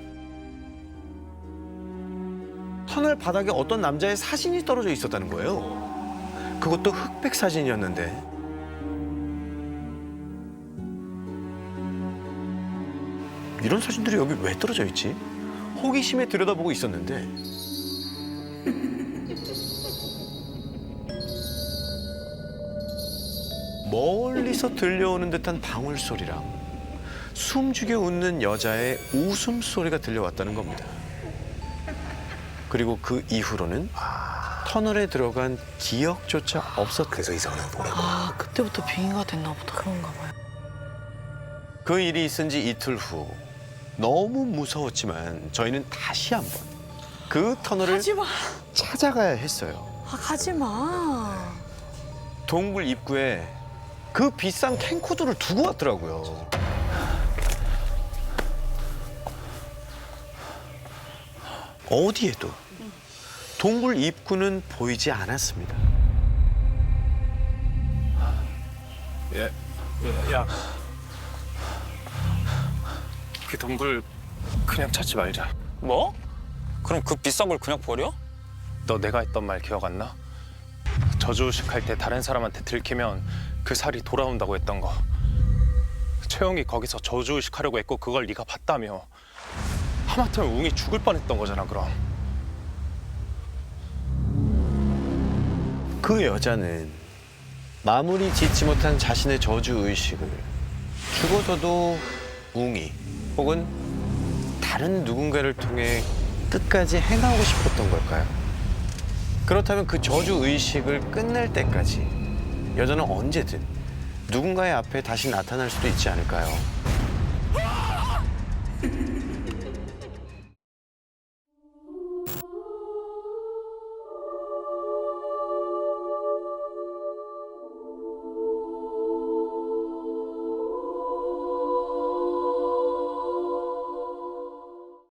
터널 바닥에 어떤 남자의 사진이 떨어져 있었다는 거예요. 그것도 흑백 사진이었는데 이런 사진들이 여기 왜 떨어져 있지? 호기심에 들여다보고 있었는데 멀리서 들려오는 듯한 방울 소리랑 숨죽여 웃는 여자의 웃음소리가 들려왔다는 겁니다. 그리고 그 이후로는 터널에 들어간 기억조차 없었대요. 그래서 이상한 아, 그때부터 빙의가 됐나 보다. 그런가 봐요. 그 일이 있은 지 이틀 후 너무 무서웠지만 저희는 다시 한번 그 터널을 가지마. 찾아가야 했어요. 아, 가지마. 동굴 입구에 그 비싼 캠코더를 두고 왔더라고요. 어디에도 동굴 입구는 보이지 않았습니다. 야, 그 동굴 그냥 찾지 말자. 뭐? 그럼 그 비싼 걸 그냥 버려? 너 내가 했던 말 기억 안 나? 저주의식 할 때 다른 사람한테 들키면 그 살이 돌아온다고 했던 거. 채영이 거기서 저주의식 하려고 했고 그걸 네가 봤다며. 하마터면 웅이 죽을 뻔했던 거잖아 그럼. 그 여자는 마무리 짓지 못한 자신의 저주의식을 죽어서도 웅이 혹은 다른 누군가를 통해 끝까지 행하고 싶었던 걸까요? 그렇다면 그 저주의식을 끝낼 때까지 여자는 언제든 누군가의 앞에 다시 나타날 수도 있지 않을까요?